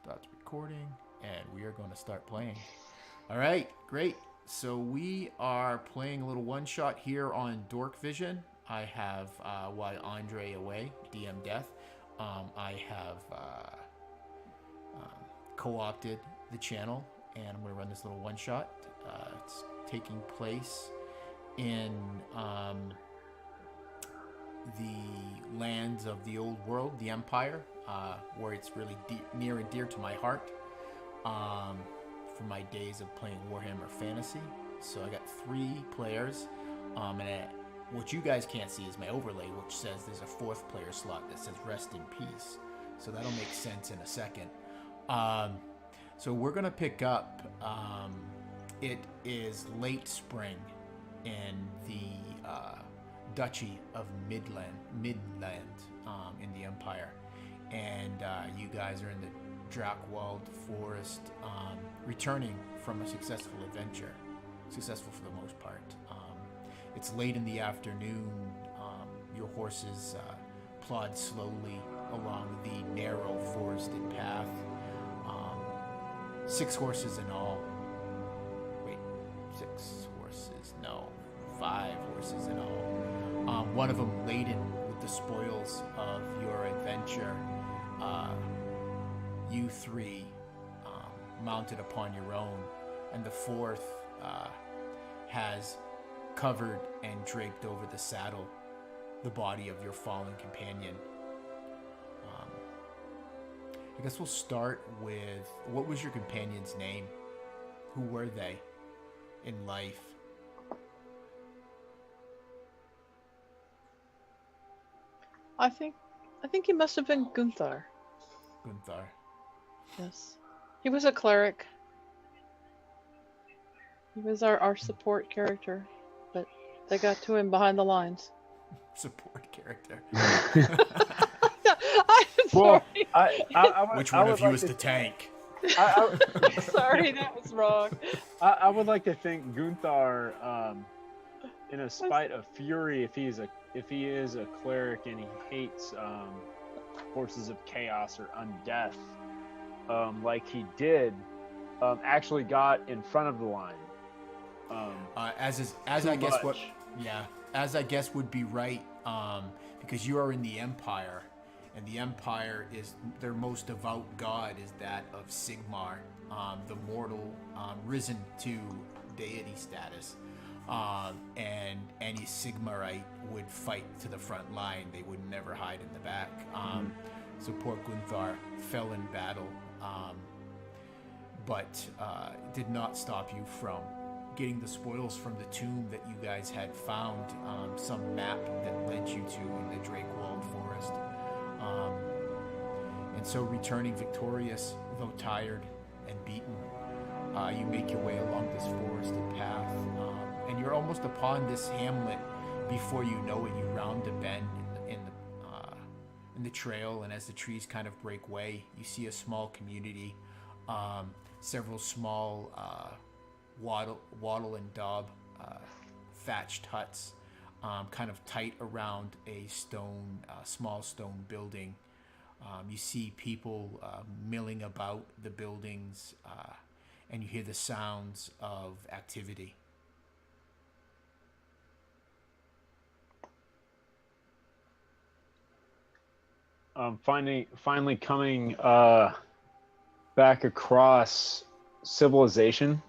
Starts recording, and we are going to start playing. All right, great. So we are playing a little one shot here on Dork Vision. I have Why Andre Away, DM Death. I have co opted the channel, and I'm going to run this little one shot. It's taking place in the lands of the old world, the Empire, where it's really near and dear to my heart from my days of playing Warhammer Fantasy. So I got 3 players, and what you guys can't see is my overlay, which says there's a 4th player slot that says rest in peace. So that'll make sense in a second. So we're going to pick up, it is late spring in the Duchy of Midland in the Empire, and you guys are in the Drakewald Forest, returning from a successful adventure, successful for the most part. It's late in the afternoon. Your horses plod slowly along the narrow forested path. 6 horses in all. Wait, 6 horses? No, 5 horses in all. One of them laden with the spoils of your adventure. You 3 mounted upon your own, and the 4th has covered and draped over the saddle the body of your fallen companion. I guess we'll start with, what was your companion's name? Who were they in life? I think he must have been Gunther. Gunther. Yes. He was a cleric. He was our support character, but they got to him behind the lines. Support character. I'm sorry. Which one of you is the tank? Sorry, that was wrong. I would like to think Gunther, in a spite of fury, if he is a cleric and he hates forces of chaos or undeath, like he did, actually got in front of the line. As I guess would be right, because you are in the Empire, and the Empire is their most devout god is that of Sigmar, the mortal, risen to deity status. And any Sigmarite would fight to the front line. They would never hide in the back. So poor Gunther fell in battle, but did not stop you from getting the spoils from the tomb that you guys had found, some map that led you to in the Drakewald Forest. And so returning victorious, though tired and beaten, you make your way along this forested path, and you're almost upon this hamlet before you know it. You round a bend in the trail, and as the trees kind of break way, you see a small community, several small wattle and daub thatched huts, kind of tight around a small stone building. You see people milling about the buildings, and you hear the sounds of activity. Finally coming back across civilization.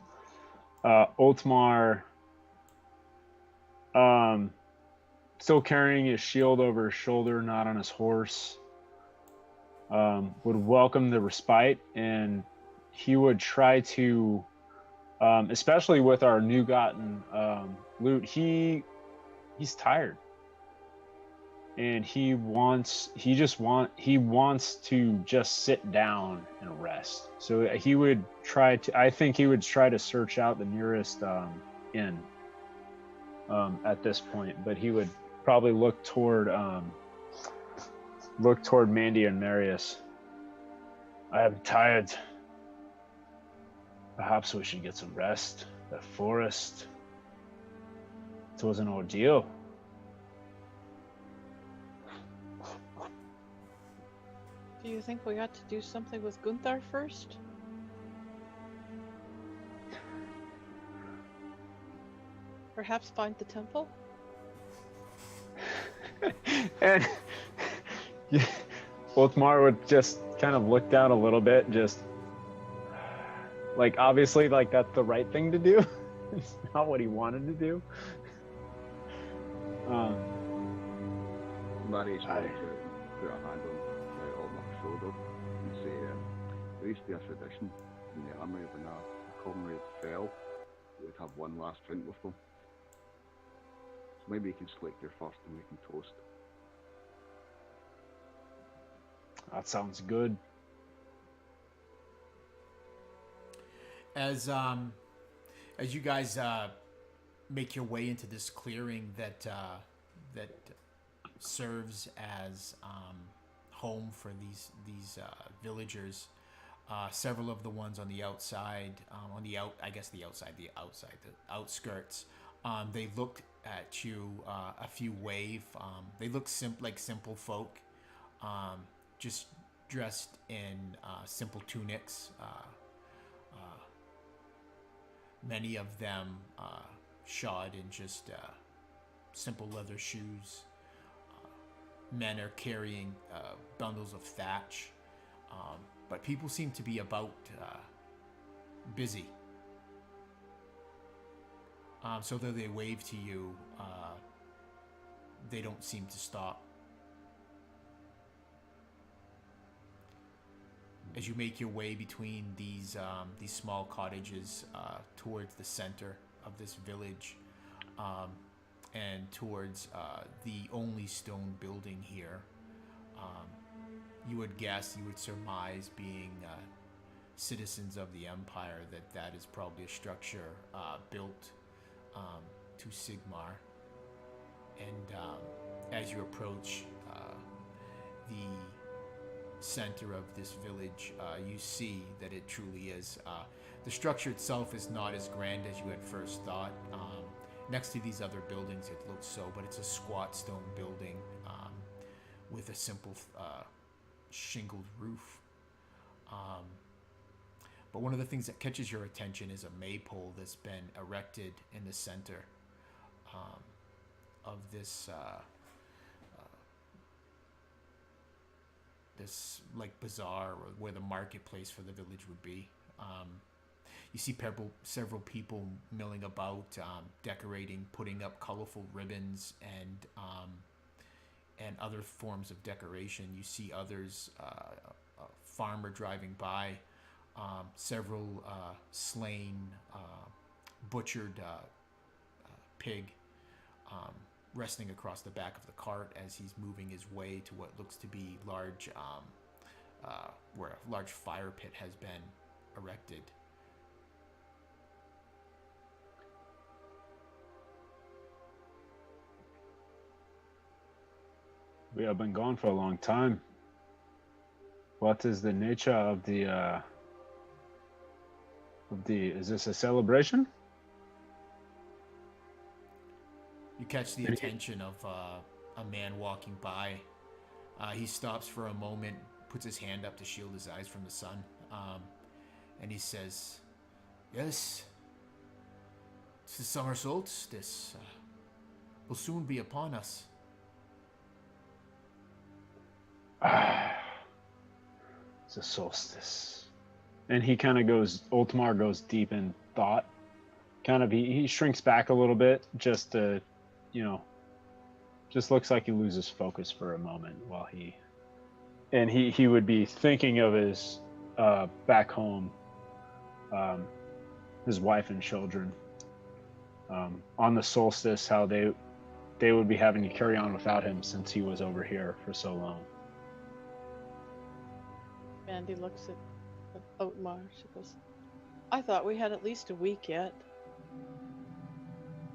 Otmar, still carrying his shield over his shoulder, not on his horse, would welcome the respite, and he would try to, especially with our new gotten loot, he's tired, and he wants to just sit down and rest. So he would try to search out the nearest inn at this point, but he would probably look toward Mandy and Marius. I am tired. Perhaps we should get some rest. The forest, it was an ordeal. Do you think we ought to do something with Gunther first? Perhaps find the temple? And yeah, Wolfmar would just kind of look down a little bit, just like obviously like that's the right thing to do. It's not what he wanted to do. Mary's going to put a hand on my shoulder and say, there used to be a tradition in the army when a comrade fell, we would have one last drink with them. So maybe you can select your first and we can toast. That sounds good. As you guys make your way into this clearing that serves as home for these villagers, several of the ones on the outside, the outskirts, they look at you. A few wave. They look like simple folk, just dressed in simple tunics. Many of them shod in just simple leather shoes. Men are carrying bundles of thatch, but people seem to be about busy. So though they wave to you, they don't seem to stop. As you make your way between these small cottages towards the center of this village, and towards the only stone building here, you would surmise, being citizens of the Empire, that is probably a structure built to Sigmar. And as you approach the center of this village, you see that it truly is. The structure itself is not as grand as you had first thought. Next to these other buildings, it looks so, but it's a squat stone building with a simple shingled roof. But one of the things that catches your attention is a maypole that's been erected in the center of this this like bazaar, or where the marketplace for the village would be. You see several people milling about, decorating, putting up colorful ribbons and other forms of decoration. You see others, a farmer driving by, several slain, butchered pig resting across the back of the cart as he's moving his way to what looks to be large, where a large fire pit has been erected. We have been gone for a long time. What is the nature of the is this a celebration? You catch the attention of a man walking by. He stops for a moment, puts his hand up to shield his eyes from the sun, and he says, "Yes, it's the summer solstice. Will soon be upon us." It's a solstice. And he kind of Ultimar goes deep in thought. He shrinks back a little bit just to, just looks like he loses focus for a moment while he would be thinking of his back home, his wife and children, on the solstice, how they would be having to carry on without him since he was over here for so long. Mandy looks at Otmar. She goes, "I thought we had at least a week yet.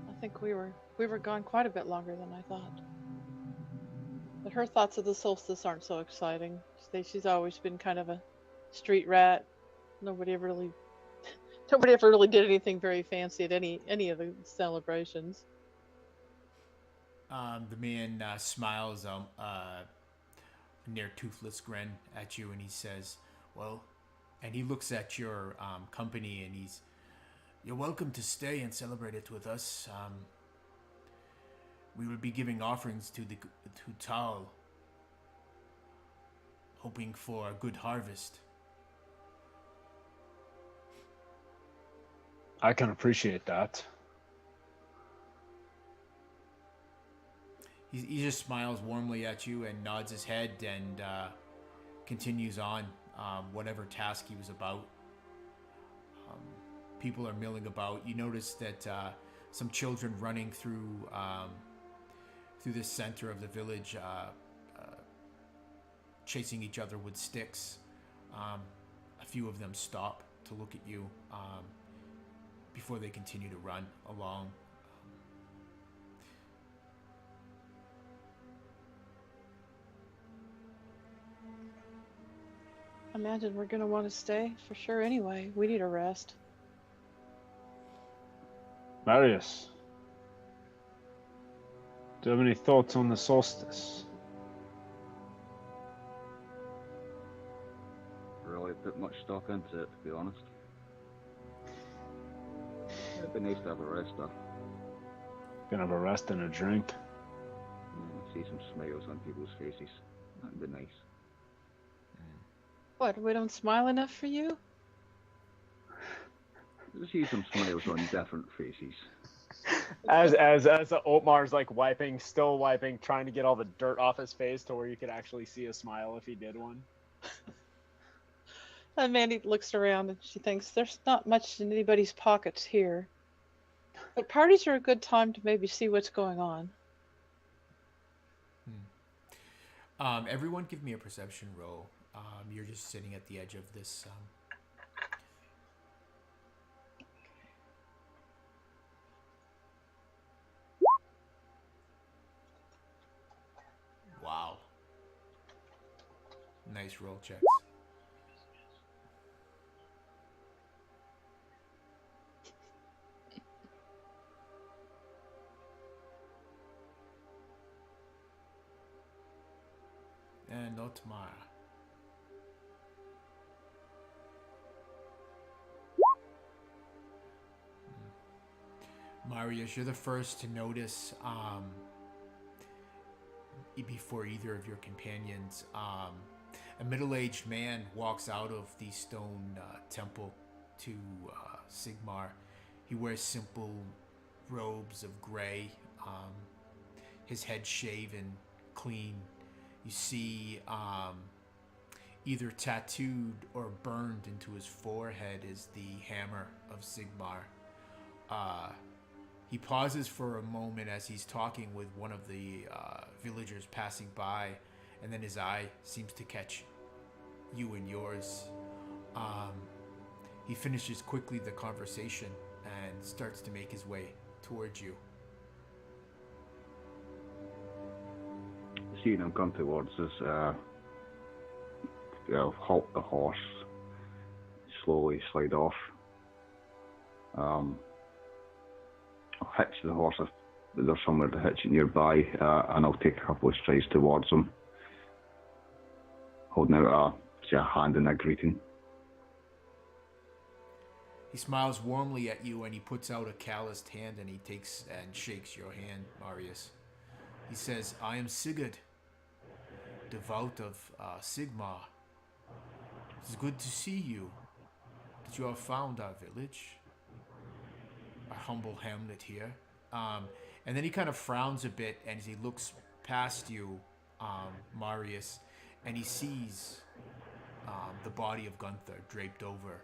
I think we were gone quite a bit longer than I thought." But her thoughts of the solstice aren't so exciting. She's always been kind of a street rat. Nobody ever really did anything very fancy at any of the celebrations. The man smiles near toothless grin at you, and he says, "Well," and he looks at your company, and "You're welcome to stay and celebrate it with us. We will be giving offerings to Tal, hoping for a good harvest." I can appreciate that. He just smiles warmly at you and nods his head and continues on whatever task he was about. People are milling about. You notice that some children running through the center of the village, chasing each other with sticks. A few of them stop to look at you before they continue to run along. I imagine we're going to want to stay for sure anyway. We need a rest. Marius, do you have any thoughts on the solstice? Really put much stock into it, to be honest. It'd be nice to have a rest, though. Gonna have a rest and a drink. See some smiles on people's faces. That'd be nice. What, we don't smile enough for you? See some smiles on different faces. As Otmar's like still wiping, trying to get all the dirt off his face to where you could actually see a smile if he did one. And Mandy looks around and she thinks there's not much in anybody's pockets here. But parties are a good time to maybe see what's going on. Everyone give me a perception roll. You're just sitting at the edge of this. Wow. Nice roll checks. And Otmar. Marius, you're the first to notice, before either of your companions, a middle-aged man walks out of the stone temple to Sigmar. He wears simple robes of gray, his head shaven, clean. You see either tattooed or burned into his forehead is the hammer of Sigmar. He pauses for a moment as he's talking with one of the villagers passing by, and then his eye seems to catch you and yours. He finishes quickly the conversation and starts to make his way towards you. Seeing him come towards us, halt the horse, slowly slide off. I'll hitch the horse if there's somewhere to hitch it nearby, and I'll take a couple of strides towards him, holding out a hand in a greeting. He smiles warmly at you and he puts out a calloused hand and he takes and shakes your hand, Marius. He says, "I am Sigurd, devout of Sigmar. It's good to see you, that you have found our village, our humble hamlet here." And then he kind of frowns a bit and he looks past you, Marius, and he sees the body of Gunther draped over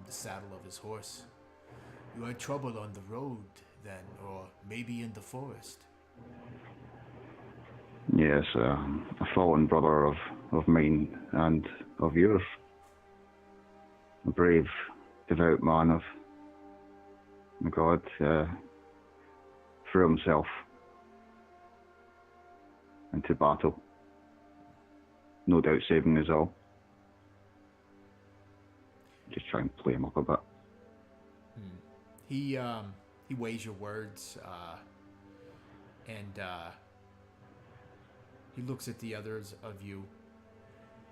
the saddle of his horse. "You had trouble on the road then, or maybe in the forest?" Yes, a fallen brother of mine and of yours. A brave, devout man of God, threw himself into battle. No doubt saving us all. Just try and play him up a bit. He weighs your words, and he looks at the others of you,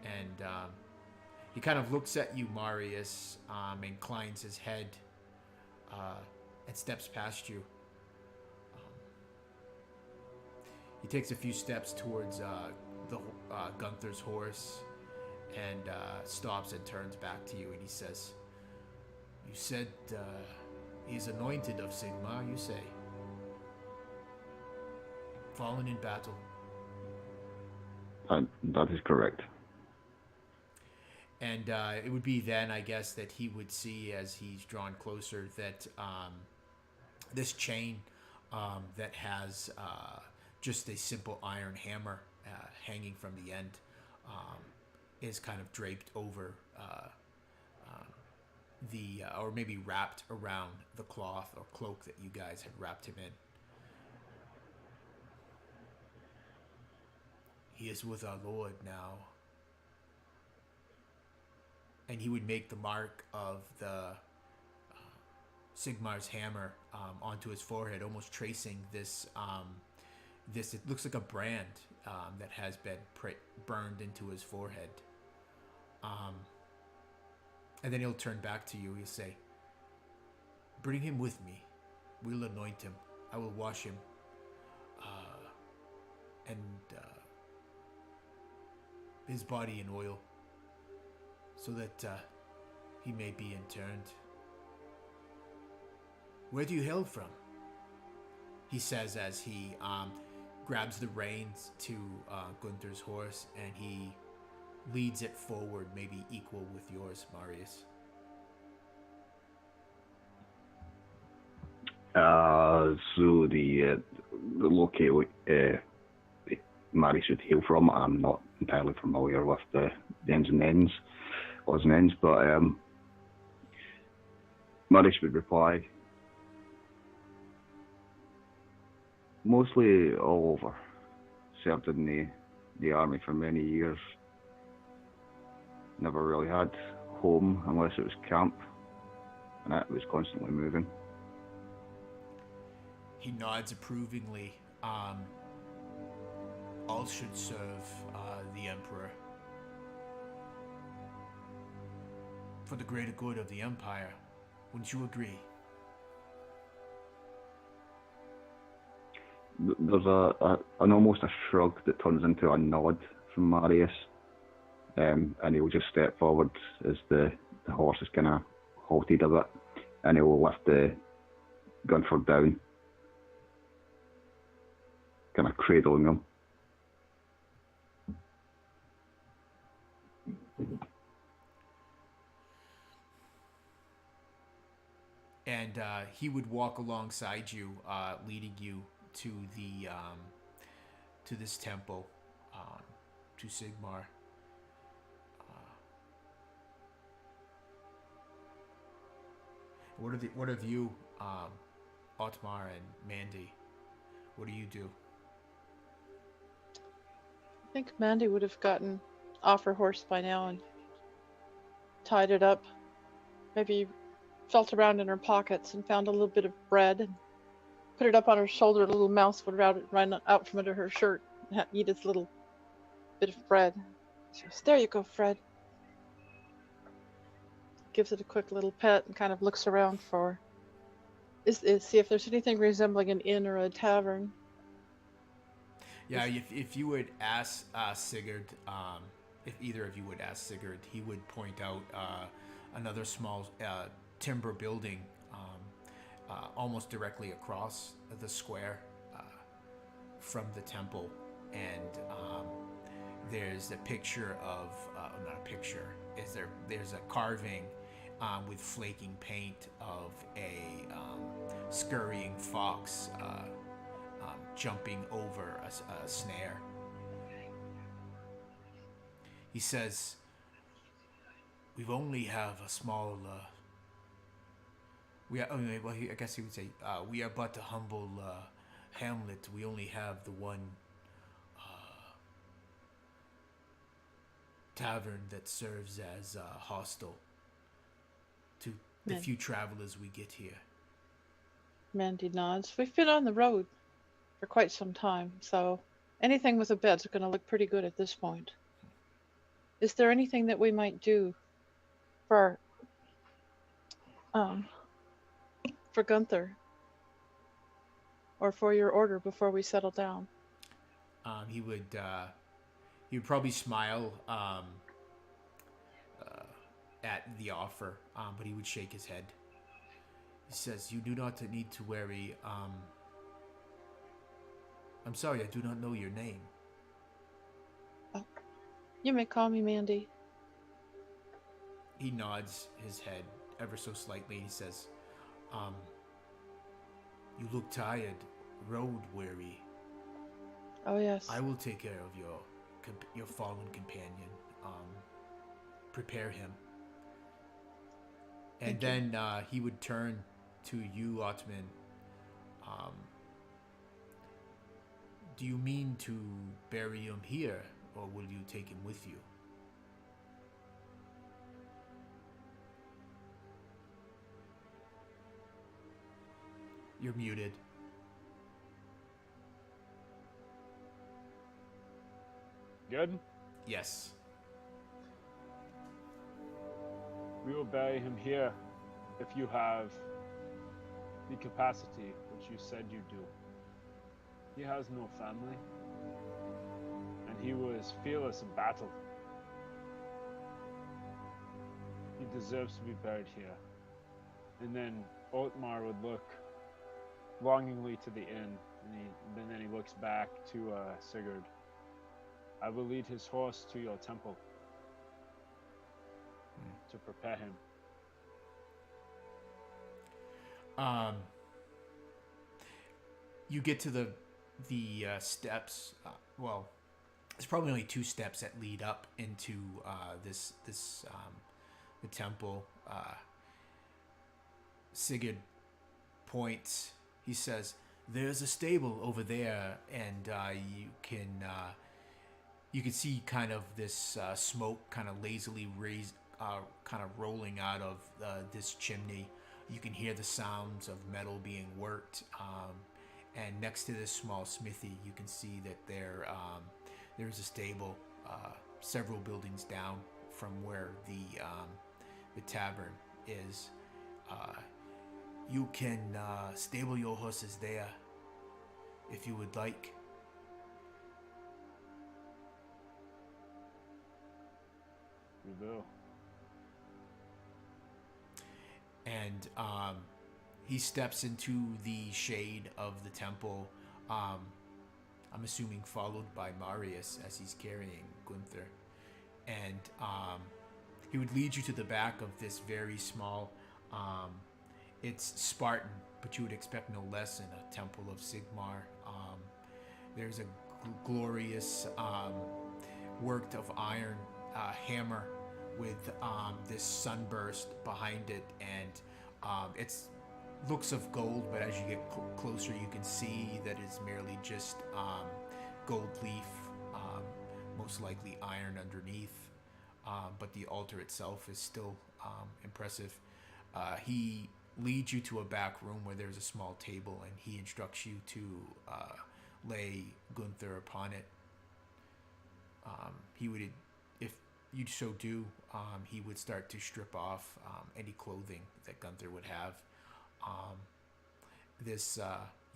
And he kind of looks at you, Marius, inclines his head, and steps past you. He takes a few steps towards Gunther's horse and stops and turns back to you, and he says, "You said he's anointed of Sigmar, you say? Fallen in battle?" That is correct. And it would be then, I guess, that he would see, as he's drawn closer, that this chain that has just a simple iron hammer hanging from the end is kind of draped over or maybe wrapped around the cloth or cloak that you guys had wrapped him in. He is with our Lord now. And he would make the mark of the Sigmar's hammer onto his forehead, almost tracing this. It looks like a brand that has been burned into his forehead. And then he'll turn back to you. He'll say, "Bring him with me. We'll anoint him. I will wash him. And his body in oil, so that he may be interned." "Where do you hail from?" he says as he grabs the reins to Gunther's horse and he leads it forward, maybe equal with yours, Marius. So the locale Marius would hail from, I'm not entirely familiar with the ins and ends, odds and ends, but Marius would reply, mostly all over. Served in the army for many years. Never really had home unless it was camp, and that was constantly moving. He nods approvingly. All should serve the Emperor for the greater good of the Empire. Wouldn't you agree? There's an almost a shrug that turns into a nod from Marius, and he'll just step forward as the horse is kind of halted a bit, and he'll lift the Gunther down, kind of cradling him. And he would walk alongside you, leading you to the to this temple, to Sigmar. What of you, Otmar and Mandy? What do you do? I think Mandy would have gotten off her horse by now and tied it up. Maybe felt around in her pockets and found a little bit of bread and put it up on her shoulder. A little mouse would run out from under her shirt and eat its little bit of bread. She goes, "There you go, Fred." Gives it a quick little pet and kind of looks around for see if there's anything resembling an inn or a tavern. Yeah, if you would ask Sigurd, if either of you would ask Sigurd, he would point out another small timber building almost directly across the square from the temple, and there's a picture of not a picture. There's a carving with flaking paint of a scurrying fox jumping over a snare. He says, "We've only have a small. I guess he would say, we are but a humble hamlet. We only have the one tavern that serves as a hostel to the few travelers we get here." Mandy nods. We've been on the road for quite some time, so anything with a bed's going to look pretty good at this point. Is there anything that we might do for um for Gunther or for your order before we settle down? He would probably smile at the offer, but he would shake his head. He says, "You do not need to worry. I'm sorry, I do not know your name." Oh, you may call me Mandy. He nods his head ever so slightly. He says, "You look tired, road weary. Oh yes. I will take care of your fallen companion. Prepare him." And then he would turn to you, Otman. Do you mean to bury him here, or will you take him with you? You're muted. Good? Yes. We will bury him here if you have the capacity which you said you do. He has no family, and he was fearless in battle. He deserves to be buried here. And then Otmar would look longingly to the inn, and then he looks back to Sigurd. I will lead his horse to your temple to prepare him. You get to the steps. Well, there's probably only 2 steps that lead up into the temple. Sigurd points. He says, "There's a stable over there, and you can see kind of this smoke kind of lazily kind of rolling out of this chimney. You can hear the sounds of metal being worked, and next to this small smithy, you can see that there's a stable several buildings down from where the tavern is. You can stable your horses there if you would like." We will. And he steps into the shade of the temple. I'm assuming followed by Marius as he's carrying Gunther. And he would lead you to the back of this very small, it's Spartan, but you would expect no less in a temple of Sigmar. There's a glorious worked of iron hammer with this sunburst behind it, and it's looks of gold, but as you get closer you can see that it's merely just gold leaf, most likely iron underneath, but the altar itself is still impressive. He leads you to a back room where there's a small table, and he instructs you to lay Gunther upon it. He would, if you so do, he would start to strip off any clothing that Gunther would have. This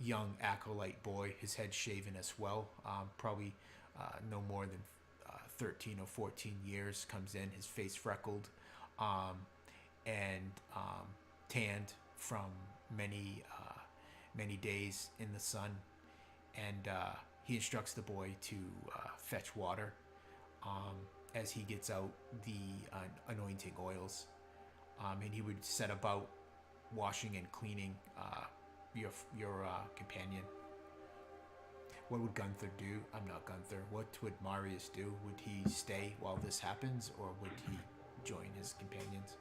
young acolyte boy, his head shaven as well, probably no more than 13 or 14 years, comes in, his face freckled and tanned from many days in the sun, and he instructs the boy to fetch water as he gets out the anointing oils, and he would set about washing and cleaning your companion. What would Gunther do? I'm not Gunther. What would Marius do? Would he stay while this happens, or would he join his companions?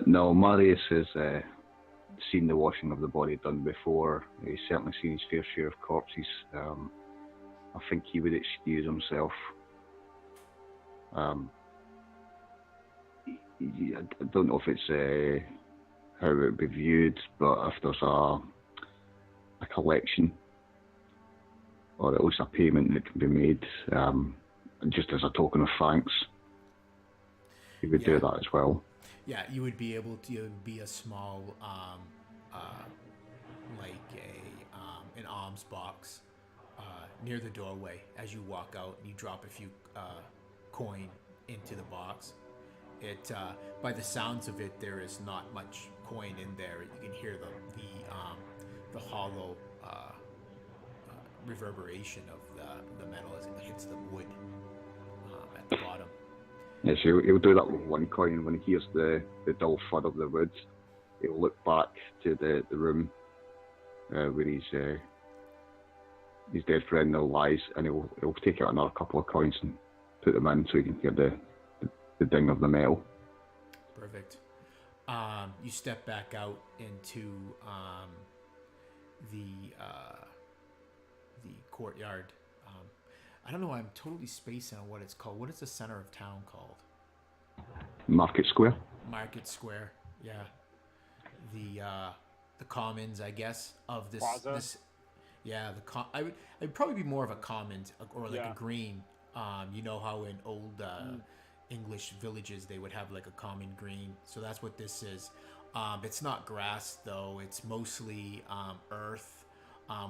No, Marius has seen the washing of the body done before. He's certainly seen his fair share of corpses. I think he would excuse himself. I don't know if it's how it would be viewed, but if there's a collection, or at least a payment that can be made, just as a token of thanks, he would do Yeah. that as well. Yeah, you would be able to be a small, like an alms box near the doorway as you walk out, and you drop a few coin into the box. It by the sounds of it, there is not much coin in there. You can hear the hollow reverberation of the metal as it hits the wood at the bottom. Yeah, so he'll do that with one coin. When he hears the dull thud of the woods, he'll look back to the room where his dead friend now lies, and he'll take out another couple of coins and put them in so he can hear the ding of the metal. Perfect. You step back out into the courtyard. I don't know. I'm totally spacing on what it's called. What is the center of town called? Market Square. Market Square. Yeah. The commons, I guess, of this. Plaza? Yeah. I would probably be more of a commons or like Yeah. a green. You know how in old English villages they would have like a common green. So that's what this is. It's not grass though. It's mostly earth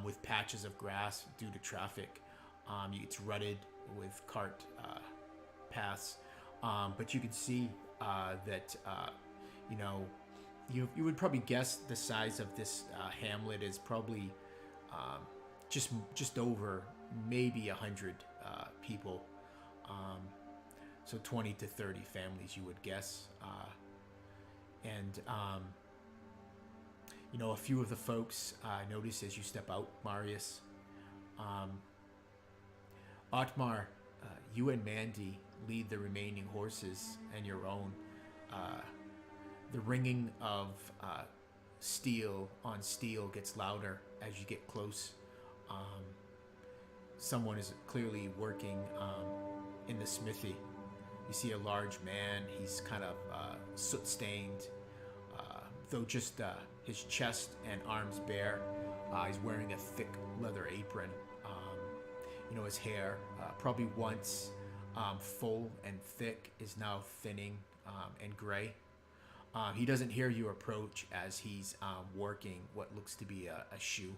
with patches of grass due to traffic. It's rutted with cart paths, but you can see that you would probably guess the size of this hamlet is probably just over maybe 100 people, so 20 to 30 families you would guess, and a few of the folks notice as you step out, Marius. Otmar, you and Mandy lead the remaining horses and your own. The ringing of steel on steel gets louder as you get close. Someone is clearly working in the smithy. You see a large man. He's kind of soot-stained, though just his chest and arms bare. He's wearing a thick leather apron. His hair, probably once full and thick, is now thinning and gray. He doesn't hear you approach as he's working what looks to be a shoe.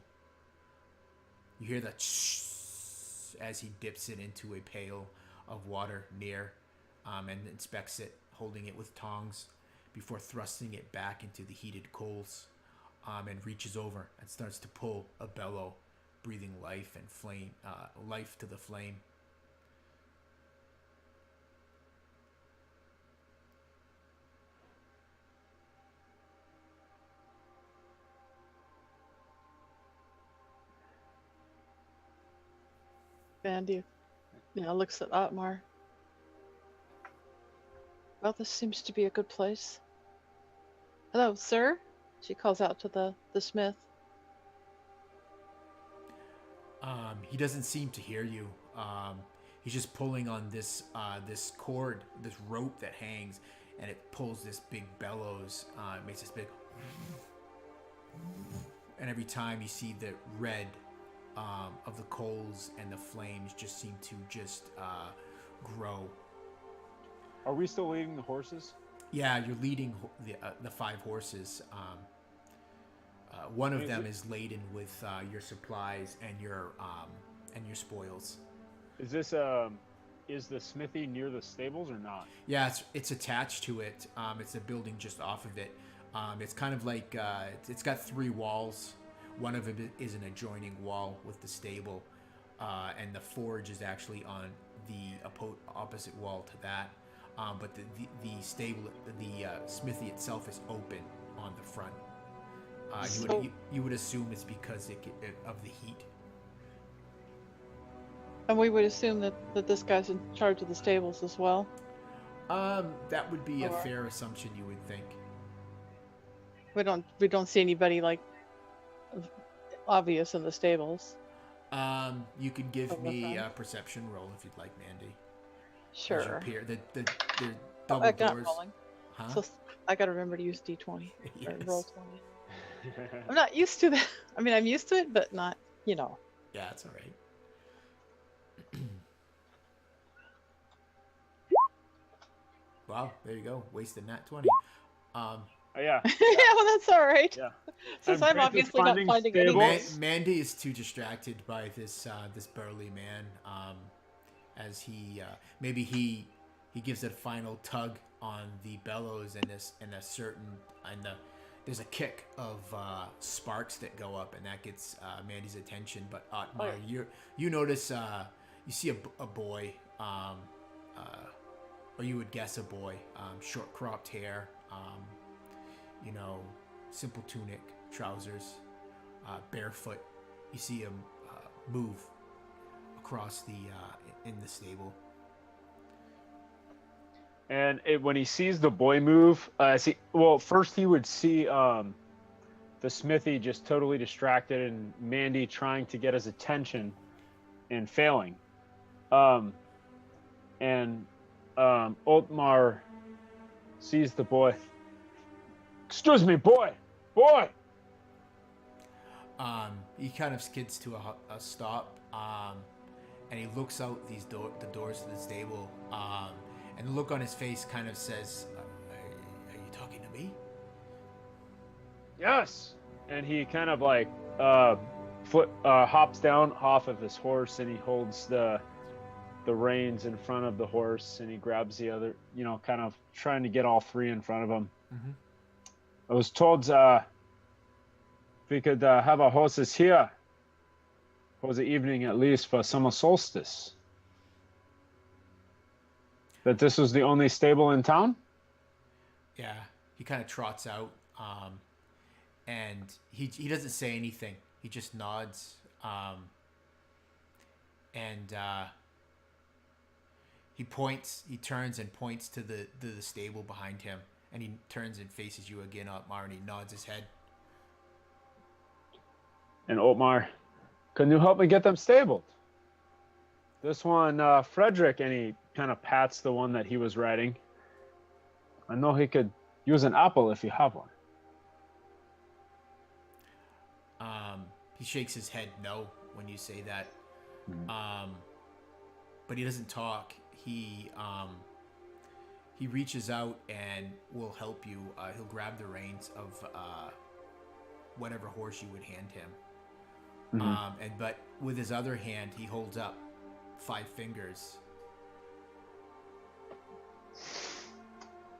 You hear the as he dips it into a pail of water near and inspects it, holding it with tongs before thrusting it back into the heated coals, and reaches over and starts to pull a bellow, breathing life and flame, life to the flame. Bandy, looks at Otmar. Well, this seems to be a good place. Hello, sir. She calls out to the smith. He doesn't seem to hear you. He's just pulling on this cord, this rope that hangs, and it pulls this big bellows. It makes this big, and every time you see the red of the coals and the flames just seem to grow. Are we still leading the horses? Yeah, you're leading the 5 horses. One of them is laden with your supplies and your spoils. Is this is the smithy near the stables or not? Yeah, it's attached to it. It's a building just off of it. It's kind of like it's got 3 walls. One of them is an adjoining wall with the stable, and the forge is actually on the opposite wall to that. But the stable, the smithy itself is open on the front. You would assume it's because of the heat. And we would assume that this guy's in charge of the stables as well. That would be a Or- fair assumption, you would think. We don't see anybody like obvious in the stables. You can give From the me a front? perception roll if you'd like, Mandy. As Sure. you peer, the Oh, double I got doors. rolling. Huh? So I got to remember to use D20 or Yes. roll 20. I'm not used to that. I mean, I'm used to it, but not, Yeah, it's all right. Wow, there you go. Wasted nat 20. Um, Oh, yeah. Yeah, well, that's all right. Yeah. Since I'm I'm great at obviously not finding finding stables. anything. Mandy is too distracted by this burly man. As maybe he gives a final tug on the bellows, and there's a kick of sparks that go up, and that gets Mandy's attention. But Otmar, you notice you see a boy, or you would guess a boy, short cropped hair, simple tunic, trousers, barefoot. You see him move across in the stable. And when he sees the boy move, first he would see the smithy just totally distracted and Mandy trying to get his attention and failing. Otmar sees the boy. Excuse me, boy! He kind of skids to a stop, and he looks out the doors of the stable, and the look on his face kind of says, "Are you talking to me?" Yes. And he kind of like hops down off of his horse, and he holds the reins in front of the horse, and he grabs the other, kind of trying to get all three in front of him. Mm-hmm. I was told we could have our horses here for the evening at least for summer solstice. That this was the only stable in town? Yeah, he kind of trots out, and he doesn't say anything. He just nods, and he turns and points to the stable behind him, and he turns and faces you again, Otmar, and he nods his head. And Otmar, can you help me get them stabled? This one, Frederick, and he kind of pats the one that he was riding. I know he could use an apple if you have one. He shakes his head no when you say that. Mm-hmm. But he doesn't talk. He reaches out and will help you. He'll grab the reins of whatever horse you would hand him. Mm-hmm. But with his other hand, he holds up 5 fingers.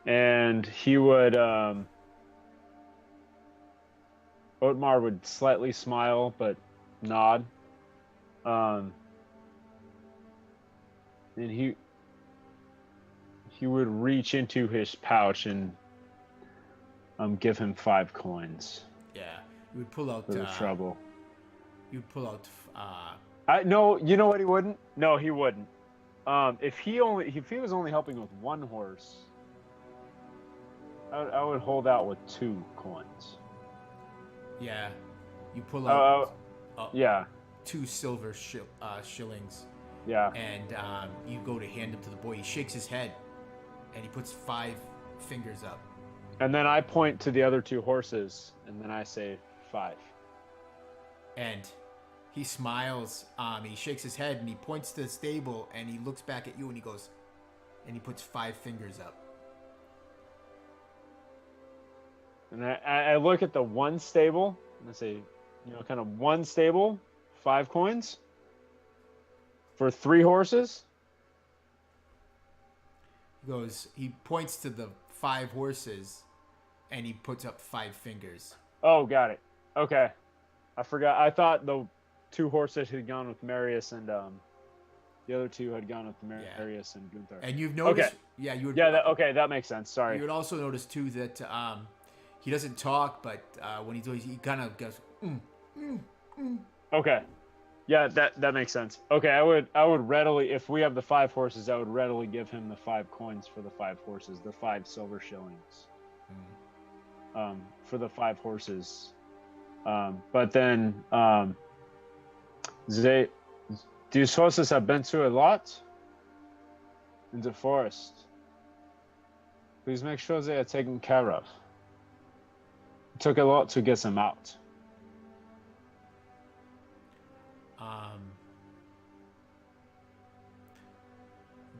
And he would, Otmar would slightly smile, but nod. And he would reach into his pouch and give him 5 coins. Yeah, he would pull out for the trouble. He would pull out. No, you know what? He wouldn't. No, he wouldn't. If he was only helping with 1 horse, I would hold out with 2 coins. Yeah, you pull out. Yeah. 2 silver shillings. Yeah. And you go to hand them to the boy. He shakes his head, and he puts 5 fingers up. And then I point to the other 2 horses, and then I say 5. And he smiles. He shakes his head, and he points to the stable, and he looks back at you, and he goes, and he puts 5 fingers up. And I look at the one stable, and I say, kind of 1 stable, 5 coins for 3 horses. He points to the 5 horses, and he puts up 5 fingers. Oh, got it. Okay. I forgot. I thought the 2 horses had gone with Marius, and the other 2 had gone with Marius and Gunther. And you've noticed, okay. Yeah, you would. Yeah, that makes sense. Sorry. You would also notice too that he doesn't talk, but when he kind of goes. Okay. Yeah, that makes sense. Okay, I would readily, if we have the 5 horses, I would readily give him the 5 coins for the 5 horses, the 5 silver shillings, for the 5 horses. But then, these horses have been through a lot in the forest. Please make sure they are taken care of. It took a lot to get them out.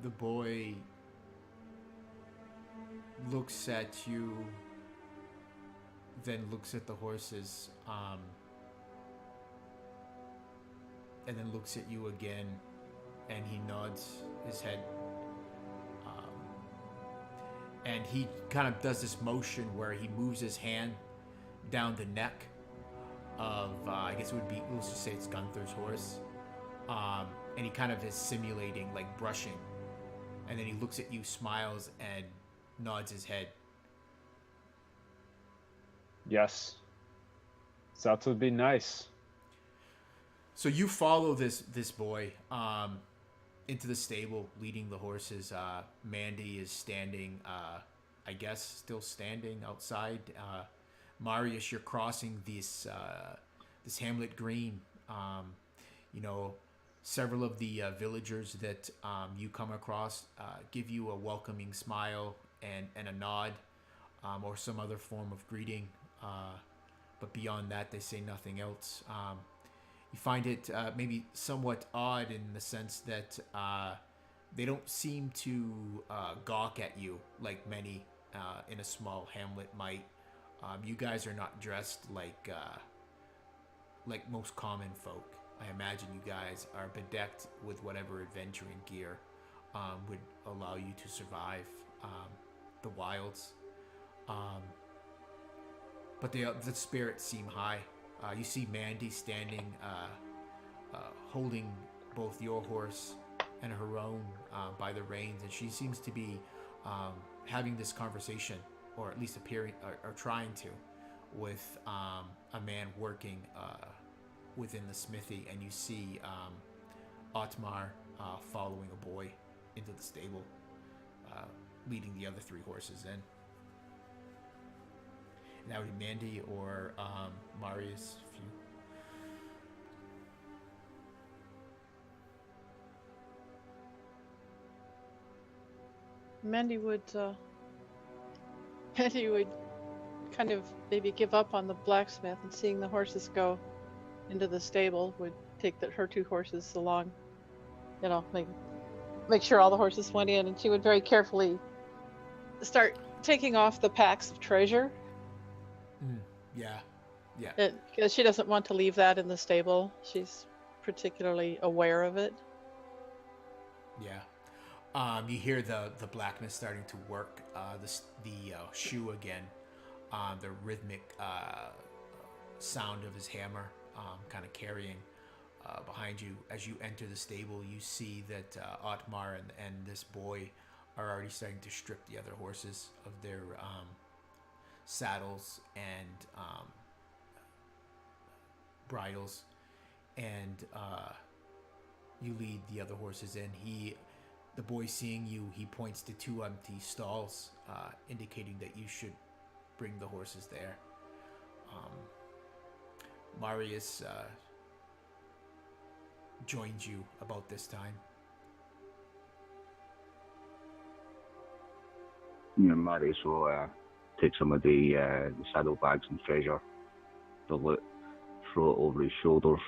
The boy looks at you, then looks at the horses, and then looks at you again, and he nods his head. And he kind of does this motion where he moves his hand down the neck of, I guess it would be, let's just say it's Gunther's horse. And he kind of is simulating like brushing. And then he looks at you, smiles, and nods his head. Yes. So that would be nice. So you follow this boy into the stable, leading the horses. Mandy is standing, I guess, still standing outside. Marius, you're crossing this hamlet green. Several of the villagers that you come across give you a welcoming smile and a nod, or some other form of greeting. But beyond that, they say nothing else. You find it maybe somewhat odd in the sense that they don't seem to gawk at you like many in a small hamlet might. You guys are not dressed like most common folk. I imagine you guys are bedecked with whatever adventuring gear would allow you to survive the wilds. But the spirits seem high. You see Mandy standing, holding both your horse and her own by the reins, and she seems to be having this conversation, or at least appearing or trying to, with a man working within the smithy. And you see Otmar following a boy into the stable, leading the other three horses in. And that would be Mandy or Marius. If you... Mandy would kind of maybe give up on the blacksmith, and seeing the horses go into the stable would take her two horses along, make sure all the horses went in, and she would very carefully start taking off the packs of treasure. Yeah. Because she doesn't want to leave that in the stable. She's particularly aware of it. Yeah. You hear the blacksmith starting to work the shoe again. The rhythmic sound of his hammer kind of carrying behind you. As you enter the stable, you see that Otmar and this boy are already starting to strip the other horses of their saddles and bridles, and you lead the other horses in. The boy, seeing you, he points to two empty stalls, indicating that you should bring the horses there. Marius joins you about this time. Marius will take some of the saddlebags and treasure, the loot, throw it over his shoulders,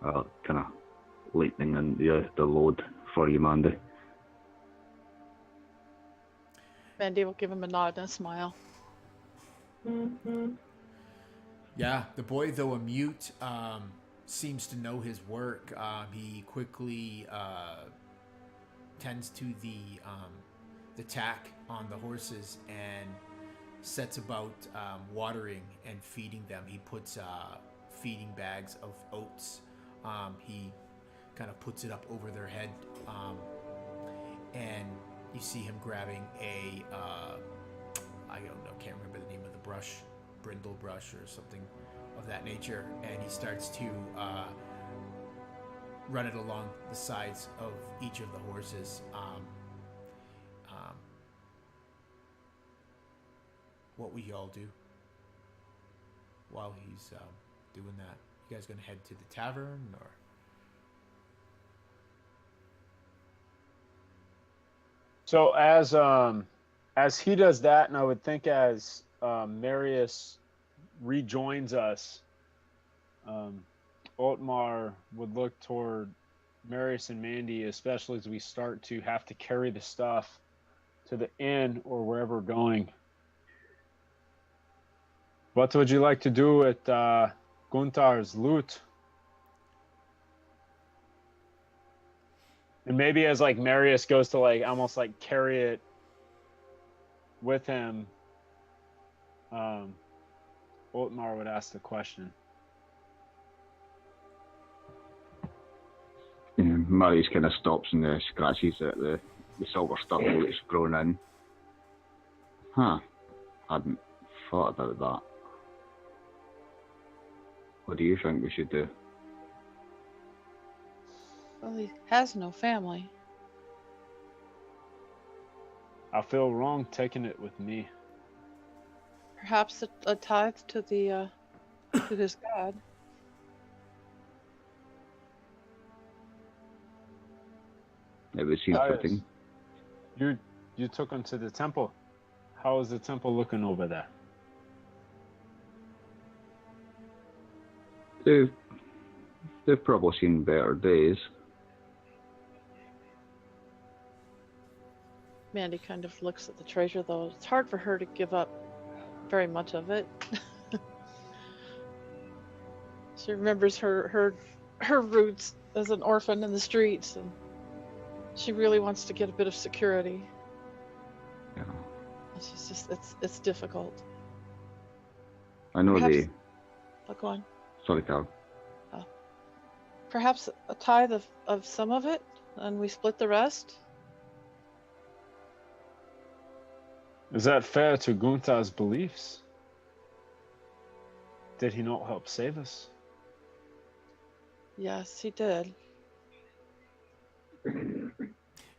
kind of lightening in the load for you, Mandy. Mandy will give him a nod and a smile. Yeah, the boy, though a mute, seems to know his work. He quickly tends to the tack on the horses and sets about watering and feeding them. He puts feeding bags of oats. He kind of puts it up over their head, and you see him grabbing a I don't know, can't remember the name of the brush, brindle brush or something of that nature, and he starts to run it along the sides of each of the horses. What will y'all do while he's doing that? You guys gonna head to the tavern, or? So as he does that, and I would think as Marius rejoins us, Otmar would look toward Marius and Mandy, especially as we start to have to carry the stuff to the inn or wherever we're going. What would you like to do with Gunthar's loot? And maybe as like Marius goes to like almost like carry it with him, Otmar would ask the question. Marius kind of stops and scratches at the silver stubble that's grown in. Huh. Hadn't thought about that. What do you think we should do? Well, he has no family. I feel wrong taking it with me. Perhaps a tithe to the to his god. It would seem fitting. You took him to the temple. How is the temple looking over there? They've probably seen better days. Mandy kind of looks at the treasure, though. It's hard for her to give up very much of it. She remembers her roots as an orphan in the streets, and she really wants to get a bit of security. Yeah. It's just it's difficult. I know Perhaps, they. Oh, go on. Sorry, Carl. Perhaps a tithe of some of it, and we split the rest. Is that fair to Gunthar's beliefs? Did he not help save us? Yes, he did.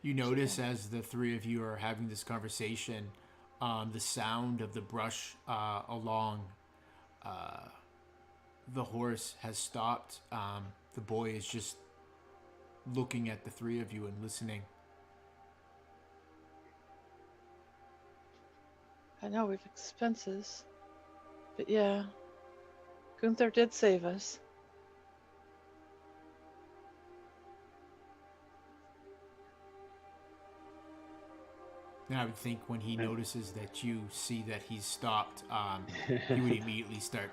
You notice as the three of you are having this conversation, the sound of the brush along the horse has stopped. The boy is just looking at the three of you and listening. I know we've expenses, but yeah, Gunther did save us. And I would think when he notices that you see that he's stopped, he would immediately start,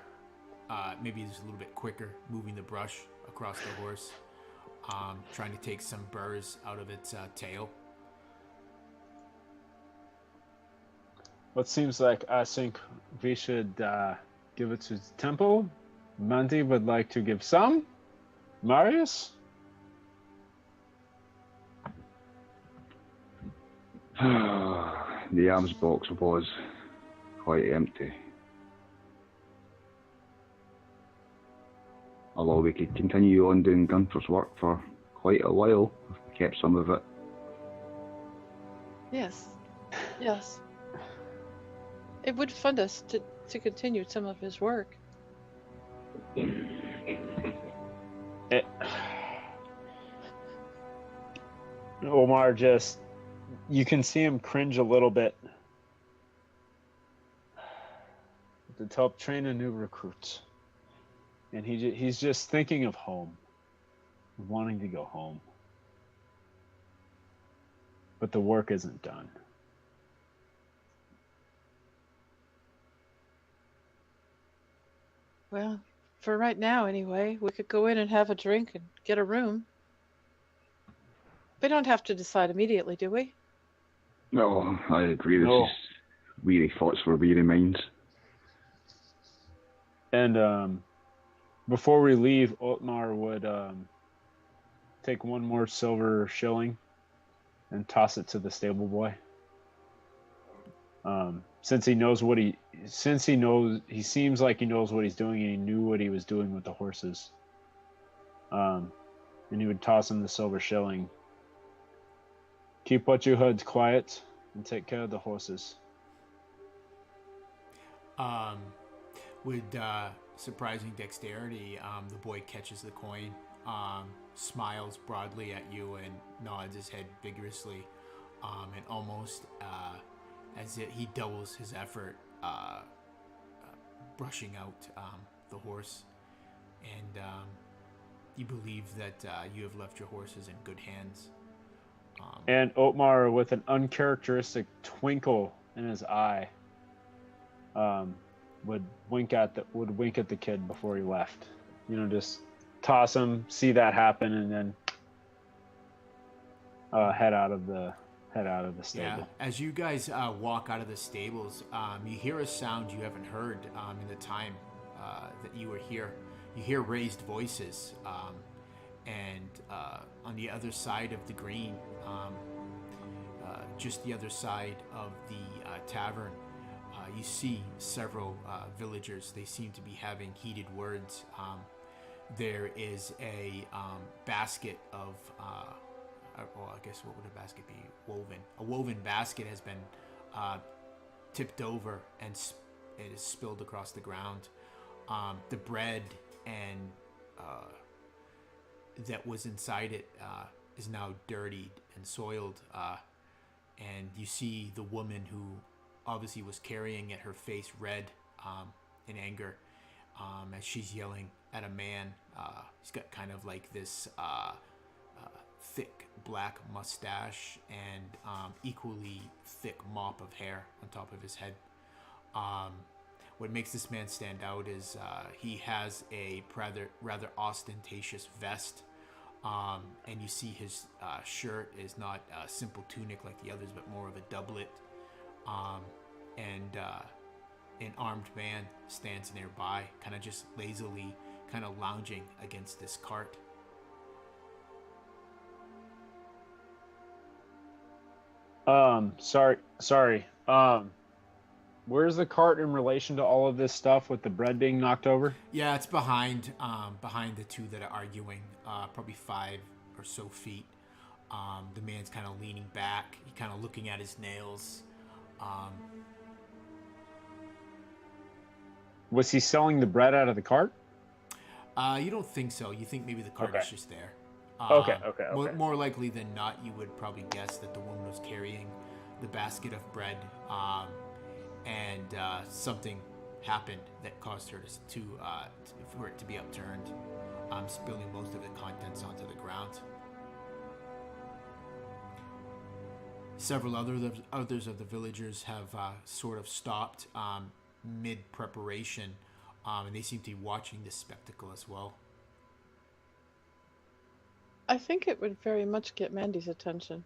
maybe just a little bit quicker, moving the brush across the horse, trying to take some burrs out of its tail. What seems like I think we should give it to the temple. Mandy would like to give some. Marius? The arms box was quite empty. Although we could continue on doing Gunther's work for quite a while if we kept some of it. Yes. It would fund us to continue some of his work. Omar just, you can see him cringe a little bit. To help train a new recruit. And he's just thinking of home. Wanting to go home. But the work isn't done. Well, for right now anyway, we could go in and have a drink and get a room. We don't have to decide immediately, do we? No, I agree. This No. is weary thoughts for weary minds. And before we leave, Otmar would take one more silver shilling and toss it to the stable boy. Since he seems like he knows what he's doing, and he knew what he was doing with the horses. And he would toss him the silver shilling. Keep what you heard quiet and take care of the horses. With surprising dexterity, the boy catches the coin, smiles broadly at you, and nods his head vigorously, and almost as if he doubles his effort, brushing out the horse. And you believe that you have left your horses in good hands. And Otmar, with an uncharacteristic twinkle in his eye, would wink at the kid before he left. Just toss him, see that happen, and then head out of the stable. Yeah, as you guys walk out of the stables, you hear a sound you haven't heard in the time that you were here. You hear raised voices, and on the other side of the green, just the other side of the tavern, you see several villagers. They seem to be having heated words. There is a basket of... well, I guess what would a basket be? Woven. A woven basket has been tipped over and it is spilled across the ground. The bread and that was inside it is now dirtied and soiled. And you see the woman who obviously was carrying it, her face red in anger, as she's yelling at a man. He's got kind of like this thick black mustache and equally thick mop of hair on top of his head. What makes this man stand out is he has a rather ostentatious vest, and you see his shirt is not a simple tunic like the others, but more of a doublet. And an armed man stands nearby, kind of just lazily kind of lounging against this cart. Sorry. Where's the cart in relation to all of this stuff with the bread being knocked over? Yeah, it's behind the two that are arguing, probably 5 or so feet. The man's kind of leaning back, he kind of looking at his nails. Was he selling the bread out of the cart? You don't think so. You think maybe the cart is just there. Okay. More likely than not, you would probably guess that the woman was carrying the basket of bread, and something happened that caused her for it to be upturned, spilling most of the contents onto the ground. Several others of the villagers have sort of stopped mid-preparation, and they seem to be watching this spectacle as well. I think it would very much get Mandy's attention.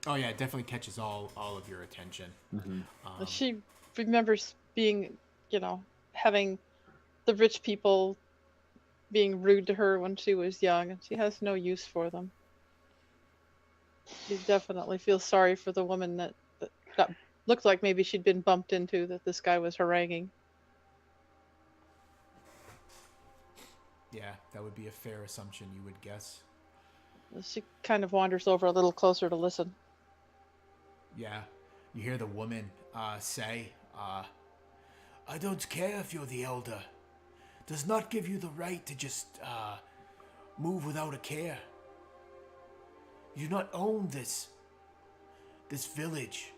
Oh yeah, it definitely catches all of your attention. Mm-hmm. She remembers being, having the rich people being rude to her when she was young, and she has no use for them. She definitely feels sorry for the woman that looked like maybe she'd been bumped into, that this guy was haranguing. Yeah, that would be a fair assumption, you would guess. She kind of wanders over a little closer to listen. Yeah, you hear the woman say, I don't care if you're the elder. Does not give you the right to just move without a care. You do not own this village.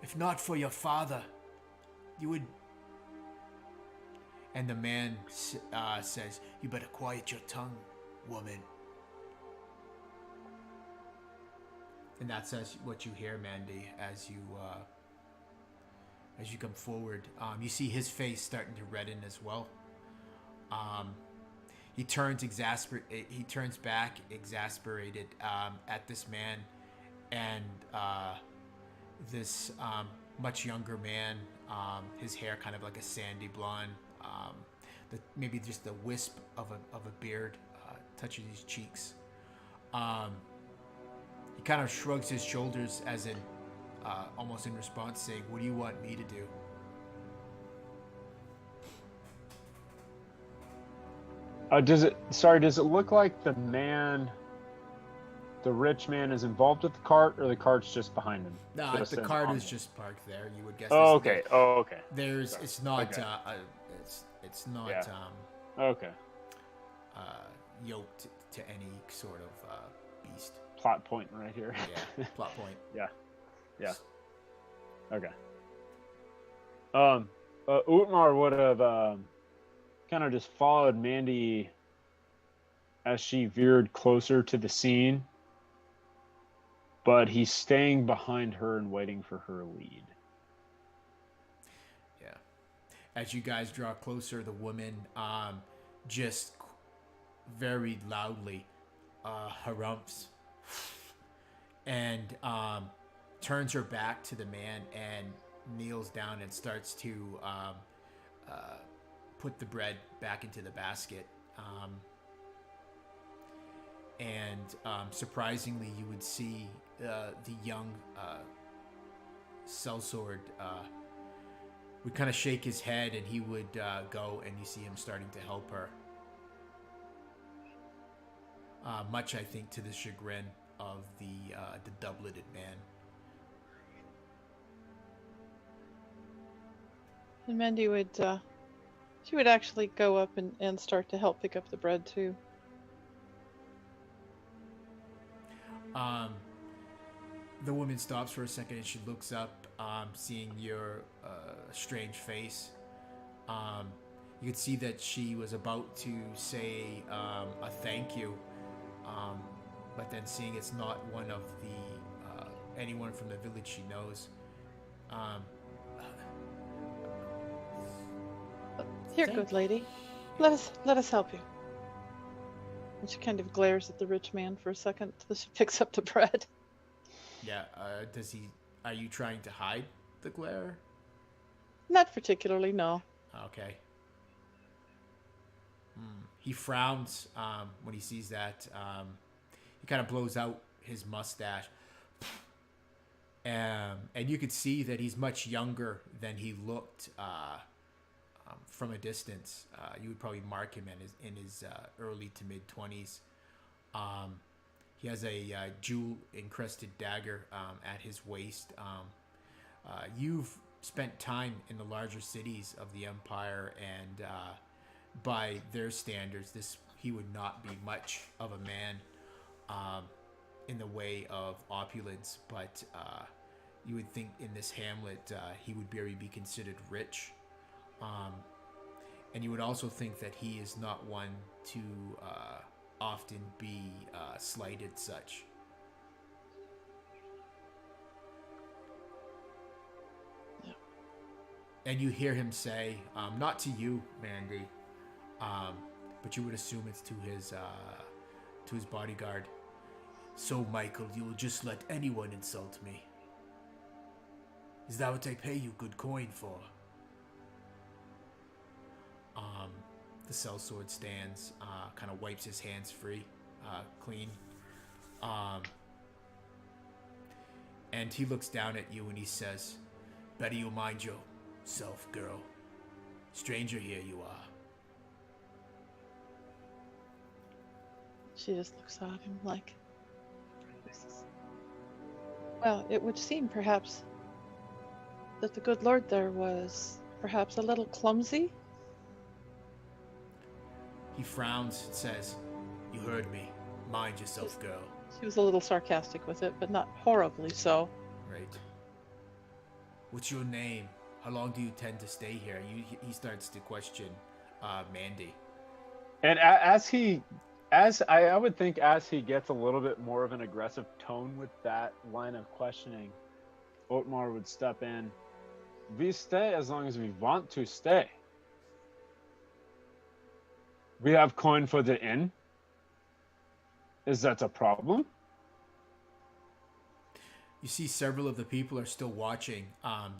If not for your father, you would... And the man says, you better quiet your tongue, woman. And that's what you hear, Mandy, as you come forward. You see his face starting to redden as well. He turns back exasperated at this man, and this much younger man, his hair kind of like a sandy blonde, maybe just the wisp of a beard touching his cheeks. He kind of shrugs his shoulders as in almost in response, saying, what do you want me to do? Does it look like the rich man is involved with the cart, or the cart's just behind him? No, the cart is just parked there. You would guess. Oh, okay. There's, okay. It's not, okay. It's not, Yeah. Okay. Yoked to any sort of beast. Plot point right here. Yeah, plot point. Yeah. Okay. Utmar would have kind of just followed Mandy as she veered closer to the scene, but he's staying behind her and waiting for her lead. Yeah. As you guys draw closer, the woman just very loudly harumphs and turns her back to the man and kneels down and starts to put the bread back into the basket. Surprisingly, you would see the young sellsword would kind of shake his head, and he would go, and you see him starting to help her. Much, I think, to the chagrin of the doubleted man. And Mandy would, she would actually go up and start to help pick up the bread too. The woman stops for a second and she looks up, seeing your strange face. You could see that she was about to say a thank you, but then seeing it's not one of the anyone from the village she knows. Here, good lady, let us help you. And she kind of glares at the rich man for a second until she picks up the bread. Yeah, are you trying to hide the glare? Not particularly, no. Okay. He frowns when he sees that. He kind of blows out his mustache. And you could see that he's much younger than he looked from a distance. You would probably mark him in his early to mid 20s. He has a jewel-encrusted dagger at his waist. You've spent time in the larger cities of the Empire, and by their standards, he would not be much of a man in the way of opulence, but you would think in this hamlet he would barely be considered rich. And you would also think that he is not one to often be slighted such. Yeah. And you hear him say, not to you, Mandy, but you would assume it's to his bodyguard. So, Michael, you will just let anyone insult me? Is that what I pay you good coin for? The sellsword stands, kind of wipes his hands clean. And he looks down at you and he says, better you mind yourself, girl. Stranger here you are. She just looks at him like... Well, it would seem perhaps that the good lord there was perhaps a little clumsy. He frowns and says, you heard me. Mind yourself, girl. She was a little sarcastic with it, but not horribly so. Right. What's your name? How long do you tend to stay here? He starts to question Mandy. And I would think as he gets a little bit more of an aggressive tone with that line of questioning, Otmar would step in. We stay as long as we want to stay. We have coin for the inn. Is that a problem? You see several of the people are still watching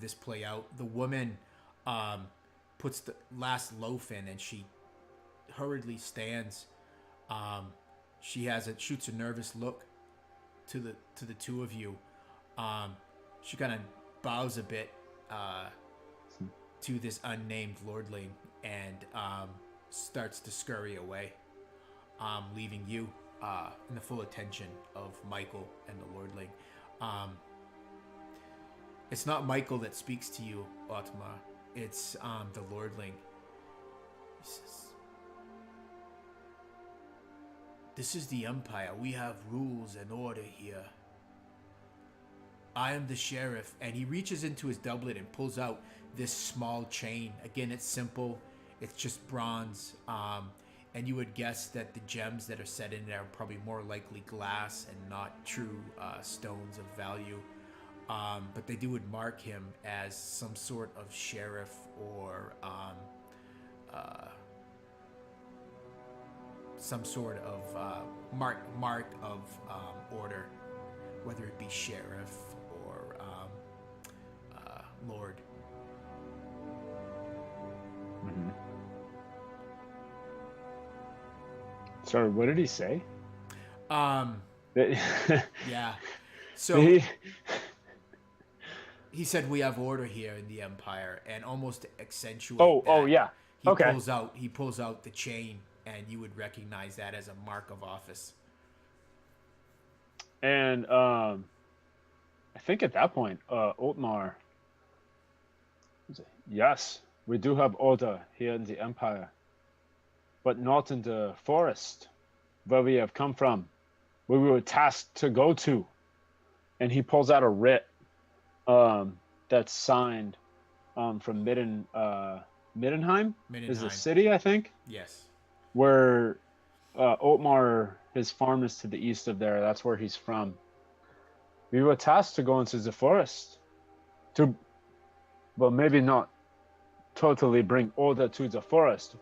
this play out. The woman puts the last loaf in and she hurriedly stands. She shoots a nervous look to the two of you. She kind of bows a bit to this unnamed lordling and starts to scurry away, leaving you in the full attention of Michael and the lordling. It's not Michael that speaks to you, Otmar. It's the lordling. He says, this is the Empire. We have rules and order here. I am the sheriff. And he reaches into his doublet and pulls out this small chain. Again, it's simple. It's just bronze. and you would guess that the gems that are set in there are probably more likely glass and not true stones of value. But they would mark him as some sort of sheriff or some sort of mark of order, whether it be sheriff or lord. Mm-hmm. Sorry, what did he say? Yeah. So he said we have order here in the Empire, and almost to accentuate that, yeah. He pulls out the chain, and you would recognize that as a mark of office. And I think at that point, Otmar, yes, we do have order here in the Empire, but not in the forest where we have come from, where we were tasked to go to. And he pulls out a writ that's signed from Middenheim is the city, I think. Yes. Where Otmar, his farm is to the east of there. That's where he's from. We were tasked to go into the forest to, well, maybe not totally bring order to the forest,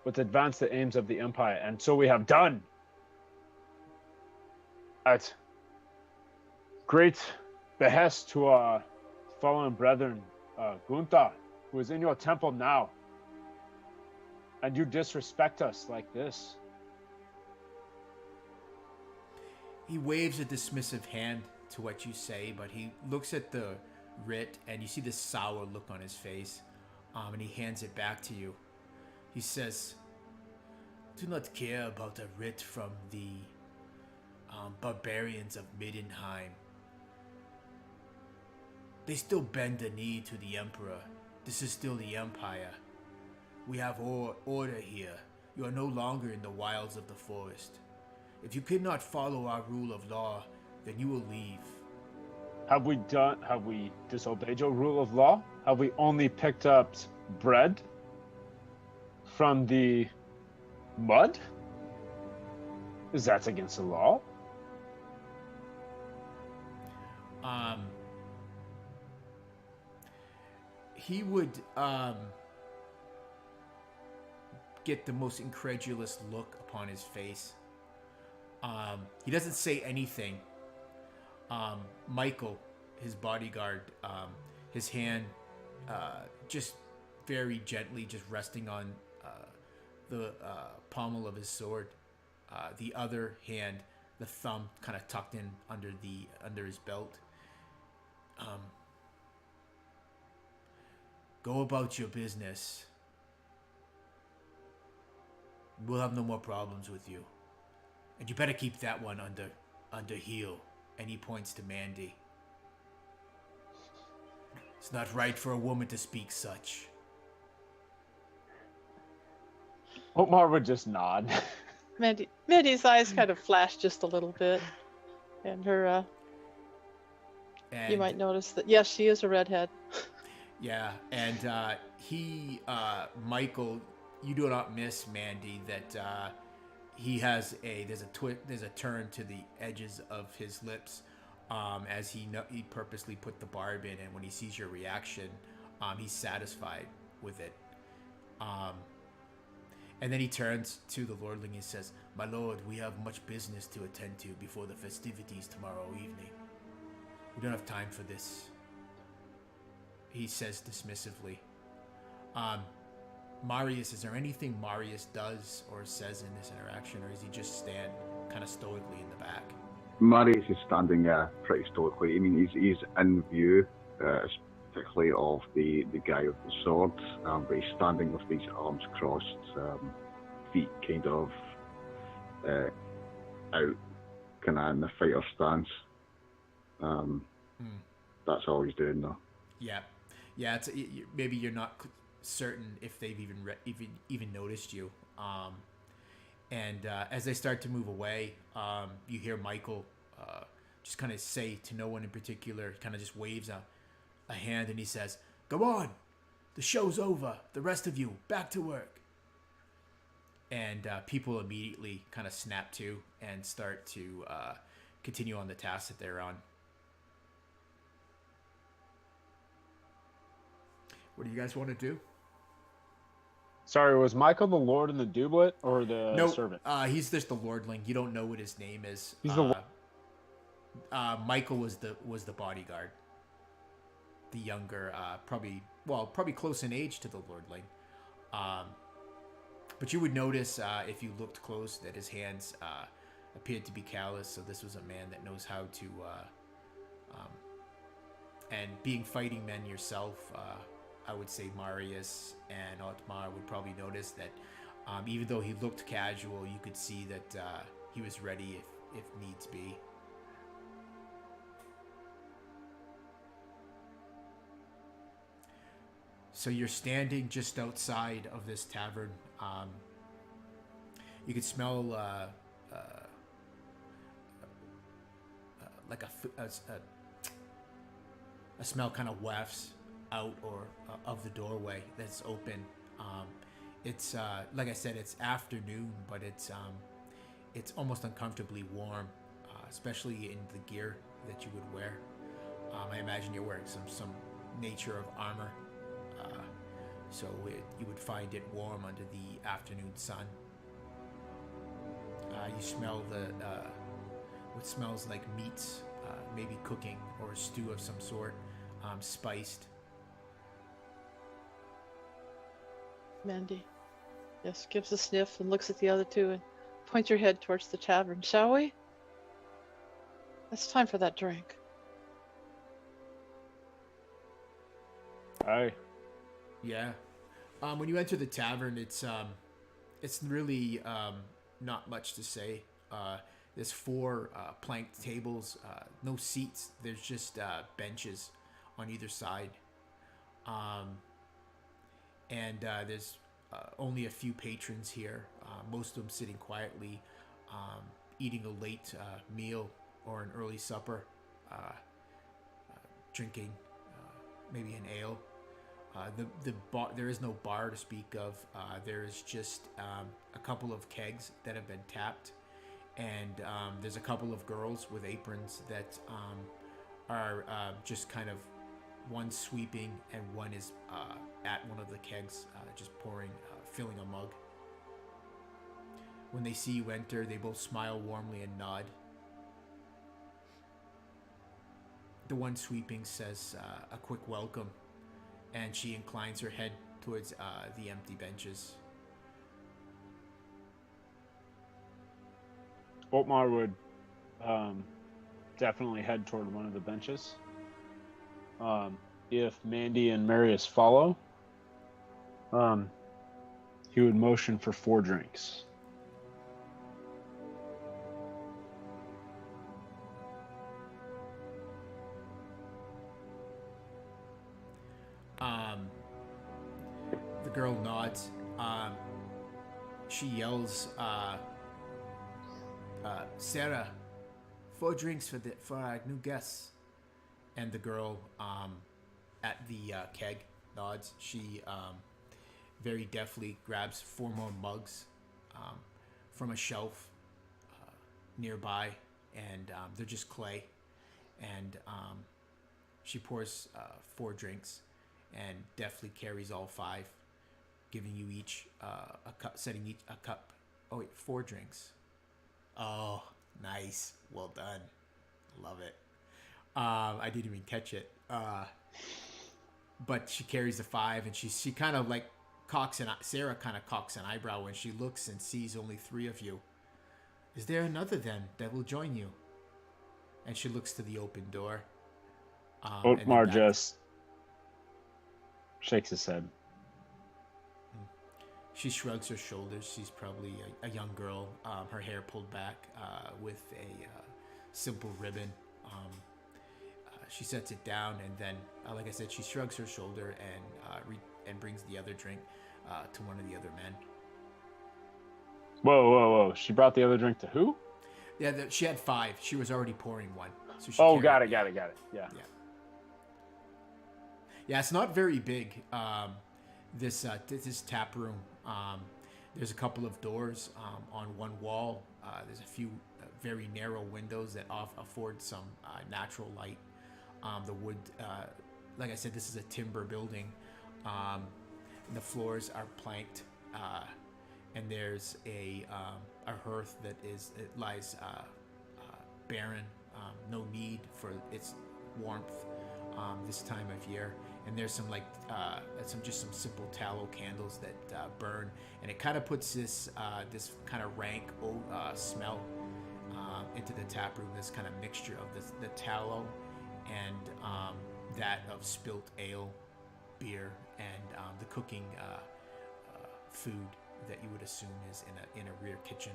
but advance the aims of the Empire. And so we have done. At great behest to our fallen brethren, Gunther, who is in your temple now. And you disrespect us like this. He waves a dismissive hand to what you say, but he looks at the writ, and you see this sour look on his face, and he hands it back to you. He says, "Do not care about a writ from the barbarians of Middenheim. They still bend the knee to the Emperor. This is still the Empire. We have order here. You are no longer in the wilds of the forest. If you cannot follow our rule of law, then you will leave." Have we disobeyed your rule of law? Have we only picked up bread from the mud? Is that against the law? He would get the most incredulous look upon his face. He doesn't say anything. Michael, his bodyguard, his hand just very gently just resting on the pommel of his sword. The other hand, the thumb kind of tucked in under his belt. Go about your business. We'll have no more problems with you. And you better keep that one under heel. And he points to Mandy. It's not right for a woman to speak such. Otmar would just nod. Mandy's eyes kind of flash just a little bit. And her, you might notice that, yes, she is a redhead. Yeah, and Michael, you do not miss Mandy that he has there's a turn to the edges of his lips as he purposely put the barb in, and when he sees your reaction, he's satisfied with it. And then he turns to the lordling and says, "My lord, we have much business to attend to before the festivities tomorrow evening. We don't have time for this," he says dismissively. Marius, is there anything Marius does or says in this interaction, or does he just stand kind of stoically in the back? Marius is standing pretty stoically. I mean, he's in view, particularly of the guy with the sword, but he's standing with these arms crossed, feet kind of out, kind of in the fighter stance. That's all he's doing, though. Yeah. It's maybe you're not certain if they've even noticed you. And as they start to move away, you hear Michael just kind of say to no one in particular, kind of just waves a hand, and he says, "Go on, the show's over. The rest of you, back to work." and people immediately kind of snap to and start to continue on the task that they're on. What do you guys want to do? Sorry, was Michael the Lord in the doublet or the No, servant? he's just the lordling. You don't know what his name is. He's the Michael was the bodyguard. The younger, probably close in age to the lordling. But you would notice if you looked close that his hands appeared to be callous. So this was a man that knows how to. And being fighting men yourself, I would say Marius and Otmar would probably notice that even though he looked casual, you could see that he was ready if needs be. So you're standing just outside of this tavern. You could smell like a smell kind of wafts out or of the doorway that's open. It's like I said, it's afternoon, but it's almost uncomfortably warm, especially in the gear that you would wear. I imagine you're wearing some nature of armor, so you would find it warm under the afternoon sun. You smell what smells like meats, maybe cooking or a stew of some sort, spiced. Mandy, yes, gives a sniff and looks at the other two and points her head towards the tavern. Shall we? It's time for that drink. Aye. Yeah. When you enter the tavern, it's really not much to say. There's 4 planked tables, no seats. There's just benches on either side. And there's only a few patrons here, most of them sitting quietly, eating a late meal or an early supper, drinking maybe an ale. The bar, there is no bar to speak of. There is just a couple of kegs that have been tapped, and there's a couple of girls with aprons that are just kind of one sweeping and one is at one of the kegs, just pouring, filling a mug. When they see you enter, they both smile warmly and nod. The one sweeping says a quick welcome, and she inclines her head towards the empty benches. Otmar would definitely head toward one of the benches. If Mandy and Marius follow, he would motion for 4 drinks. The girl nods. She yells, Sarah, 4 drinks for our new guests. And the girl at the keg nods. She very deftly grabs 4 more mugs from a shelf nearby, and they're just clay. And she pours 4 drinks and deftly carries all 5, giving you each a cup, setting each a cup. Oh wait, 4 drinks. Oh, nice. Well done. Love it. I didn't even catch it. But she carries the 5, and she kind of like Sarah kind of cocks an eyebrow when she looks and sees only 3 of you. Is there another then that will join you? And she looks to the open door. Otmar just shakes his head. She shrugs her shoulders. She's probably a young girl. Her hair pulled back with a simple ribbon. She sets it down, and then, like I said, she shrugs her shoulder and brings the other drink to one of the other men. Whoa! She brought the other drink to who? Yeah, she had 5. She was already pouring one. So she got it. Yeah. Yeah, it's not very big. This tap room. There's a couple of doors on one wall. There's a few very narrow windows that afford some natural light. The wood, like I said, this is a timber building. The floors are planked, and there's a hearth that lies barren. No need for its warmth this time of year. And there's some some simple tallow candles that burn, and it kind of puts this kind of rank smell into the tap room. This kind of mixture of the tallow and that of spilt ale, beer, and the cooking food that you would assume is in a rear kitchen.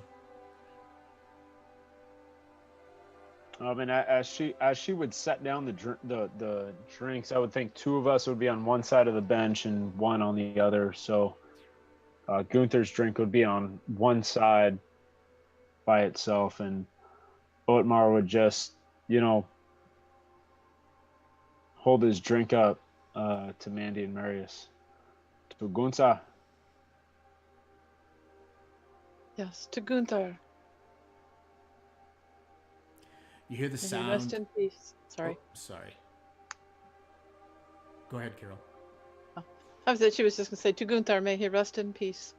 And as she would set down the drinks, I would think two of us would be on one side of the bench and one on the other. So Gunther's drink would be on one side by itself, and Otmar would just, hold his drink up to Mandy and Marius. To Gunther. Yes, to Gunther. You hear the May he sound. rest in peace. Sorry. Oh, sorry. Go ahead, Carol. I thought she was just going to say, to Gunther, may he rest in peace.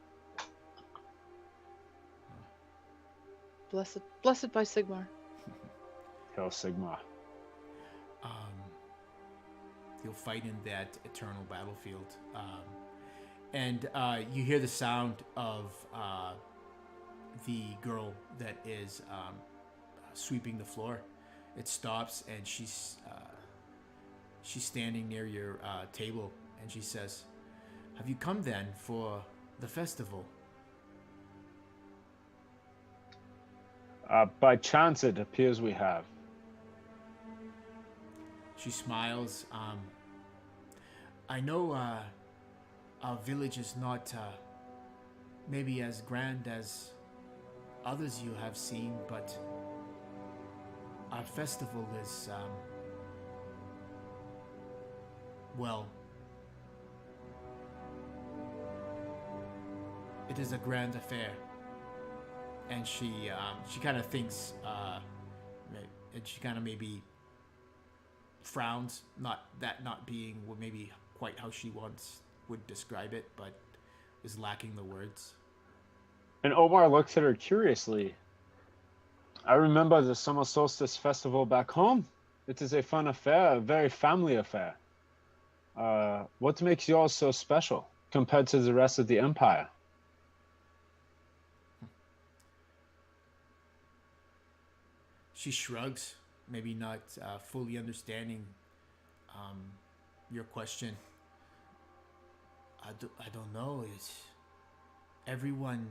Blessed by Sigmar. Hail Sigmar. You'll fight in that eternal battlefield. And you hear the sound of the girl that is sweeping the floor. It stops, and she's standing near your table, and she says, "Have you come then for the festival?" By chance, it appears we have. She smiles. I know our village is not maybe as grand as others you have seen, but our festival is, well, it is a grand affair. And she kind of thinks, and she kind of maybe frowns, not being maybe quite how she once would describe it, but is lacking the words. And Omar looks at her curiously. I remember the summer solstice festival back home. It is a fun affair, a very family affair. What makes yours so special compared to the rest of the empire? She shrugs, maybe not fully understanding your question. I don't know. It's everyone.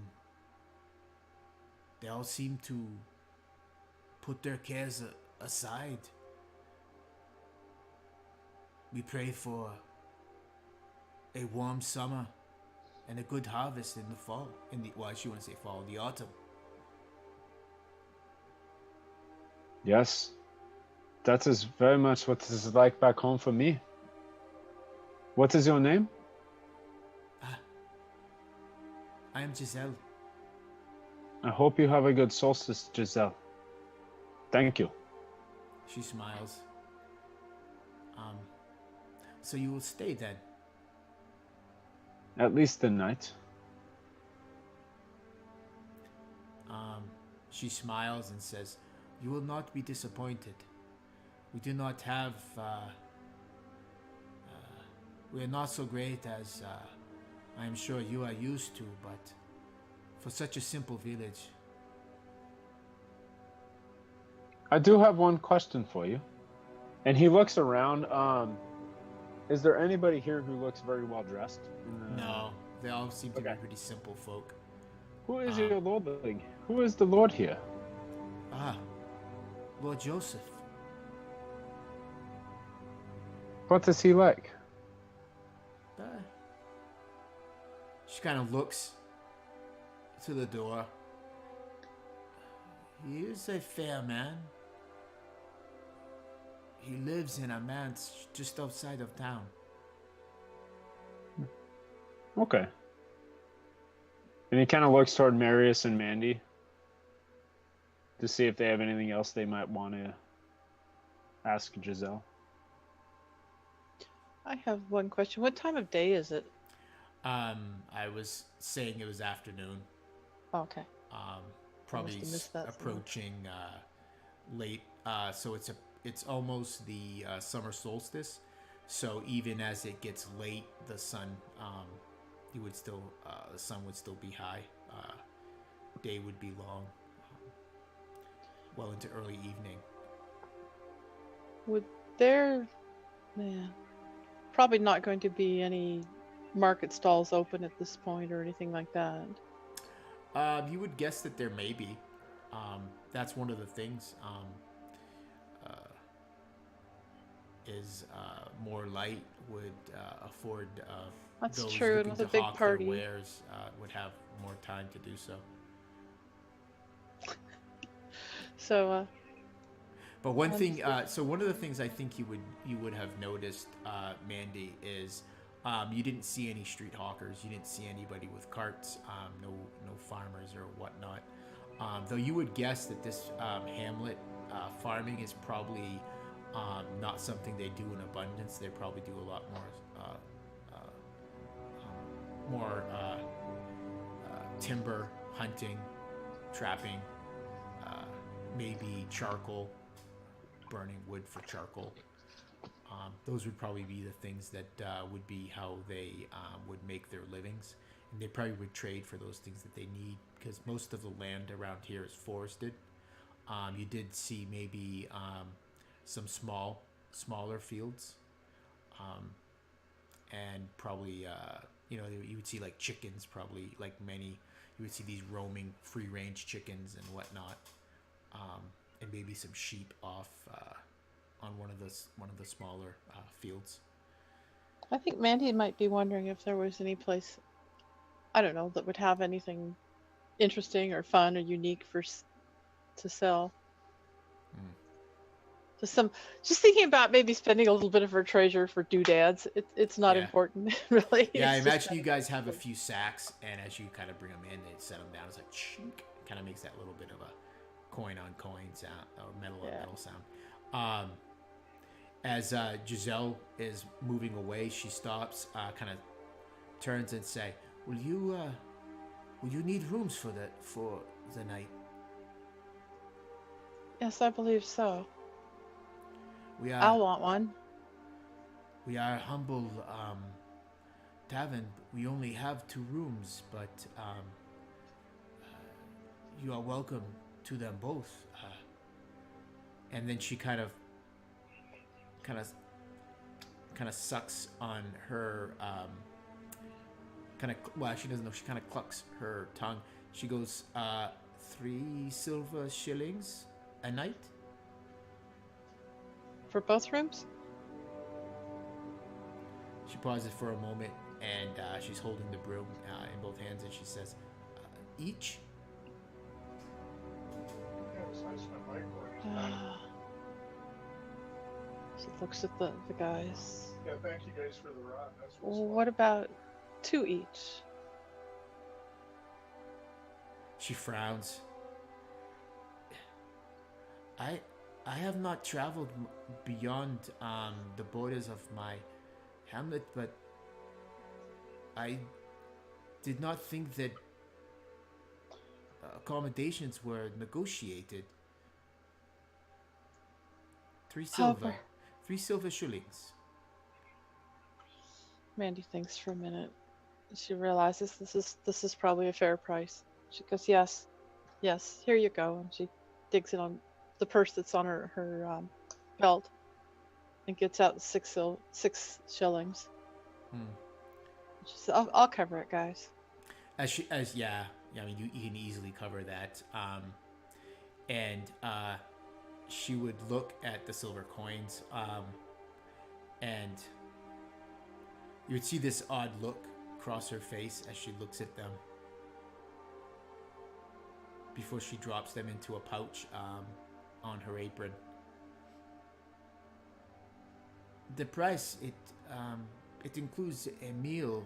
They all seem to put their cares aside. We pray for a warm summer and a good harvest in the fall. She wouldn't say fall, the autumn. Yes, that is very much what this is like back home for me. What is your name? I am Giselle. I hope you have a good solstice, Giselle. Thank you. She smiles. So you will stay then? At least the night. She smiles and says, "You will not be disappointed. We do not have... we are not so great as I am sure you are used to, but for such a simple village..." I do have one question for you. And he looks around. Is there anybody here who looks very well dressed? No, they all seem to be pretty simple folk. Who is your lord? Who is the lord here? Lord Joseph. What is he like? She kind of looks to the door. He is a fair man. He lives in a manse just outside of town. Okay. And he kind of looks toward Marius and Mandy to see if they have anything else they might want to ask Giselle. I have one question. What time of day is it? I was saying it was afternoon. Okay. Probably have missed that approaching late. So it's almost the summer solstice. So even as it gets late, the sun the sun would still be high. Day would be long, well into early evening. Would there, probably not going to be any market stalls open at this point or anything like that. You would guess that there may be. That's one of the things. Is more light would afford That's those true. looking It was a to big hawk party. their wares would have more time to do so. So, But one thing, so one of the things I think you would have noticed, Mandy, is you didn't see any street hawkers. You didn't see anybody with carts. No farmers or whatnot. Though you would guess that this hamlet farming is probably not something they do in abundance. They probably do a lot more timber hunting, trapping, maybe charcoal, burning wood for charcoal. Those would probably be the things that would be how they would make their livings. And they probably would trade for those things that they need, because most of the land around here is forested. You did see maybe some smaller fields, and probably you would see like chickens, probably like many. You would see these roaming free range chickens and whatnot, and maybe some sheep off on one of the smaller fields. I think Mandy might be wondering if there was any place, I don't know, that would have anything interesting or fun or unique to sell. Just thinking about maybe spending a little bit of her treasure for doodads. It's not important, really. Yeah, I imagine you guys have a few sacks, and as you kind of bring them in, they set them down. It's like chink, kind of makes that little bit of a coin on coin sound or metal on metal sound. As Giselle is moving away, she stops, kind of turns and say, "Will you need rooms for the night?" Yes, I believe so. I'll want one. We are a humble tavern. We only have 2 rooms, but you are welcome to them both. And then she kind of sucks on her she doesn't know. She kind of clucks her tongue. She goes, 3 silver shillings a night. For both rooms? She pauses for a moment, and she's holding the broom in both hands, and she says, "Each?" She looks at the guys. Yeah, thank you guys for the rod. That's What about 2 each? She frowns. I have not traveled beyond the borders of my hamlet, but I did not think that accommodations were negotiated. 3 silver. 3 silver shillings. Mandy thinks for a minute. She realizes this is probably a fair price. She goes, yes, here you go, and she digs it on the purse that's on her belt and gets out 6 shillings. She says, I'll cover it, guys. I mean, you can easily cover that. And she would look at the silver coins, and you would see this odd look cross her face as she looks at them before she drops them into a pouch on her apron. The price, it includes a meal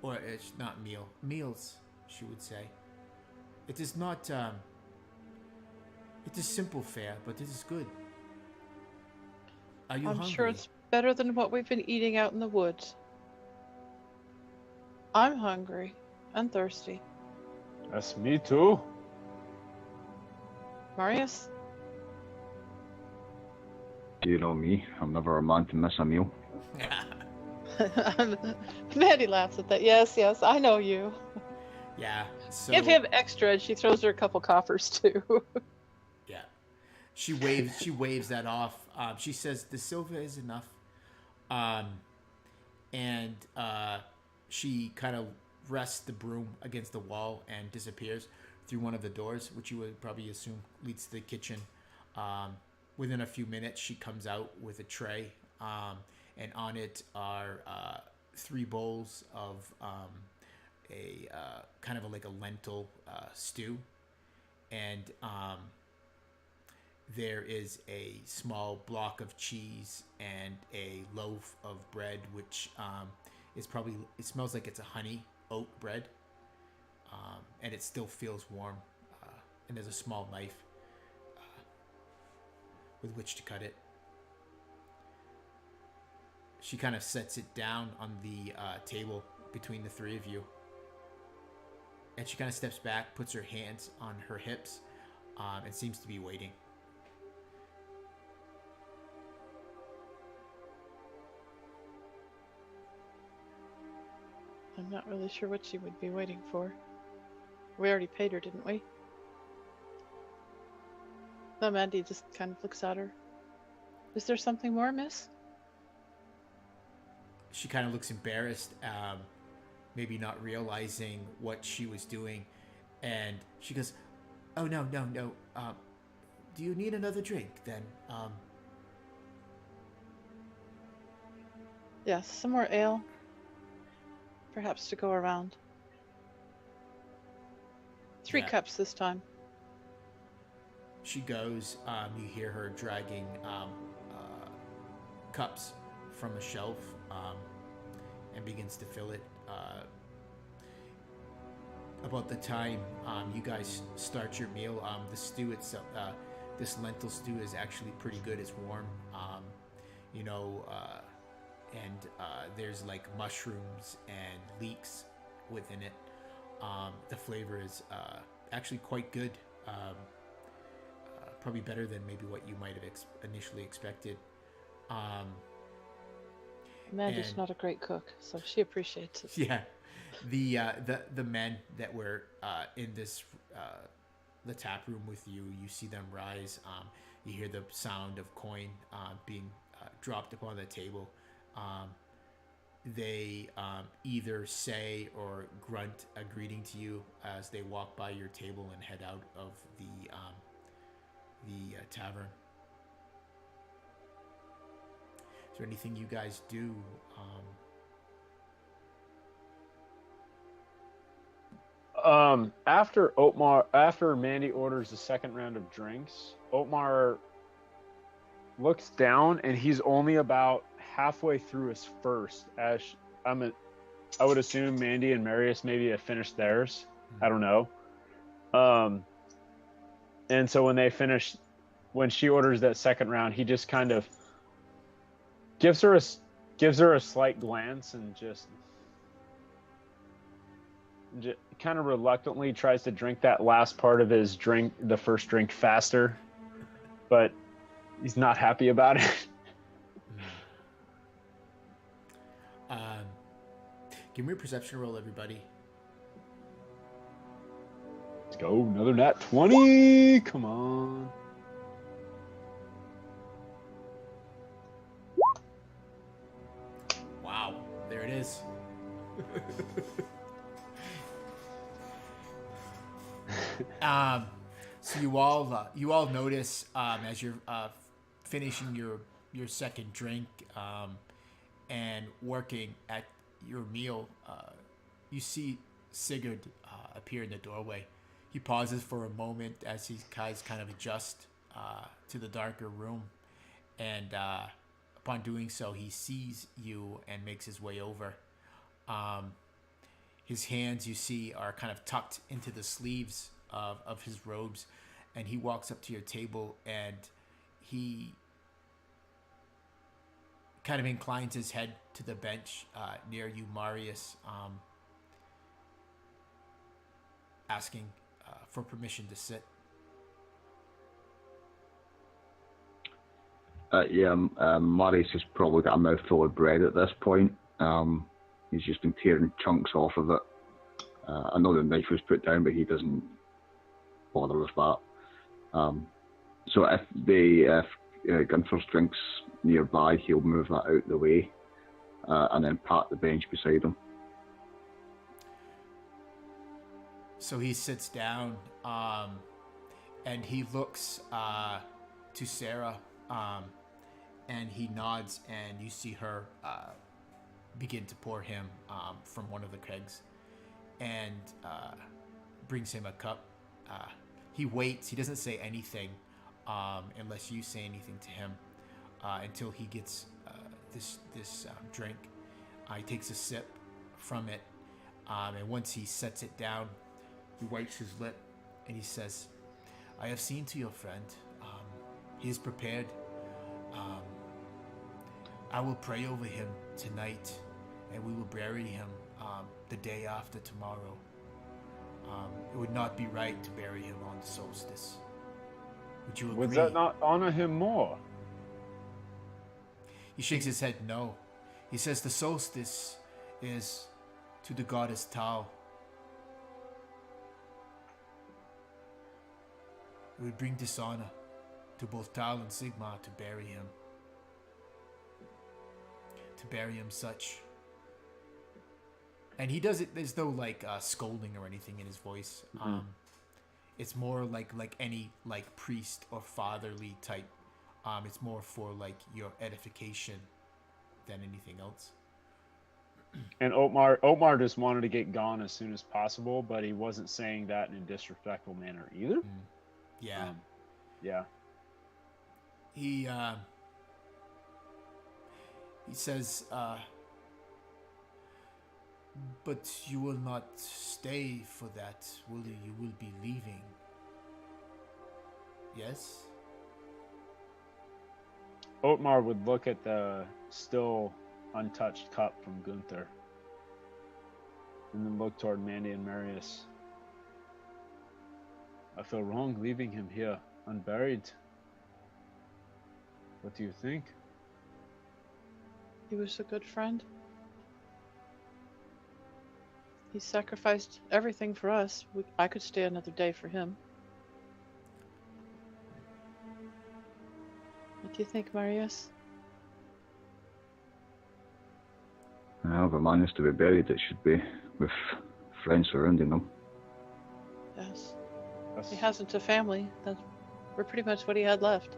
or it's not meal, meals, she would say. It is not, it is simple fare, but it is good. Are you I'm hungry? sure it's better than what we've been eating out in the woods. I'm hungry and thirsty. That's me too. Marius? You know me, I'm never a man to miss a meal. Mandy laughs at that. Yes, yes, I know you. Yeah. So Give him extra, and she throws her a couple coppers too. yeah, she waves that off. She says the silver is enough, and she kind of rests the broom against the wall and disappears through one of the doors, which you would probably assume leads to the kitchen. Within a few minutes, she comes out with a tray, and on it are 3 bowls of a kind of like a lentil stew, and there is a small block of cheese and a loaf of bread, which is probably, it smells like it's a honey oat bread, and it still feels warm, and there's a small knife with which to cut it. She kind of sets it down on the table between the 3 of you, and she kind of steps back, puts her hands on her hips, and seems to be waiting. I'm not really sure what she would be waiting for. We already paid her, didn't we? No, Mandy just kind of looks at her. Is there something more, miss? She kind of looks embarrassed, maybe not realizing what she was doing, and she goes, "Oh no. Do you need another drink then?" Yes, some more ale. Perhaps to go around. 3 Yeah. cups this time. She goes. You hear her dragging cups from a shelf, and begins to fill it. About the time you guys start your meal, the stew itself, this lentil stew is actually pretty good. It's warm, and there's like mushrooms and leeks within it. The flavor is actually quite good. Probably better than maybe what you might have initially expected. Mandy's and- not a great cook, so she appreciates it. Yeah, the men that were in this the tap room with you, you see them rise. You hear the sound of coin being dropped upon the table. They either say or grunt a greeting to you as they walk by your table and head out of the tavern. Is there anything you guys do? After Mandy orders the second round of drinks, Otmar looks down and he's only about halfway through his first. I would assume Mandy and Marius maybe have finished theirs. I don't know. And so when she orders that second round, he just kind of gives her a slight glance and just kind of reluctantly tries to drink that last part of his drink, the first drink, faster, but he's not happy about it. Give me a perception roll, everybody. Let's go, another nat 20. Come on. Wow, there it is. So you all notice as you're finishing your second drink and working at your meal, you see Sigurd appear in the doorway. He pauses for a moment as he guys kind of adjust to the darker room, and upon doing so, he sees you and makes his way over. His hands, you see, are kind of tucked into the sleeves of his robes, and he walks up to your table, and he kind of inclines his head to the bench near you, Marius, asking for permission to sit. Marius has probably got a mouthful of bread at this point. He's just been tearing chunks off of it. I know the knife was put down, but he doesn't bother with that. So if Gunther's drink's nearby, he'll move that out the way and then pat the bench beside him. So he sits down and he looks to Sarah and he nods, and you see her begin to pour him from one of the kegs and brings him a cup. He waits. He doesn't say anything unless you say anything to him until he gets this drink. He takes a sip from it, and once he sets it down, he wipes his lip and he says, "I have seen to your friend. He is prepared. I will pray over him tonight, and we will bury him the day after tomorrow. It would not be right to bury him on the solstice. Would you agree?" Would that not honor him more? He shakes his head no. He says the solstice is to the goddess Tal. It would bring dishonor to both Tal and Sigma to bury him. To bury him such. And he does it, there's no like scolding or anything in his voice. It's more like any like priest or fatherly type. It's more for like your edification than anything else. And Otmar just wanted to get gone as soon as possible, but he wasn't saying that in a disrespectful manner either. Yeah. Yeah. He says, but you will not stay for that, will you? You will be leaving. Yes? Otmar would look at the still untouched cup from Gunther and then look toward Mandy and Marius. I feel wrong leaving him here unburied. What do you think? He was a good friend. He sacrificed everything for us. I could stay another day for him. What do you think, Marius? Well, if a man is to be buried, it should be with friends surrounding him. Yes. He hasn't a family. We're pretty much what he had left.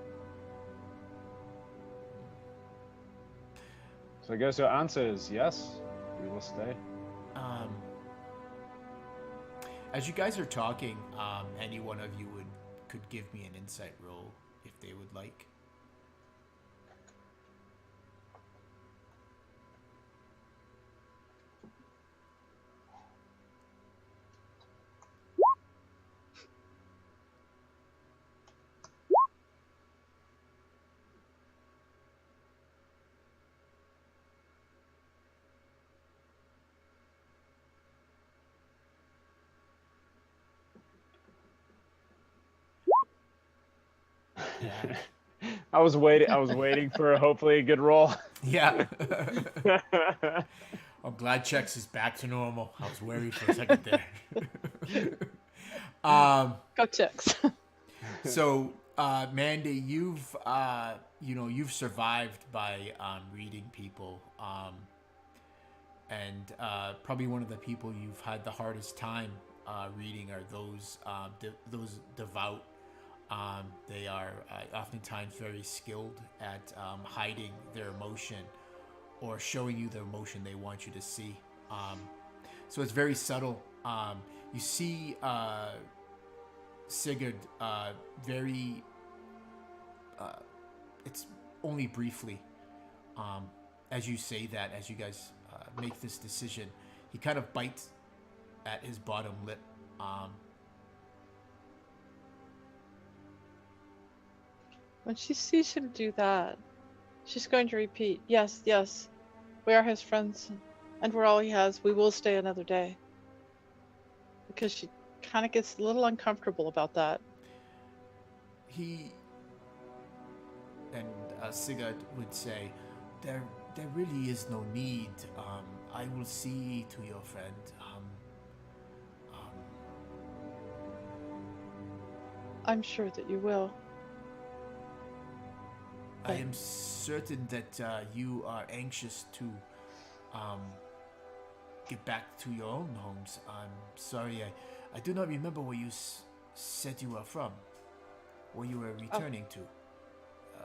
So I guess your answer is yes, we will stay. As you guys are talking, any one of you could give me an insight roll if they would like. Yeah. I was waiting for hopefully a good roll. Yeah. I'm glad Chex is back to normal. I was worried for a second there. Go Chicks. So, Mandy, you've survived by reading people, and probably one of the people you've had the hardest time reading are those devout. They are oftentimes very skilled at hiding their emotion or showing you the emotion they want you to see. So it's very subtle. You see Sigurd very... it's only briefly. As you say that, as you guys make this decision, he kind of bites at his bottom lip. When she sees him do that, she's going to repeat, "Yes, yes, we are his friends, and we're all he has. We will stay another day." Because she kind of gets a little uncomfortable about that. Sigurd would say, there really is no need. I will see to your friend. I'm sure that you will. I am certain that you are anxious to get back to your own homes. I'm sorry, I do not remember where you said you were from, where you were returning to.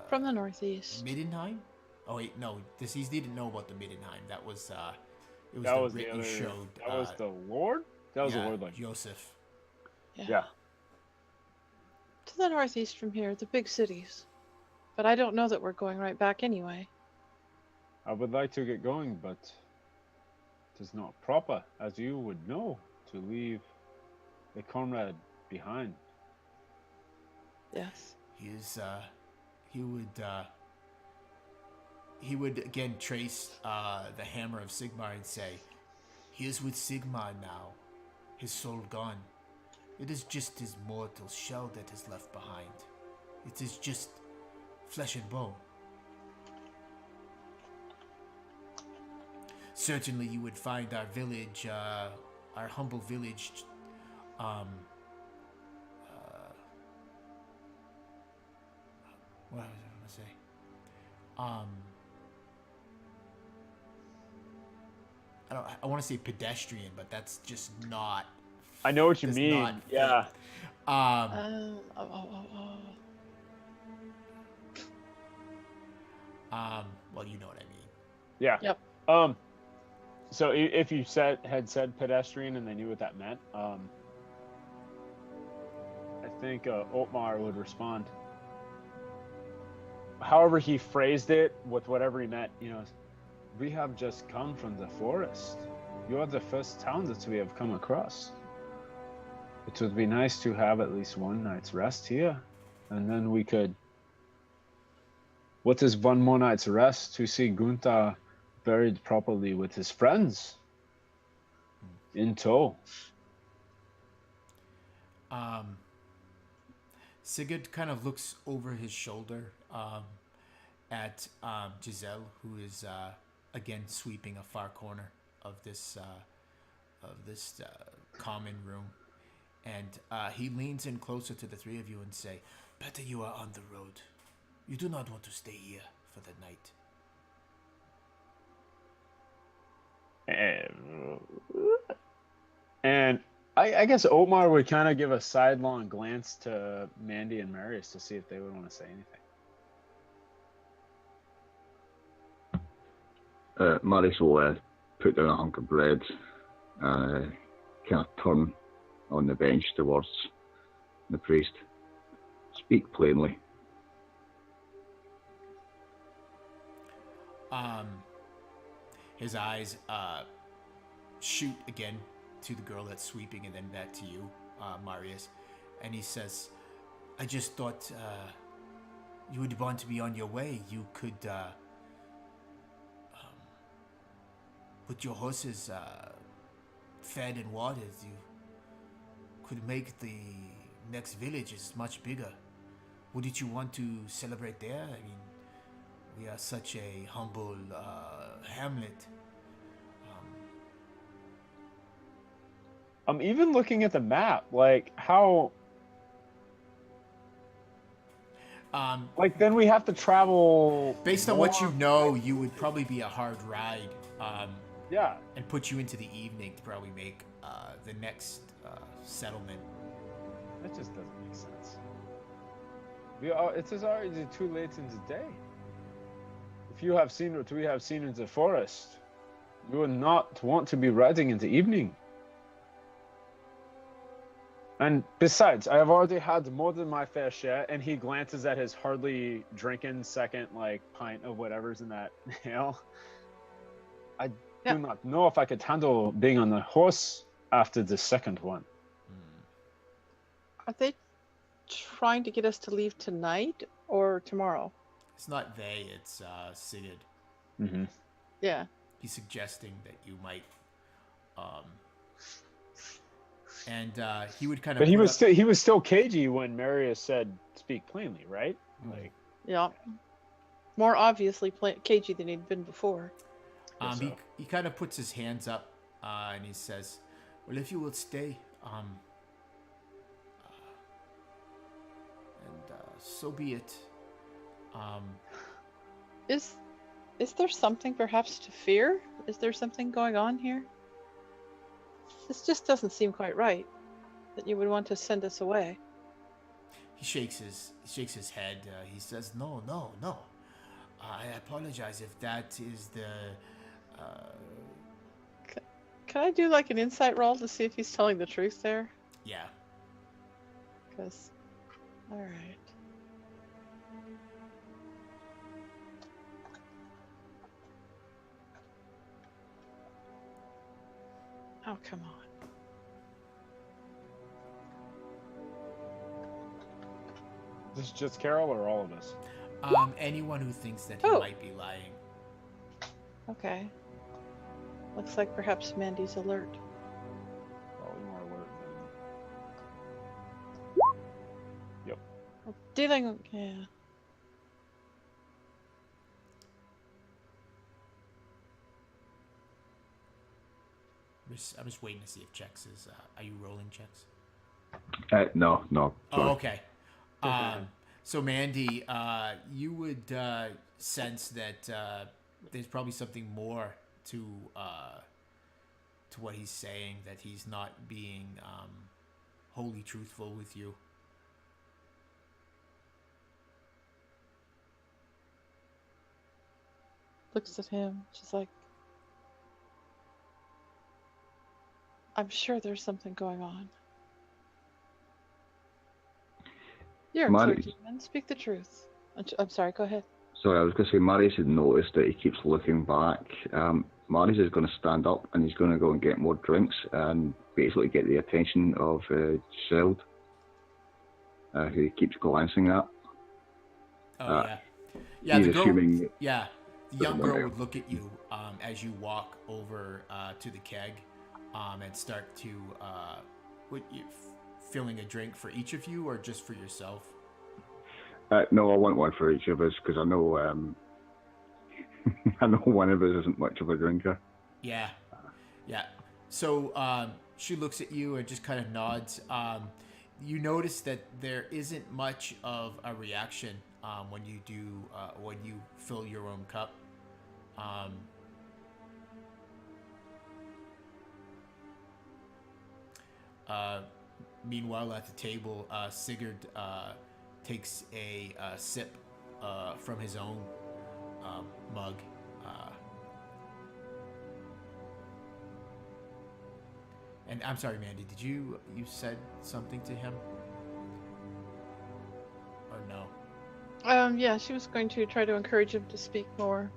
From the northeast. Middenheim? Oh wait, no, he didn't know about the Middenheim. That was it was That the was writ the you other. showed. That was the Lord. That was yeah, the Lord, like Joseph. yeah. To the northeast from here, the big cities. But I don't know that we're going right back anyway. I would like to get going, but it is not proper, as you would know, to leave a comrade behind. Yes. He would again trace the hammer of Sigmar and say, "He is with Sigmar now, his soul gone. It is just his mortal shell that is left behind. It is just flesh and bone. Certainly you would find our village, our humble village, what was I going to say? I want to say pedestrian, but that's just not. I know what you does mean. not fit. Yeah. Well, you know what I mean. Yeah. Yep. So if you had said pedestrian and they knew what that meant, I think Otmar would respond. However he phrased it, with whatever he meant, we have just come from the forest. You are the first town that we have come across. It would be nice to have at least one night's rest here, and then we could. What is one more night's rest to see Gunther buried properly with his friends in tow? Sigurd kind of looks over his shoulder at Giselle, who is again sweeping a far corner of this common room, and he leans in closer to the three of you and say, "Better you are on the road. You do not want to stay here for the night." And I guess Otmar would kind of give a sidelong glance to Mandy and Marius to see if they would want to say anything. Marius will put down a hunk of bread and kind of turn on the bench towards the priest. Speak plainly. His eyes shoot again to the girl that's sweeping and then back to you, Marius, and he says, "I just thought you would want to be on your way. You could put your horses fed and watered. You could make the next village is much bigger. Wouldn't you want to celebrate there? I mean, we are such a humble hamlet." I'm even looking at the map, like how. Then we have to travel. Based on what you know, you would probably be a hard ride. Yeah. And put you into the evening to probably make the next settlement. That just doesn't make sense. It is already too late in the day. If you have seen what we have seen in the forest, you would not want to be riding in the evening. And besides, I have already had more than my fair share, and he glances at his hardly drinking second, pint of whatever's in that ale. I do not know if I could handle being on the horse after the second one. Are they trying to get us to leave tonight or tomorrow? It's not they, it's Sigurd. Mm-hmm. Yeah. He's suggesting that you might, and he would kind of. But he was still cagey when Marius said, "Speak plainly," right? Like, Yeah. More obviously cagey than he'd been before. He kind of puts his hands up, and he says, "Well, if you will stay, and so be it." Is there something perhaps to fear? Is there something going on here? This just doesn't seem quite right. That you would want to send us away. He shakes his head. He says, "No. I apologize if that is the." Can I do like an insight roll to see if he's telling the truth there? Yeah. Because, all right. Oh, come on. This is just Carol or all of us? Anyone who thinks that he might be lying. Okay. Looks like perhaps Mandy's alert. Probably more alert than... Yep. Dealing, yeah. I'm just waiting to see if checks is. Are you rolling checks? No. Oh, Sorry. okay. So Mandy, you would sense that there's probably something more to what he's saying, that he's not being wholly truthful with you. Looks at him. She's like, I'm sure there's something going on. You're a clergyman. Speak the truth. I'm sorry, go ahead. Sorry, I was going to say, Marius had noticed that he keeps looking back. Marius is going to stand up and he's going to go and get more drinks and basically get the attention of Seld, who he keeps glancing at. Oh, yeah. He's assuming... The young girl would look at you as you walk over to the keg and start to... filling a drink for each of you or just for yourself? No, I want one for each of us because I know I know one of us isn't much of a drinker. Yeah. So she looks at you and just kind of nods. You notice that there isn't much of a reaction when you fill your own cup. Meanwhile, at the table, Sigurd takes a sip from his own mug. And I'm sorry, Mandy, did you said something to him? Or no? Yeah, she was going to try to encourage him to speak more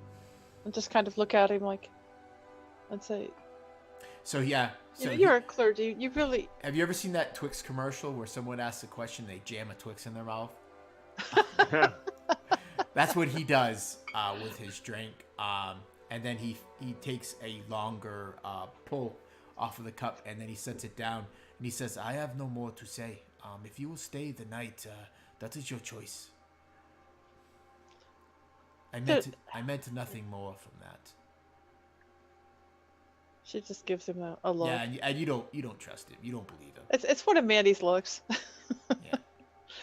and just kind of look at him like and say, So yeah. So you're a clergy. You really... Have you ever seen that Twix commercial where someone asks a question, they jam a Twix in their mouth? That's what he does with his drink. And then he takes a longer pull off of the cup, and then he sets it down, and he says, I have no more to say. If you will stay the night, that is your choice. I meant nothing more from that. She just gives him a look. Yeah, and you don't trust him. You don't believe him. It's one of Mandy's looks. Yeah.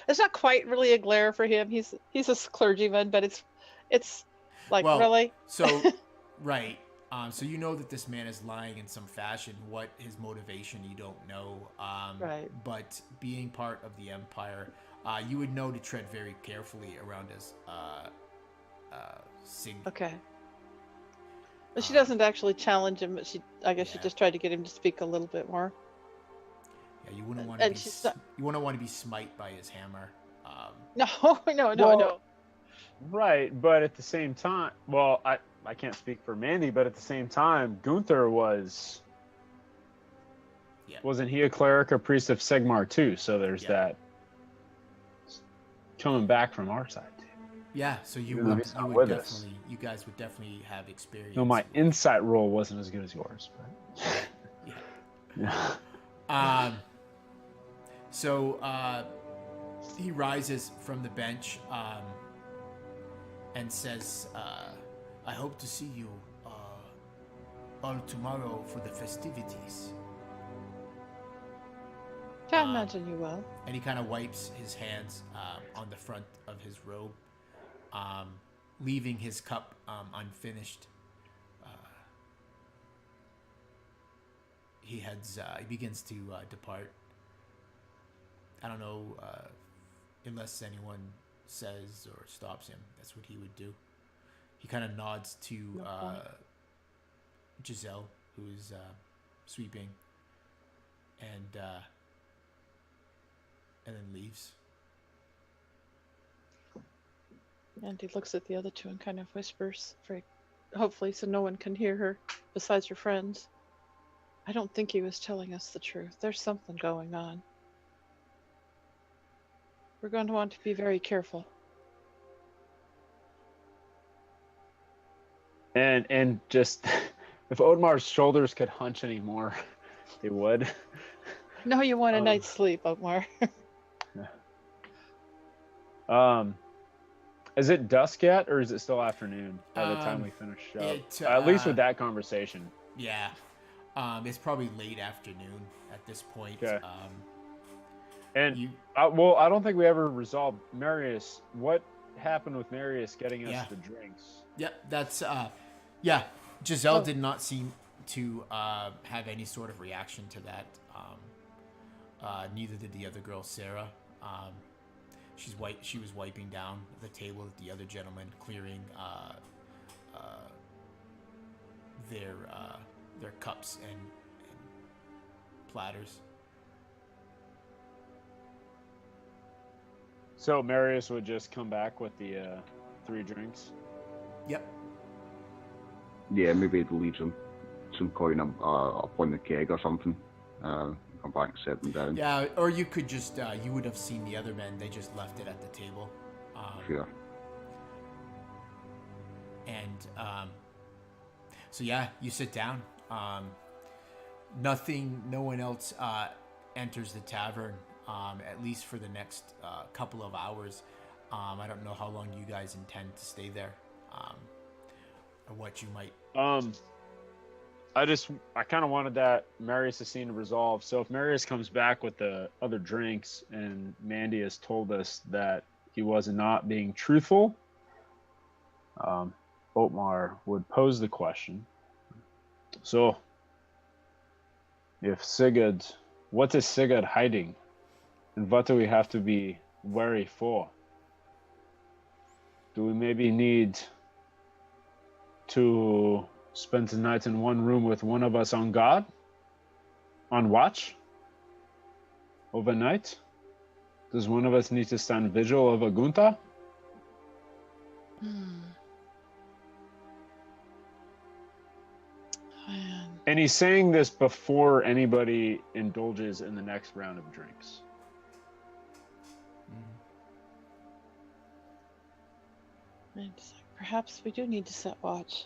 It's not quite really a glare for him. He's a clergyman, but it's like, really. So right. So you know that this man is lying in some fashion. What his motivation, you don't know. Right. But being part of the Empire, you would know to tread very carefully around his Sig. Okay. But she doesn't actually challenge him, but she just tried to get him to speak a little bit more. Yeah, you wouldn't want to be. You wouldn't want to be smite by his hammer. No. Right, but at the same time, well, I can't speak for Mandy, but at the same time, Gunther was Yeah. Wasn't he a cleric or priest of Sigmar too? So there's Yeah. that coming back from our side too. Yeah, so you Even though would he's not you would with us. definitely you guys would definitely have experience. No, my with- insight roll wasn't as good as yours, but yeah. yeah. So he rises from the bench and says, "I hope to see you all tomorrow for the festivities." Can't imagine you will. And he kind of wipes his hands on the front of his robe, leaving his cup unfinished. He begins to depart. I don't know, unless anyone says or stops him. That's what he would do. He kind of nods to Giselle, who is sweeping, and then leaves. And he looks at the other two and kind of whispers, hopefully so no one can hear her besides your friends. I don't think he was telling us the truth. There's something going on. We're going to want to be very careful. And just if Odemar's shoulders could hunch anymore, they would. No, you want a night's sleep, Otmar. Is it dusk yet, or is it still afternoon by the time we finish up? At least with that conversation. Yeah. It's probably late afternoon at this point. Okay. Well, I don't think we ever resolved Marius. What happened with Marius getting us the drinks? Yeah, that's Giselle did not seem to have any sort of reaction to that. Neither did the other girl, Sarah. She was wiping down the table with the other gentleman, clearing their cups and platters. So Marius would just come back with the 3 drinks. Yep. Yeah, maybe he'd leave some coin up on the keg or something. Come back and set them down. Yeah, or you could just you would have seen the other men. They just left it at the table. Sure. And so yeah, you sit down. No one else enters the tavern, at least for the next couple of hours. I don't know how long you guys intend to stay there, or what you might. I kind of wanted that Marius' scene to resolve. So if Marius comes back with the other drinks and Mandy has told us that he was not being truthful, Otmar would pose the question. So, if Sigurd, what is Sigurd hiding? And what do we have to be wary for? Do we maybe need to spend the night in one room with one of us on guard? On watch? Overnight? Does one of us need to stand vigil over Gunther? And he's saying this before anybody indulges in the next round of drinks. And perhaps we do need to set watch.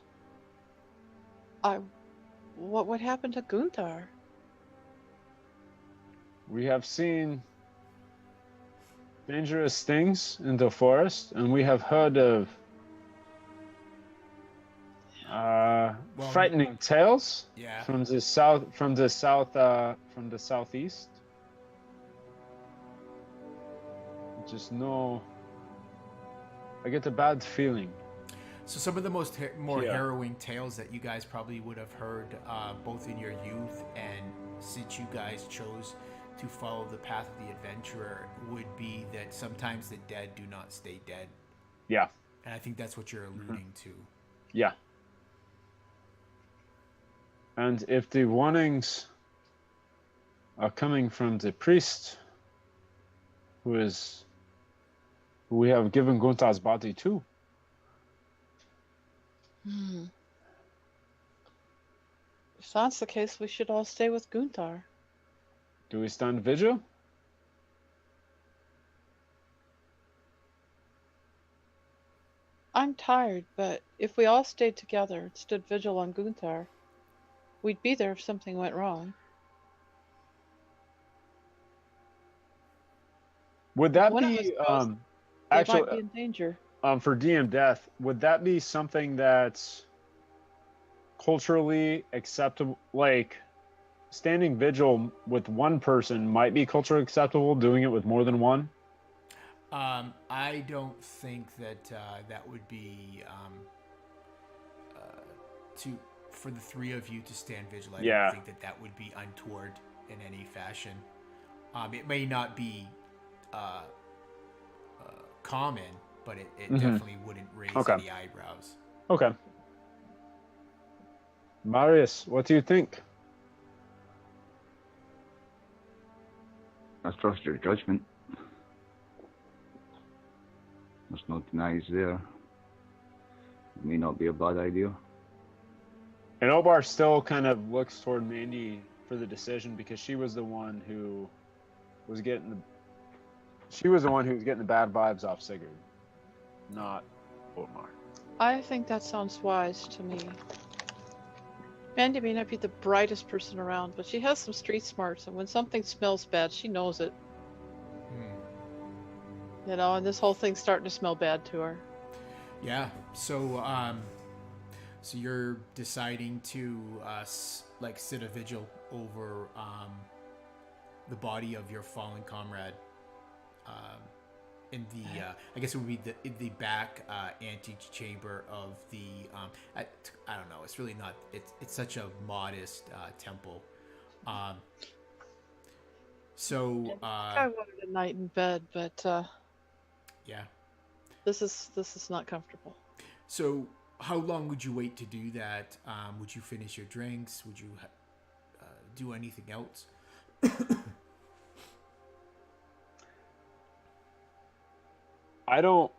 What happened to Gunther? We have seen dangerous things in the forest, and we have heard of frightening tales from the southeast. Just know, I get a bad feeling. So some of the more harrowing tales that you guys probably would have heard, both in your youth and since you guys chose to follow the path of the adventurer, would be that sometimes the dead do not stay dead. Yeah. And I think that's what you're alluding to. Yeah. And if the warnings are coming from the priest who we have given Gunther's body to, If that's the case, we should all stay with Gunther. Do we stand vigil? I'm tired, but if we all stayed together and stood vigil on Gunther, we'd be there if something went wrong. Would If that one of us be goes, they might actually be in danger. for DM Death? Would that be something that's culturally acceptable? Like standing vigil with one person might be culturally acceptable. Doing it with more than one. I don't think that that would be for the three of you to stand vigil. I Yeah. don't think that that would be untoward in any fashion. It may not be common, but it definitely wouldn't raise Okay. any eyebrows. Okay. Marius, what do you think? I trust your judgment. There's no denies there. It may not be a bad idea. And Obar still kind of looks toward Mandy for the decision because she was the one who was getting the bad vibes off Sigurd, not Otmar. I think that sounds wise to me. Mandy may not be the brightest person around, but she has some street smarts, and when something smells bad, she knows it. You know, and this whole thing's starting to smell bad to her. Yeah. So, so you're deciding to sit a vigil over the body of your fallen comrade in the I guess it would be the back antechamber of the I don't know. It's really not. It's such a modest temple. So I wanted a night in bed, but yeah. this is not comfortable. So how long would you wait to do that? Would you finish your drinks? Would you do anything else? I don't.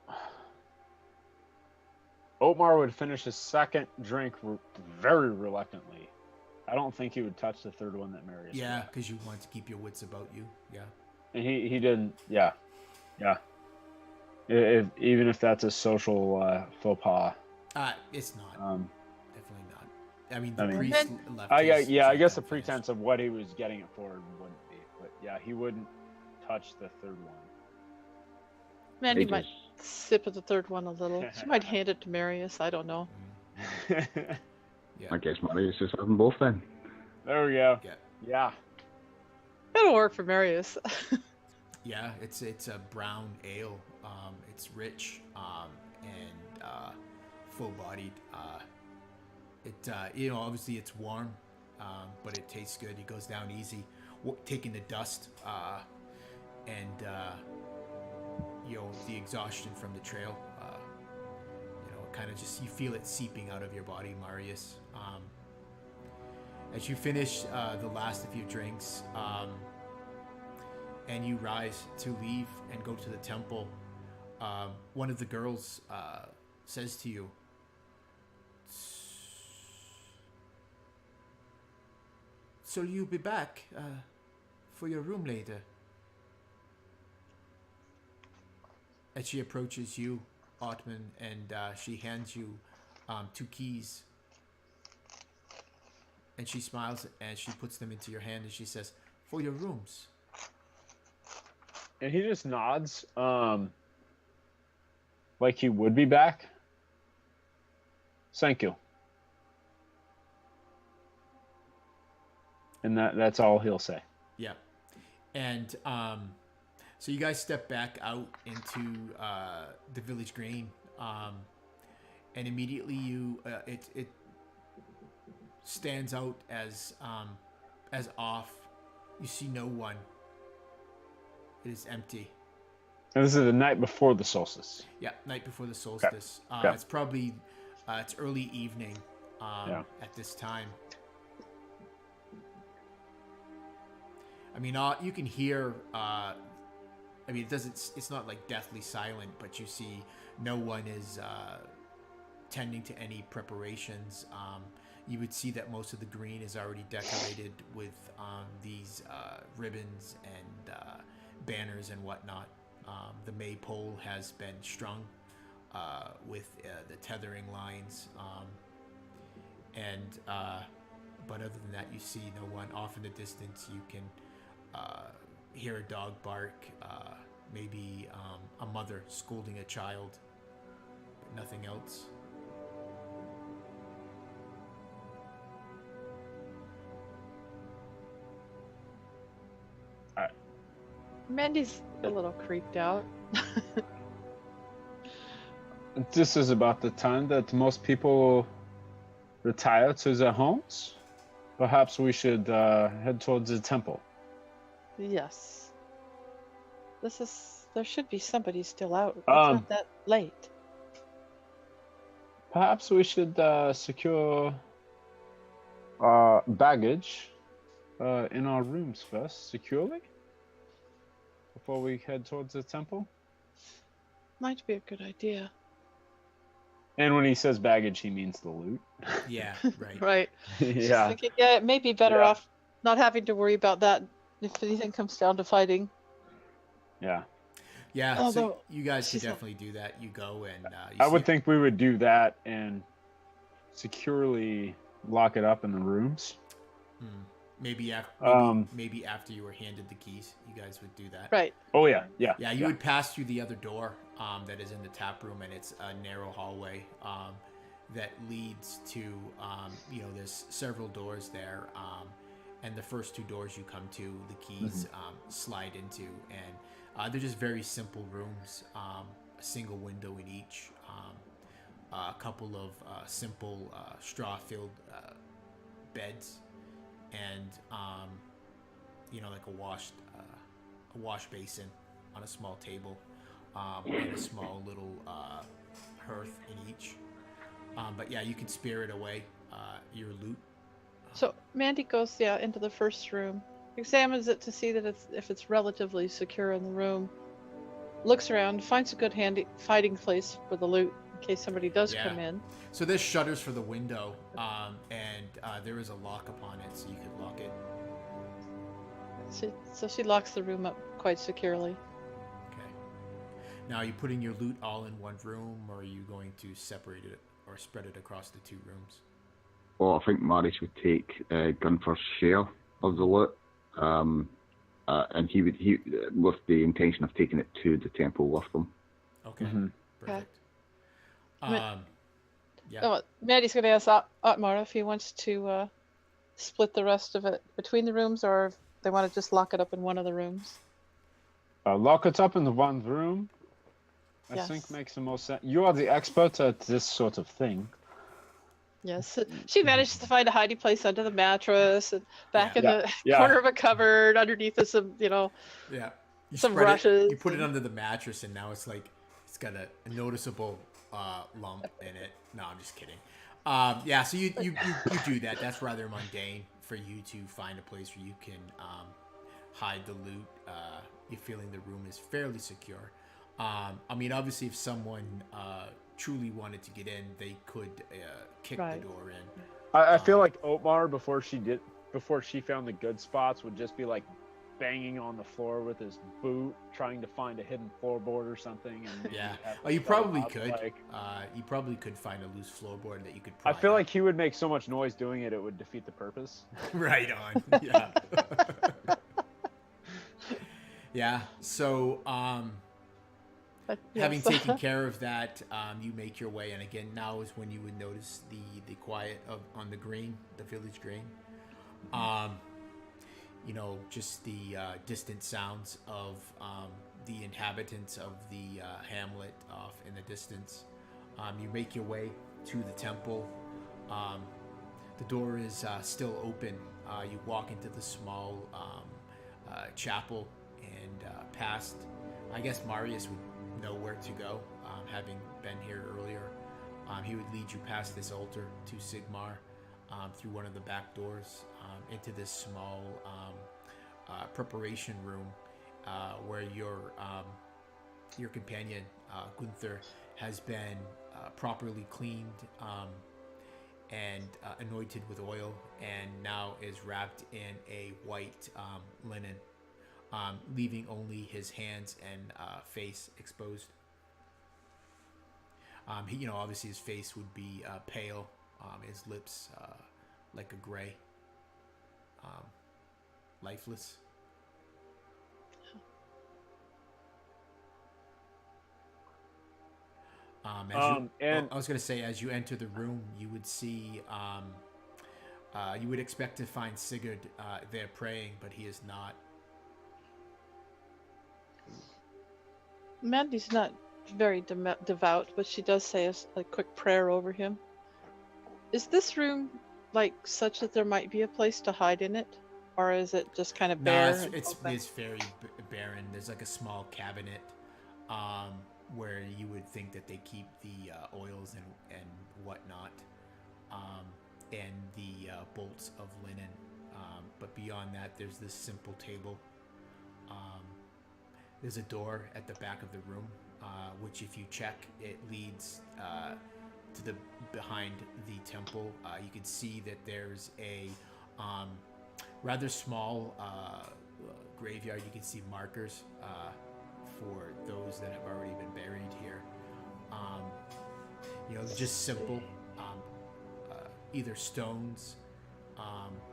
Otmar would finish his second drink very reluctantly. I don't think he would touch the third one that Marius. Yeah, because you want to keep your wits about you. Yeah. And he didn't. Yeah. Even if that's a social faux pas. It's not. Definitely not. I mean, the I mean, priest left. I his guess the drink pretense unfinished. of what he was getting it for wouldn't be. But yeah, he wouldn't touch the third one. Mandy They might sip of the third one a little. She might hand it to Marius. I don't know. Yeah. I guess Marius is having both then. There we go. Yeah. It'll work for Marius. Yeah, it's a brown ale. It's rich and full-bodied. Obviously it's warm, but it tastes good. It goes down easy. Taking the dust and the exhaustion from the trail. Kind of just you feel it seeping out of your body, Marius. As you finish the last of your drinks. And you rise to leave and go to the temple. One of the girls says to you, "So you'll be back for your room later?" As she approaches you, Otman, and she hands you 2 keys. And she smiles and she puts them into your hand and she says, "For your rooms." And he just nods, like he would be back. Thank you. And that's all he'll say. Yeah. And so you guys step back out into the village green, and immediately it stands out as off. You see no one. It is empty. And this is the night before the solstice. Yeah, night before the solstice. Okay. It's probably it's early evening at this time. I mean, you can hear. I mean, it's not like deathly silent, but you see no one is tending to any preparations. You would see that most of the green is already decorated with these ribbons and banners and whatnot. The maypole has been strung with the tethering lines, but other than that, you see no one. Off in the distance, you can hear a dog bark, maybe a mother scolding a child, but nothing else. Mandy's a little creeped out. This is about the time that most people retire to their homes. Perhaps we should head towards the temple. Yes. There should be somebody still out. It's Um, not that late. Perhaps we should secure baggage in our rooms first, securely, before we head towards the temple. Might be a good idea. And when he says baggage, he means the loot. Yeah, right. Right. Yeah. Thinking, yeah, it may be better Yeah. off not having to worry about that if anything comes down to fighting. Yeah. Yeah, Although, so you guys could she's not- definitely do that. You go and you I would see- think we would do that and securely lock it up in the rooms. maybe after maybe after you were handed the keys, you guys would do that. Right. Oh yeah, yeah. Yeah, you would pass through the other door that is in the tap room, and it's a narrow hallway that leads to there's several doors there, and the first two doors you come to, the keys slide into, and they're just very simple rooms, a single window in each, a couple of simple straw-filled beds, and like a wash basin on a small table, and a small little hearth in each. But yeah, you can spirit away your loot. So Mandy goes into the first room, examines it to see that if it's relatively secure in the room, looks around, finds a good handy fighting place for the loot in case somebody does come in. So there's shutters for the window, and there is a lock upon it, so you could lock it. So she locks the room up quite securely. Okay. Now, are you putting your loot all in one room, or are you going to separate it or spread it across the two rooms? Well, I think Marius would take Gunther's share of the loot, and he with the intention of taking it to the temple with them. Okay, perfect. Yeah. Oh, Mandy's going to ask Otmar if he wants to split the rest of it between the rooms, or if they want to just lock it up in one of the rooms. Lock it up in the one room. I Yes. think makes the most sense. You are the expert at this sort of thing. Yes, she manages to find a hiding place under the mattress and back in the Yeah. corner of a cupboard underneath some, Yeah. You some spread rushes. You put it under the mattress, and now it's got a noticeable lump in it. No, I'm just kidding. So you do that. That's rather mundane for you to find a place where you can hide the loot. You're feeling the room is fairly secure. Obviously, if someone truly wanted to get in, they could kick the door in. I feel like Otmar before she found the good spots would just be like banging on the floor with his boot, trying to find a hidden floorboard or something. And you probably could. You probably could find a loose floorboard that you could. I feel like he would make so much noise doing it, it would defeat the purpose. Right on. Yeah. Yeah. So, having taken care of that, you make your way, and again, now is when you would notice the quiet on the green, the village green. Just the distant sounds of the inhabitants of the hamlet off in the distance. You make your way to the temple. The door is still open. You walk into the small chapel and past. I guess Marius would know where to go, having been here earlier. He would lead you past this altar to Sigmar, through one of the back doors, into this small preparation room where your companion Gunther has been properly cleaned and anointed with oil, and now is wrapped in a white linen, leaving only his hands and face exposed. He, obviously his face would be pale, his lips like a gray, lifeless. And I was going to say, as you enter the room, you would see, you would expect to find Sigurd there praying, but he is not. Mandy's not very devout, but she does say a quick prayer over him. Is this room like such that there might be a place to hide in it, or is it just kind of bare? No, and open? it's very barren. There's like a small cabinet where you would think that they keep the oils and whatnot, and the bolts of linen. But beyond that, there's this simple table. There's a door at the back of the room, which if you check, it leads to the behind the temple. You can see that there's a rather small graveyard. You can see markers for those that have already been buried here. Just simple, either stones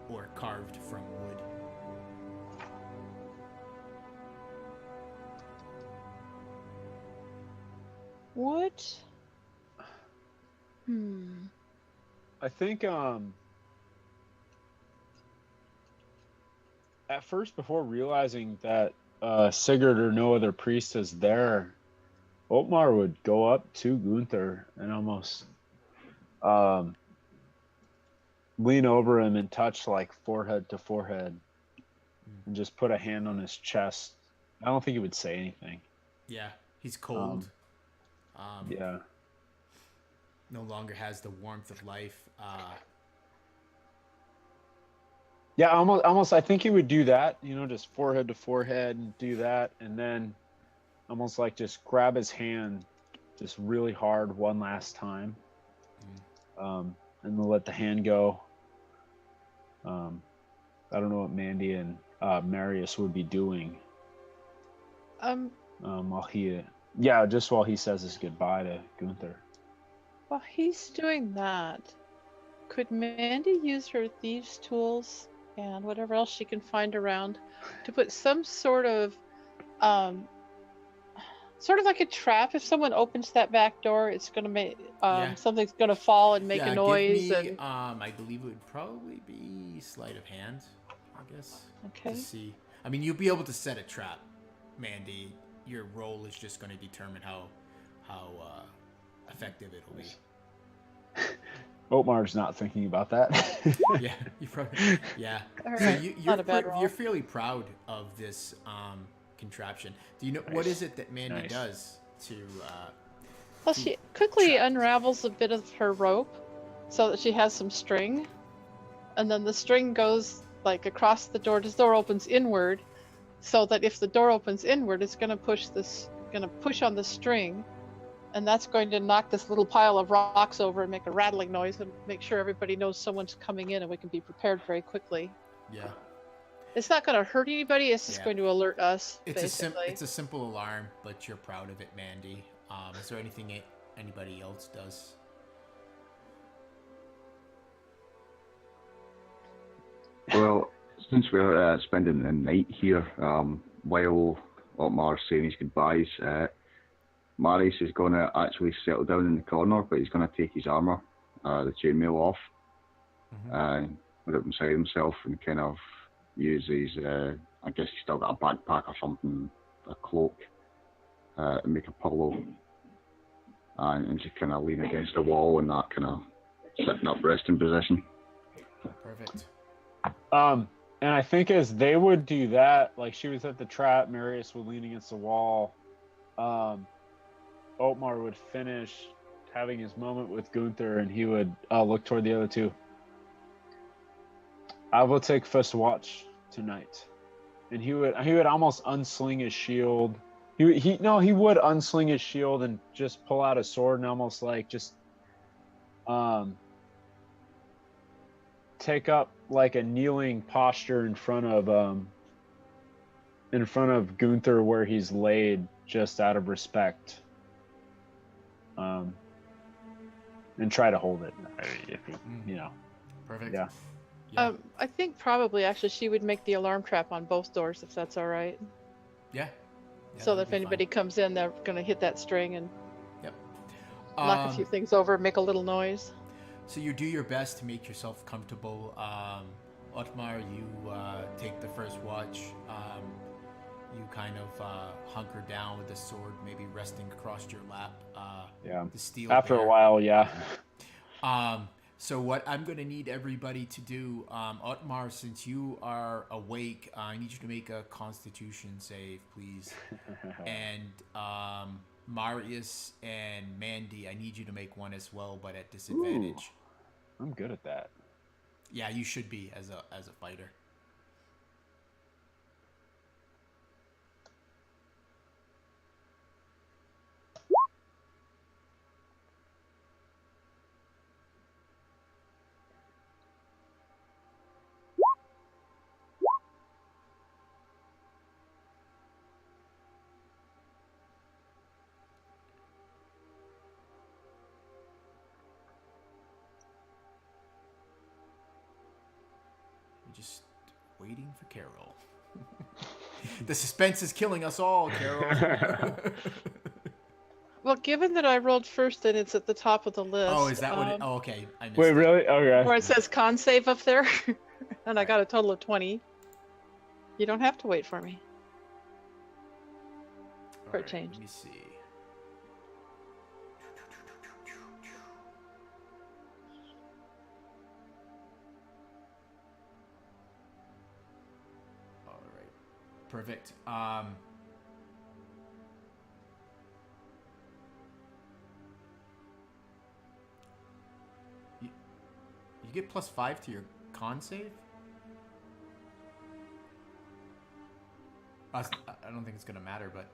or carved from wood. What? I think at first, before realizing that Sigurd or no other priest is there, Otmar would go up to Gunther and almost lean over him and touch like forehead to forehead and just put a hand on his chest. I don't think he would say anything. Yeah, he's cold. Yeah. No longer has the warmth of life. Yeah, almost. I think he would do that. Just forehead to forehead and do that, and then almost like just grab his hand, just really hard one last time, and then let the hand go. I don't know what Mandy and Marius would be doing. While he says his goodbye to Gunther. While he's doing that, could Mandy use her thieves' tools and whatever else she can find around to put some sort of like a trap? If someone opens that back door, it's gonna make something's gonna fall and make a noise. Give me, I believe it would probably be sleight of hand, I guess. Okay. To see. I mean, you'll be able to set a trap, Mandy. Your role is just going to determine how effective it'll be. Otmar's not thinking about that. Yeah, you probably. Yeah. All So right. you're fairly proud of this contraption. Do you know what is it that Mandy does to? Well, she quickly unravels a bit of her rope so that she has some string, and then the string goes like across the door. The door opens inward, so that if the door opens inward, it's going to push on the string, and that's going to knock this little pile of rocks over and make a rattling noise and make sure everybody knows someone's coming in and we can be prepared very quickly. Yeah. It's not going to hurt anybody. It's just going to alert us. It's a simple alarm, but you're proud of it, Mandy. Is there anything anybody else does? Well, since we're spending the night here, while Otmar's saying his goodbyes, Marius is going to actually settle down in the corner, but he's going to take his armour, the chainmail off, and put it inside himself and kind of use his, I guess he's still got a backpack or something, a cloak, and make a pillow, and just kind of lean against the wall in that kind of sitting up resting position. Perfect. And I think as they would do that, like she was at the trap, Marius would lean against the wall. Otmar would finish having his moment with Gunther, and he would look toward the other two. I will take first watch tonight, and he would almost unsling his shield. He would unsling his shield and just pull out a sword and almost like just take up like a kneeling posture in front of Gunther where he's laid, just out of respect. And try to hold it. If he, Perfect. Yeah. I think probably actually she would make the alarm trap on both doors if that's all right. Yeah. So that that'd if be anybody comes in, they're gonna hit that string and fine. Yep. knock a few things over, make a little noise. So you do your best to make yourself comfortable. Otmar, you take the first watch. You kind of hunker down with the sword, maybe resting across your lap. Yeah. The steel. After there. a while, yeah. So what I'm going to need everybody to do, Otmar, since you are awake, I need you to make a Constitution save, please. And Marius and Mandy, I need you to make one as well, but at disadvantage. Ooh, I'm good at that. Yeah, you should be as a fighter. Just waiting for Carol. The suspense is killing us all, Carol. Well, given that I rolled first and it's at the top of the list. Oh, is that what it... Oh, okay. I missed Wait, it. really? Okay. Where it says con save up there, and I got a total of 20. You don't have to wait for me. All For a right, change. Let me see. All right. Perfect. You get +5 to your con save? I don't think it's gonna matter, but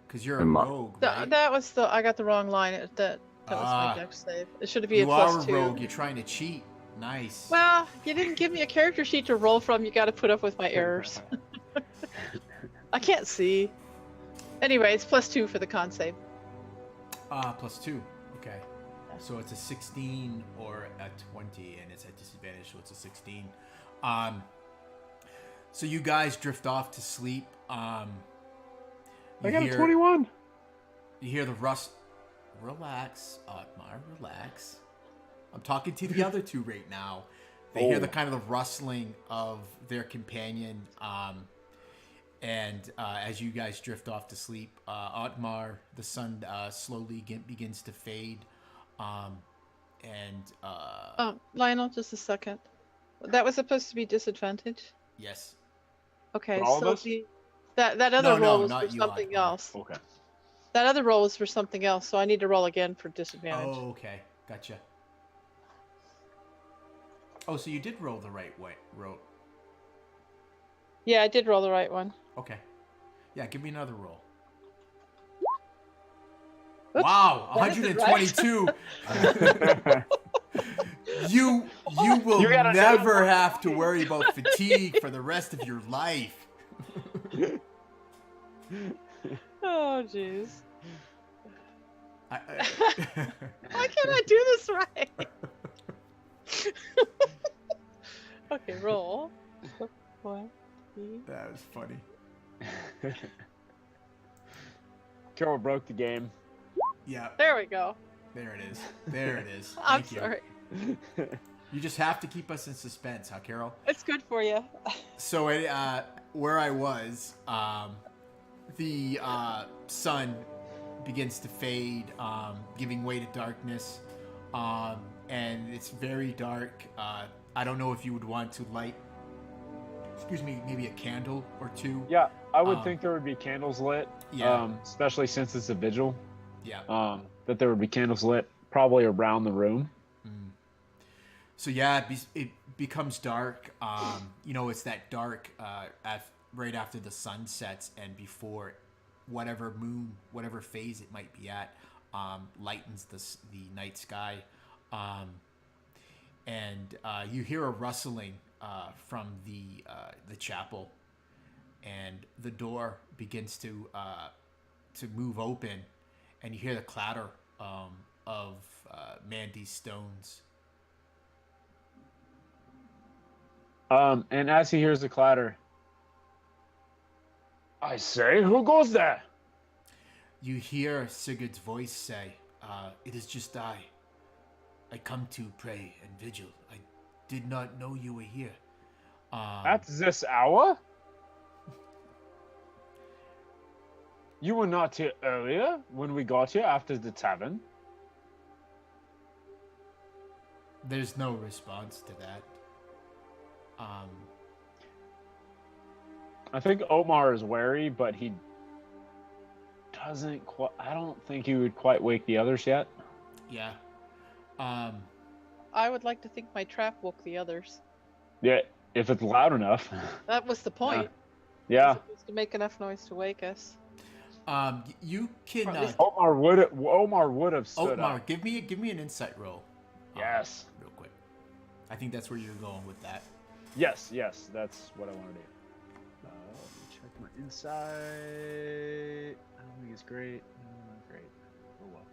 because you're a rogue, right? That was I got the wrong line. That was my dex save. It should be You a are a +2. rogue. You're trying to cheat. Nice. Well, you didn't give me a character sheet to roll from. You got to put up with my errors. I can't see. Anyway, it's +2 for the con save. +2. Okay. So it's a 16 or a 20, and it's at disadvantage, so it's a 16. So you guys drift off to sleep. I got a 21. You hear the rust. Relax, Otmar, relax. I'm talking to the other two right now. They hear the kind of the rustling of their companion. And as you guys drift off to sleep, Otmar, the sun slowly begins to fade. Lionel, just a second. That was supposed to be disadvantage. Yes. Okay, For all of so us? that other roll was not for you, something Otmar. else. Okay. That other roll was for something else, so I need to roll again for disadvantage. Oh, okay. Gotcha. Oh, so you did roll the right way. Yeah, I did roll the right one. Okay. Yeah, give me another roll. Oops, Wow, that isn't 122. You will You gotta never have to worry about fatigue for the rest of your life. Oh, jeez. I- Why can't I do this right? Okay, roll. 1, 2. That was funny. Carol broke the game. Yeah, There we go. there it is. There it is. I'm Thank you. sorry. You just have to keep us in suspense, huh, Carol? It's good for you. So where I was, the sun begins to fade, giving way to darkness, and it's very dark. I don't know if you would want to light, maybe a candle or two. Yeah, I would think there would be candles lit. Yeah. Especially since it's a vigil. Yeah. That there would be candles lit probably around the room. So yeah, it becomes dark. It's that dark right after the sun sets and before whatever moon, whatever phase it might be at, lightens the night sky. And you hear a rustling from the chapel, and the door begins to move open, and you hear the clatter of Mandy's stones. And as he hears the clatter, I say, who goes there? You hear Sigurd's voice say, "It is just I. I come to pray and vigil. I did not know you were here." At this hour? You were not here earlier when we got here after the tavern. There's no response to that. I think Omar is wary, but he doesn't quite. I don't think he would quite wake the others yet. Yeah. I would like to think my trap woke the others. Yeah, if it's loud enough. That was the point. Yeah. It's supposed to make enough noise to wake us. You can. Omar would have stood Otmar, up. give me an insight roll. Yes. Real quick. I think that's where you're going with that. Yes, that's what I want to do. Let me check my insight. I don't think it's great. Not great. Oh well.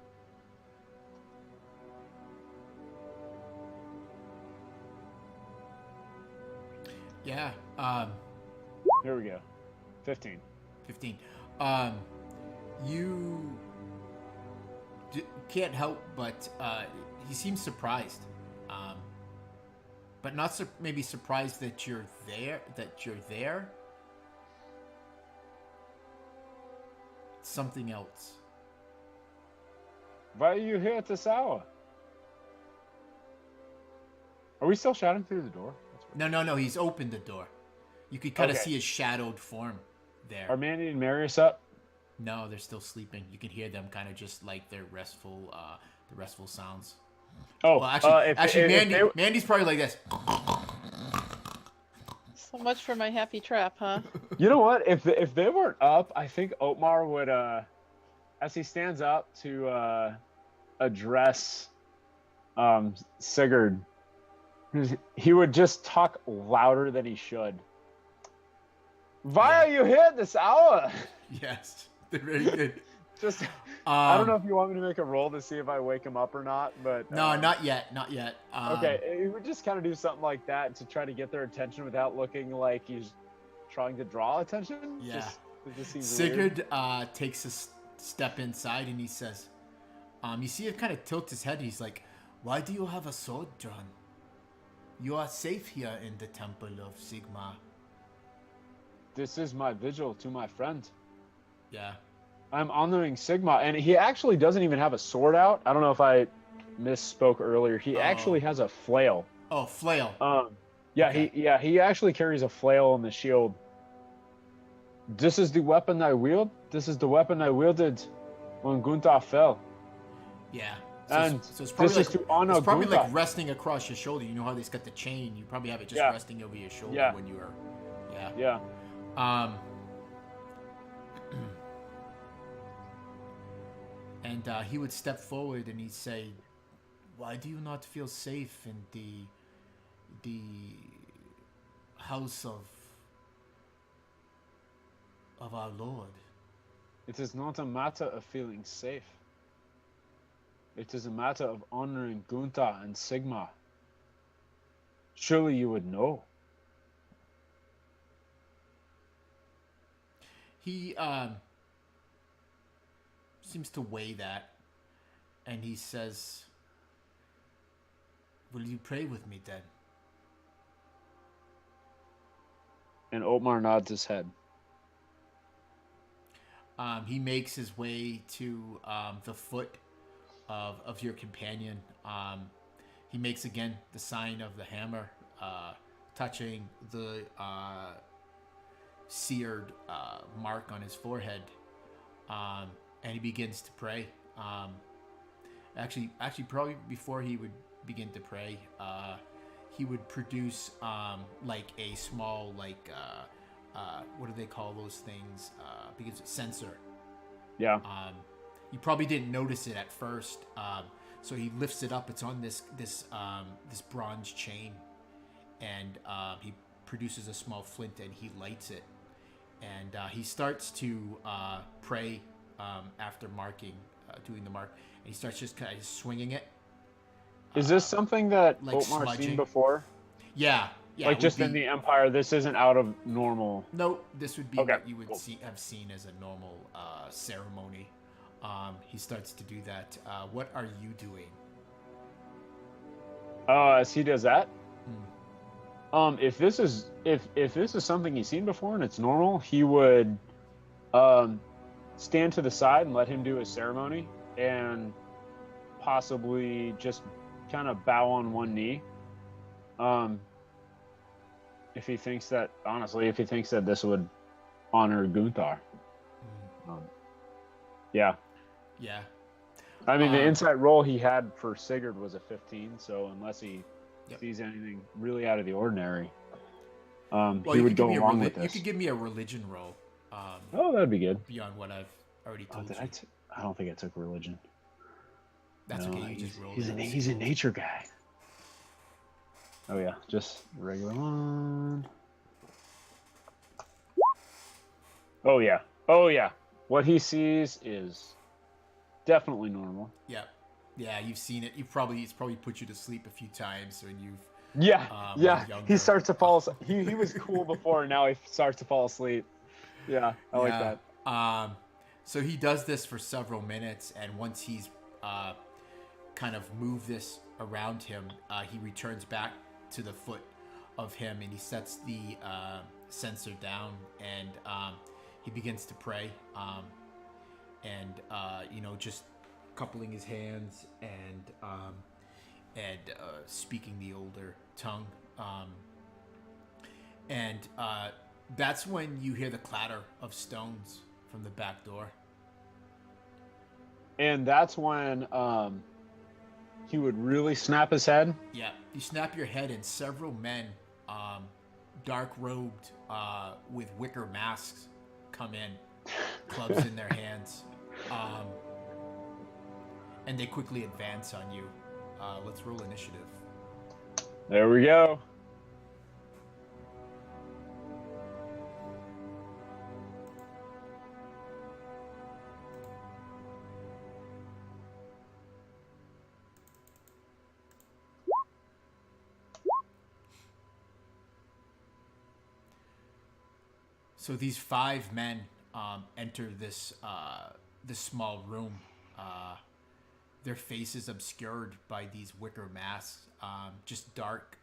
Yeah. Here we go. 15. 15. You can't help but he seems surprised, but not maybe surprised that you're there. Something else. Why are you here at this hour? Are we still shouting through the door? No. He's opened the door. You could kind of Okay. see his shadowed form there. Are Mandy and Marius up? No, they're still sleeping. You can hear them kind of just like their restful sounds. Oh, Well, actually, if Mandy's probably like this. So much for my happy trap, huh? you know what? If they weren't up, I think Otmar would, as he stands up to address Sigurd, he would just talk louder than he should. Why are you here at this hour? Yes, they're very good. Just, I don't know if you want me to make a roll to see if I wake him up or not, but No, not yet. okay, he would just kind of do something like that to try to get their attention without looking like he's trying to draw attention. Yeah. It just seems weird. Sigurd takes a step inside and he says, you see him kind of tilt his head. And he's like, "Why do you have a sword drawn? You are safe here in the temple of Sigma." This is my vigil to my friend. Yeah. I'm honoring Sigma, and he actually doesn't even have a sword out. I don't know if I misspoke earlier. He actually has a flail. Oh, flail. Yeah, Okay. he actually carries a flail on the shield. This is the weapon I wield. This is the weapon I wielded when Gunther fell. Yeah. And so it's probably this is to honor it's probably like Gunther. resting across your shoulder. You know how they've got the chain? You probably have it just Yeah. resting over your shoulder Yeah. when you are. Yeah. Yeah. And he would step forward and he'd say, "Why do you not feel safe in the house of our Lord?" It is not a matter of feeling safe. It is a matter of honoring Gunther and Sigma. Surely you would know. He seems to weigh that, and he says, "Will you pray with me then?" And Otmar nods his head. He makes his way to the foot of your companion. He makes again the sign of the hammer, touching the seared mark on his forehead, and he begins to pray. Actually, probably before he would begin to pray, he would produce like a small what do they call those things? Because it's sensor. Yeah. You probably didn't notice it at first. So he lifts it up. It's on this bronze chain, and he produces a small flint and he lights it, and he starts to pray after doing the mark. And he starts just kind of swinging it. Is this something that like Otmar's seen smudging. before? Yeah. Like just in the Empire, this isn't out of normal. No, this would be Okay, what you would cool. have seen as a normal ceremony. He starts to do that. What are you doing? As he does that, if this is something he's seen before and it's normal, he would stand to the side and let him do his ceremony, and possibly just kind of bow on one knee. If he thinks that this would honor Gunther. Yeah. Yeah. I mean, the insight roll he had for Sigurd was a 15, so unless he Yep. sees anything really out of the ordinary, Well, he would go along with You this. could give me a religion roll. Oh, that'd be good. Beyond what I've already Oh, told you. I don't think I took religion. That's No, okay. You just roll. he's a nature guy. Oh yeah, just regular one. Oh yeah. What he sees is definitely normal. Yeah. Yeah, you've seen it. It's probably put you to sleep a few times when you've. Yeah, when you're he younger. starts to fall. He was cool before, and now he starts to fall asleep. Yeah, I like that. So he does this for several minutes, and once he's kind of moved this around him, he returns back to the foot of him, and he sets the censer down, and he begins to pray, and just coupling his hands and speaking the older tongue, and that's when you hear the clatter of stones from the back door. And that's when he would really snap his head. Yeah, you snap your head, and several men, dark robed, with wicker masks, come in, clubs in their hands, and they quickly advance on you. Let's roll initiative. There we go. So these 5 men enter this small room. Their faces obscured by these wicker masks, just dark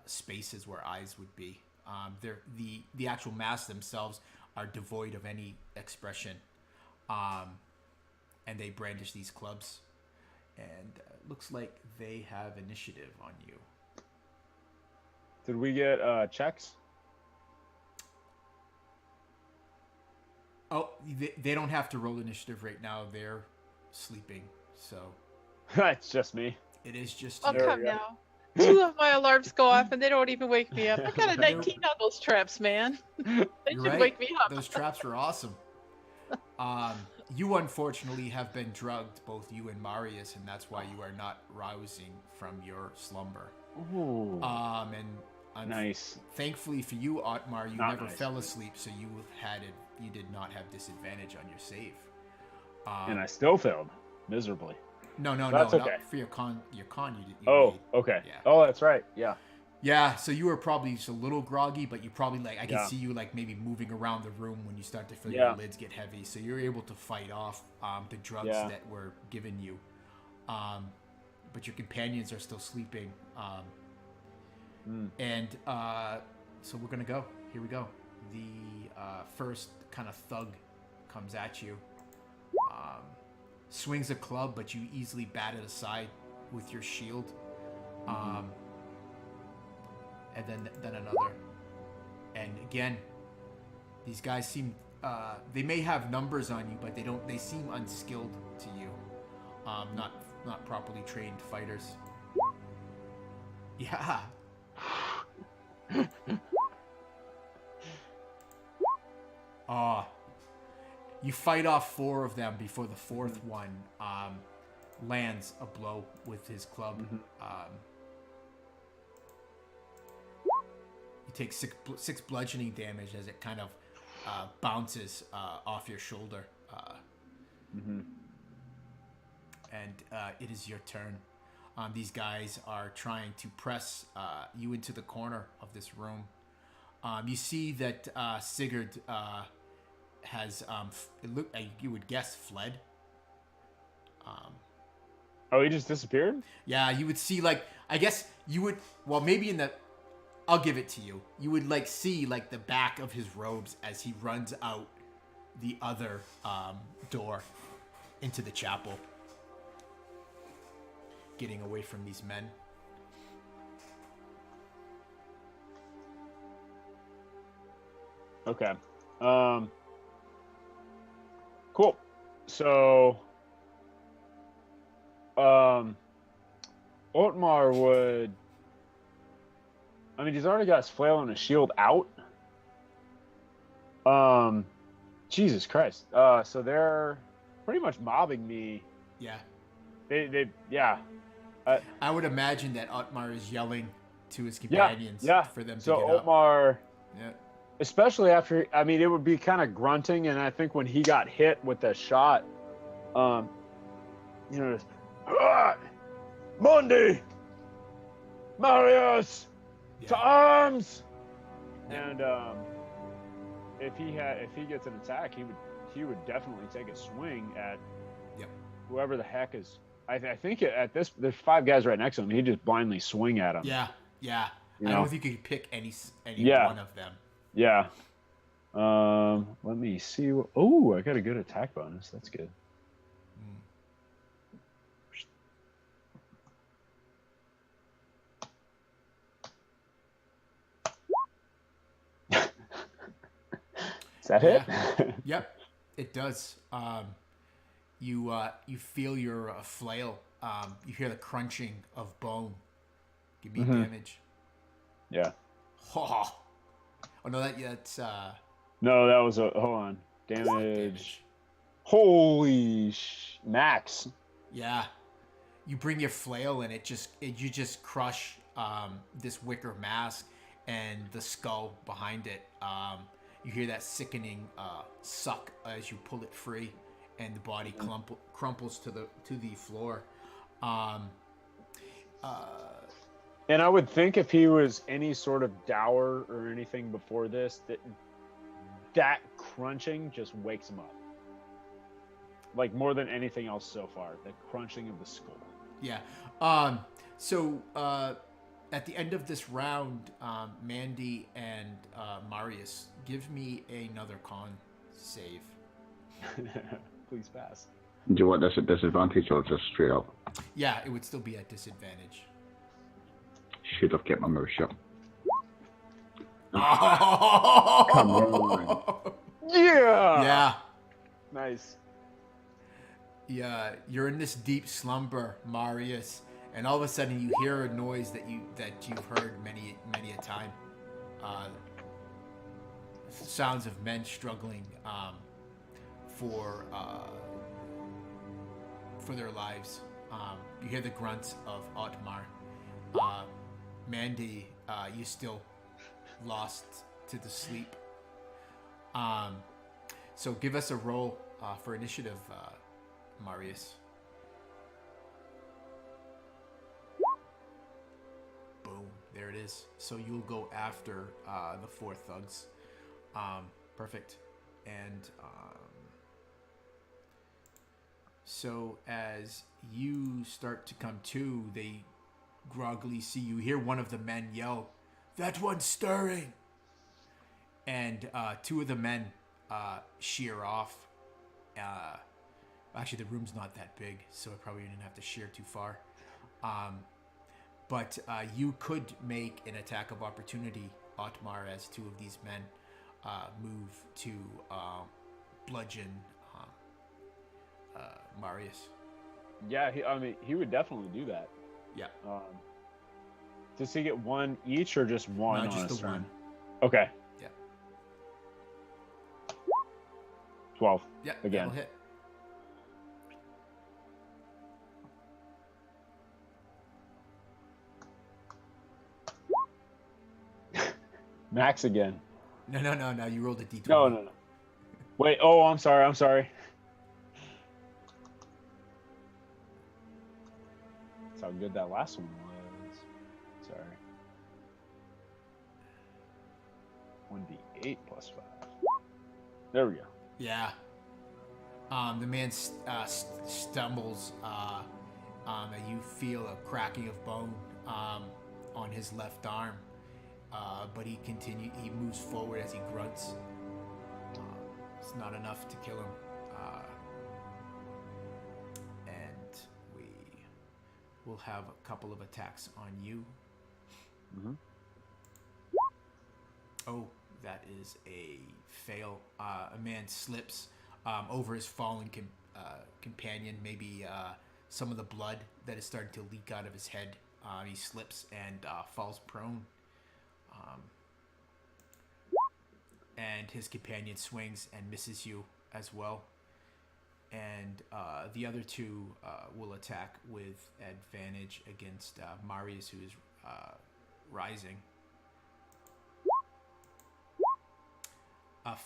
spaces where eyes would be. The actual masks themselves are devoid of any expression, and they brandish these clubs. And looks like they have initiative on you. Did we get checks? Oh, they don't have to roll initiative right now. They're sleeping, so It's just me. it is just Oh, you. There come we go. now. 2 of my alarms go off and they don't even wake me up. I got a 19 on those traps, man. They You're should right. wake me up. Those traps were awesome. You unfortunately have been drugged, both you and Marius, and that's why you are not rousing from your slumber. Ooh, And nice. thankfully for you, Otmar, you Not never nice. fell asleep, so you did not have disadvantage on your save. And I still failed miserably. No, That's okay. not for your con. Your con, you did. Oh, okay. Yeah. Oh, that's right. Yeah. Yeah, so you were probably just a little groggy, but you probably I can Yeah. see you maybe moving around the room when you start to feel Yeah. your lids get heavy. So you're able to fight off the drugs Yeah. that were given you, but your companions are still sleeping. And so we're gonna go. Here we go. The first kind of thug comes at you, swings a club, but you easily bat it aside with your shield. And then another, and again, these guys seem they may have numbers on you, but they seem unskilled to you, not properly trained fighters. Yeah. You fight off 4 of them before the 4th one lands a blow with his club. You take 6 bludgeoning damage as it kind of bounces off your shoulder. And it is your turn. These guys are trying to press you into the corner of this room. You see that Sigurd has, you would guess, fled. Oh, he just disappeared? Yeah, you would see, like, I guess you would, well, maybe in the, I'll give it to you. You would, like, see, like, the back of his robes as he runs out the other door into the chapel, getting away from these men. Okay. Cool. So, Otmar would, I mean, he's already got his flail and his shield out. Jesus Christ. So they're pretty much mobbing me. Yeah. Yeah. I would imagine that Otmar is yelling to his companions for them to so get up. Otmar, Yeah. especially after, I mean, it would be kind of grunting, and I think when he got hit with that shot, just, Mundi, Marius, to arms! Yeah. And if he gets an attack, he would definitely take a swing at whoever the heck is. I think at this, there's 5 guys right next to him. He'd just blindly swing at him. Yeah. I don't know if you could pick any one of them. Yeah. Let me see. Oh, I got a good attack bonus. That's good. Does that hit? Yep, it does. You feel your flail. You hear the crunching of bone. Give me damage. Yeah. Oh no, that's No, that was hold on. Damage. Holy max. Yeah. You bring your flail and you just crush this wicker mask and the skull behind it. You hear that sickening suck as you pull it free, and the body crumples to the floor. And I would think if he was any sort of dour or anything before this, that crunching just wakes him up. Like more than anything else so far, the crunching of the skull. Yeah. So at the end of this round, Mandy and Marius, give me another con save. Please pass. Do you want this at disadvantage or just straight up? Yeah, it would still be at disadvantage. Should have kept my mouth shut. Oh! Come on. Yeah. Yeah. Nice. Yeah, you're in this deep slumber, Marius, and all of a sudden you hear a noise that you've heard many a time. Sounds of men struggling for their lives. You hear the grunts of Otmar. Mandy, you still lost to the sleep. So give us a roll for initiative, Marius. Boom, there it is. So you'll go after the 4 thugs. Perfect. And so as you start to come to, they groggily see you. Hear one of the men yell, "That one's stirring!" And 2 of the men shear off. Actually, the room's not that big, so I probably didn't have to shear too far. But you could make an attack of opportunity, Otmar, as 2 of these men move to bludgeon Marius. Yeah, he would definitely do that. Yeah. Does he get 1 each or just 1 No, on just his the turn? 1. Okay. Yeah. 12. Yeah, Again. that'll hit. Max again. No. You rolled a d20. No. Wait. Oh, I'm sorry. That's how good that last one was. Sorry. 1d8 plus 5. There we go. Yeah. The man stumbles, and you feel a cracking of bone on his left arm. But he moves forward as he grunts. It's not enough to kill him. And we will have a couple of attacks on you. Mm-hmm. Oh, that is a fail. A man slips over his fallen companion. Maybe some of the blood that is starting to leak out of his head. He slips and falls prone. And his companion swings and misses you as well. And the other two will attack with advantage against Marius, who is rising.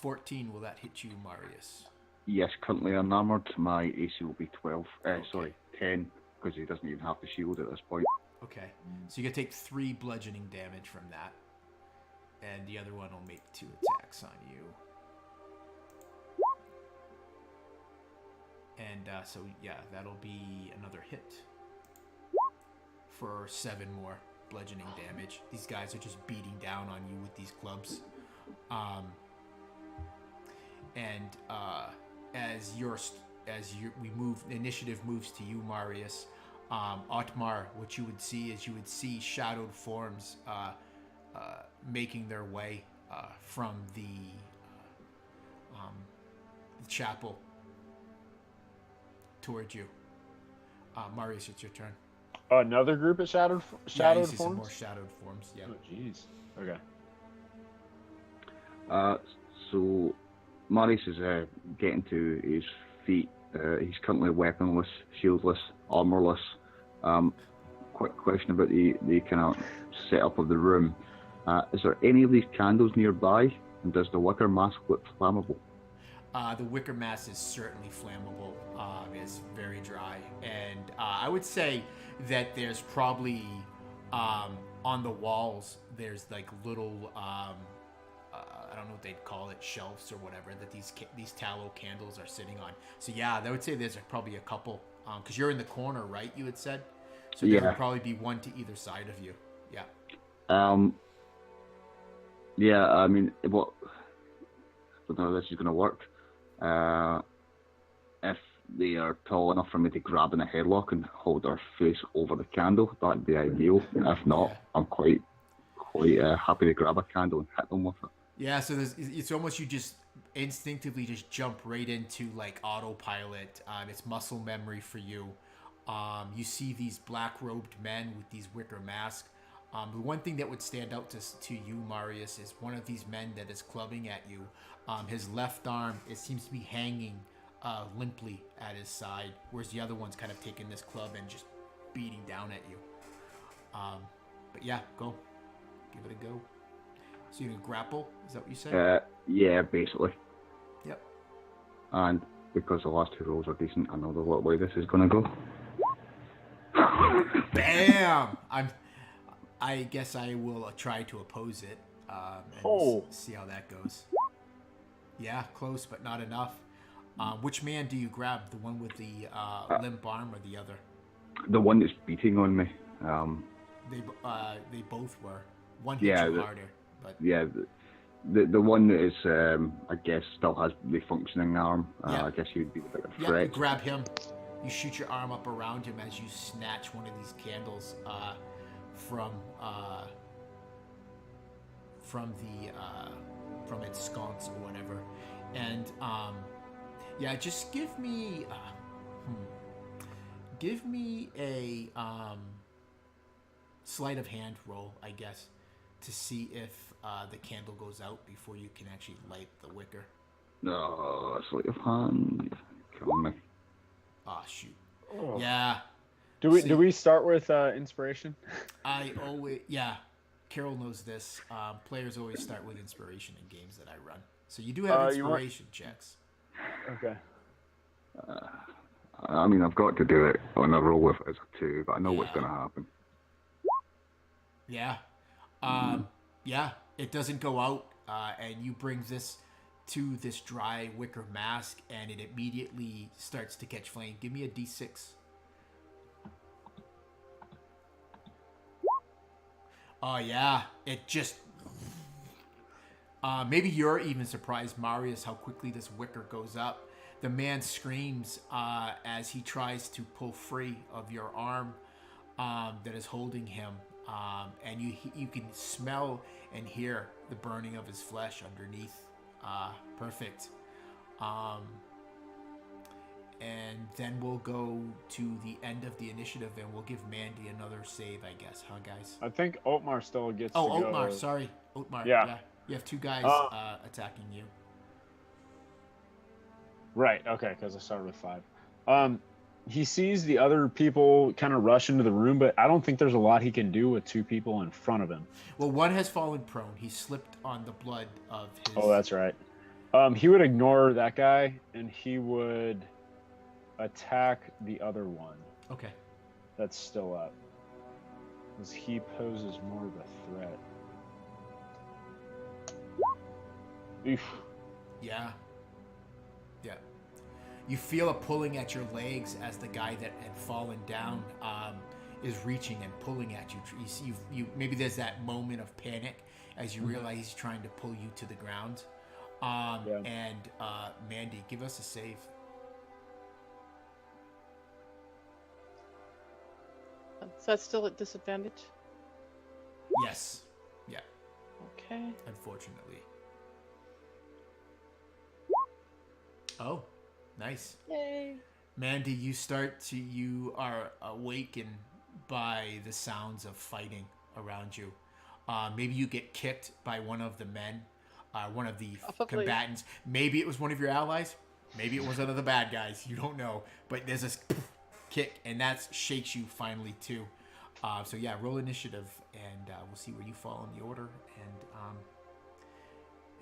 14, will that hit you, Marius? Yes, currently unarmored. My AC will be 12. Okay. Sorry, 10, because he doesn't even have the shield at this point. Okay. So you can take 3 bludgeoning damage from that. And the other one will make 2 attacks on you. And so, yeah, that'll be another hit. For 7 more bludgeoning damage. These guys are just beating down on you with these clubs. Initiative moves to you, Marius. Otmar, what you would see shadowed forms making their way from the chapel towards you. Marius, it's your turn. Another group of shadowed You see forms? some more shadowed forms. Yeah. Oh, jeez. Okay. So Marius is getting to his feet. He's currently weaponless, shieldless, armorless. Quick question about the kind of setup of the room. Is there any of these candles nearby? And does the wicker mask look flammable? The wicker mask is certainly flammable. It's very dry. And I would say that there's probably, on the walls, there's like little, I don't know what they'd call it, shelves or whatever, that these tallow candles are sitting on. So yeah, I would say there's probably a couple, because you're in the corner, right, you had said? So there would probably be one to either side of you. Yeah. Yeah, I mean, I don't know how this is going to work. If they are tall enough for me to grab in a headlock and hold our face over the candle, that'd be ideal. If not, I'm quite happy to grab a candle and hit them with it. Yeah, so it's almost you just instinctively just jump right into like autopilot. It's muscle memory for you. You see these black-robed men with these wicker masks. The one thing that would stand out to you, Marius, is one of these men that is clubbing at you. His left arm, it seems to be hanging limply at his side, whereas the other one's kind of taking this club and just beating down at you. But yeah, go. Give it a go. So you're going to grapple? Is that what you said? Yeah, basically. Yep. And because the last 2 rolls are decent, I know the way this is going to go. Bam! I guess I will try to oppose it and see how that goes. Yeah, close, but not enough. Which man do you grab? The one with the limp arm or the other? The one that's beating on me. They both were. One hit you harder, but yeah, the one that is I guess still has the functioning arm. I guess he would be the bigger threat. You grab him. You shoot your arm up around him as you snatch one of these candles from its sconce or whatever, and just give me a sleight of hand roll, I guess, to see if the candle goes out before you can actually light the wicker. No, sleight of hand. Kill me. Ah, shoot. Oh. Yeah. Do we start with inspiration? Carol knows this. Players always start with inspiration in games that I run. So you do have inspiration checks. Okay. I mean, I've got to do it on a roll if it's a 2, but I know what's going to happen. Yeah. Yeah, it doesn't go out, and you bring this to this dry wicker mask, and it immediately starts to catch flame. Give me a d6. Oh, yeah. It just... maybe you're even surprised, Marius, how quickly this wicker goes up. The man screams as he tries to pull free of your arm that is holding him. And you can smell and hear the burning of his flesh underneath. Perfect. And then we'll go to the end of the initiative, and we'll give Mandy another save, I guess, huh, guys? I think Otmar still gets to Oh, go. Otmar, sorry. Otmar, Yeah. You have 2 guys attacking you. Right, okay, because I started with 5. He sees the other people kind of rush into the room, but I don't think there's a lot he can do with 2 people in front of him. Well, one has fallen prone. He slipped on the blood of his... Oh, that's right. He would ignore that guy, and he would attack the other one. Okay. That's still up. Because he poses more of a threat. Oof. Yeah. Yeah. You feel a pulling at your legs as the guy that had fallen down is reaching and pulling at you. You maybe there's that moment of panic as you realize he's trying to pull you to the ground. And Mandy, give us a save. Is that still at disadvantage? Yes. Yeah. Okay. Unfortunately. Oh, nice. Yay. Mandy, you are awakened by the sounds of fighting around you. Maybe you get kicked by one of the men, one of the combatants. Maybe it was one of your allies. Maybe it was one of the bad guys. You don't know. But there's this kick, and that shakes you finally too. So yeah, roll initiative, and we'll see where you fall in the order, and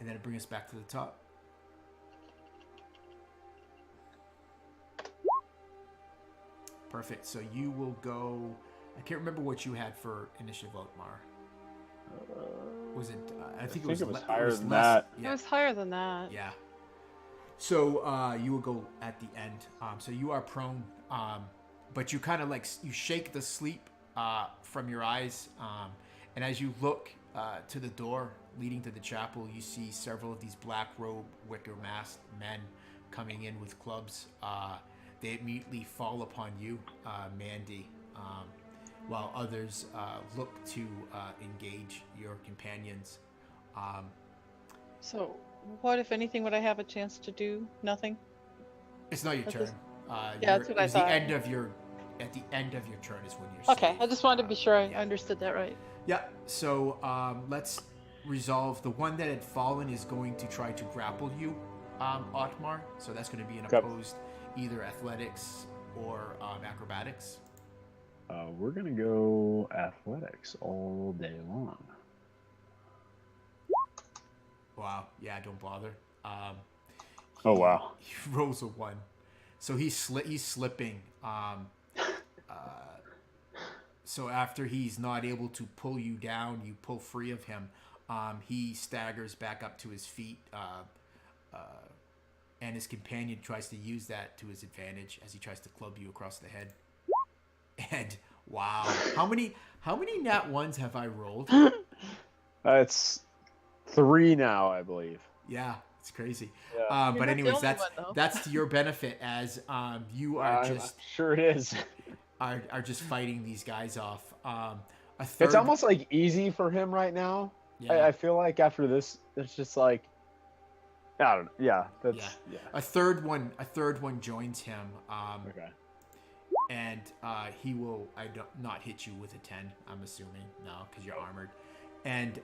then it brings us back to the top. Perfect. So you will go. I can't remember what you had for initiative, Otmar. Was it? I think it was higher than less, that. Yeah. It was higher than that. Yeah. So you will go at the end. So you are prone, but you kind of like you shake the sleep from your eyes, and as you look to the door leading to the chapel, you see several of these black robe, wicker masked men coming in with clubs. They immediately fall upon you, Mandy, while others look to engage your companions. So, what, if anything, would I have a chance to do? Nothing? It's not your turn. That's what I thought. At the end of your turn is when you're Okay, saved. I just wanted to be sure I understood that right. Yeah, so let's resolve. The one that had fallen is going to try to grapple you, Otmar. So that's going to be an opposed either athletics or acrobatics. We're going to go athletics all day long. Wow, yeah, don't bother. Oh, wow. He rolls a 1. So he's slipping. So after he's not able to pull you down, you pull free of him. He staggers back up to his feet, and his companion tries to use that to his advantage as he tries to club you across the head. And wow, how many nat 1s have I rolled? It's 3 now, I believe. Yeah, it's crazy. Yeah. But anyways, that's to your benefit as you are just sure it is. are just fighting these guys off. It's almost like easy for him right now. Yeah. I feel like after this, it's just like I don't know. Yeah, yeah. A third one joins him. Okay. And he will not hit you with a 10. I'm assuming no, because you're armored. And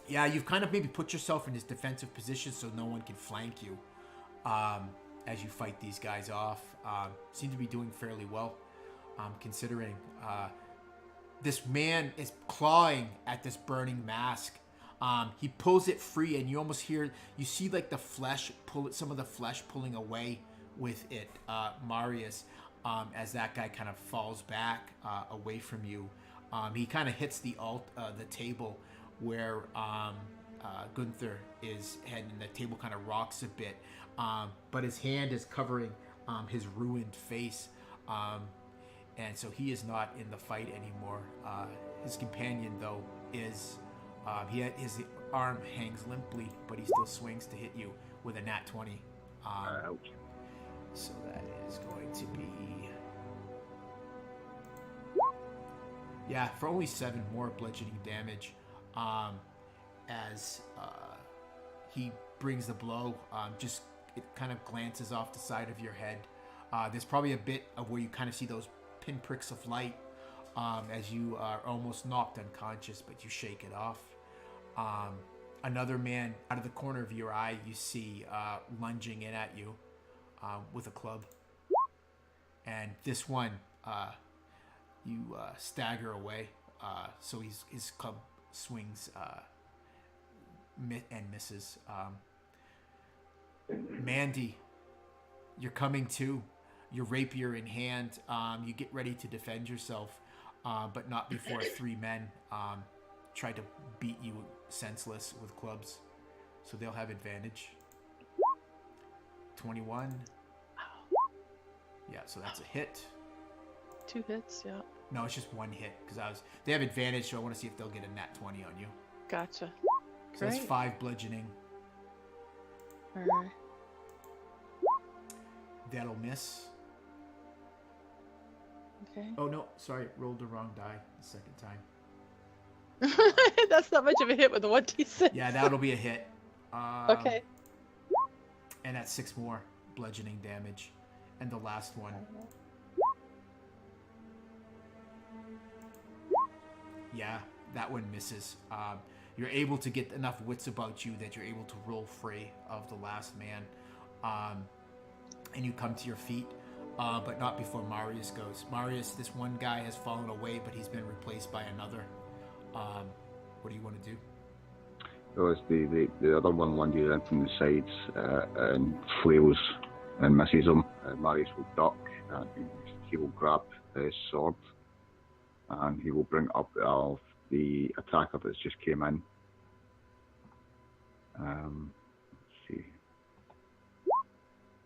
Yeah, you've kind of maybe put yourself in this defensive position so no one can flank you as you fight these guys off. Seem to be doing fairly well, considering this man is clawing at this burning mask. He pulls it free, and you almost you see like the flesh some of the flesh pulling away with it, Marius, as that guy kind of falls back away from you. He kind of hits the table where Gunther is, and the table kind of rocks a bit, but his hand is covering his ruined face, and so he is not in the fight anymore. His companion, though, is his arm hangs limply, but he still swings to hit you with a nat 20. Ouch. So that is going to be, for only 7 more bludgeoning damage. As he brings the blow, it kind of glances off the side of your head. There's probably a bit of where you kind of see those pinpricks of light as you are almost knocked unconscious, but you shake it off. Another man out of the corner of your eye you see lunging in at you with a club, and this one you stagger away, so his club swings and misses. Mandy, you're coming to, your rapier in hand. You get ready to defend yourself, but not before 3 men try to beat you senseless with clubs, so they'll have advantage. 21. Yeah, so that's a hit. 2 hits, yeah. No, it's just 1 hit, because they have advantage, so I want to see if they'll get a nat 20 on you. Gotcha. So that's 5 bludgeoning. Alright. That'll miss. Okay. Oh no, sorry, rolled the wrong die the second time. That's not much of a hit with the 1d6. Yeah, that'll be a hit. Okay. And that's 6 more bludgeoning damage. And the last one. Yeah, that one misses. You're able to get enough wits about you that you're able to roll free of the last man. And you come to your feet, but not before Marius goes. Marius, this one guy has fallen away, but he's been replaced by another. What do you want to do? So as the other one lunges in from the sides and flails and misses him, Marius will duck, and he will grab his sword, and he will bring up the attacker that's just came in. Let's see.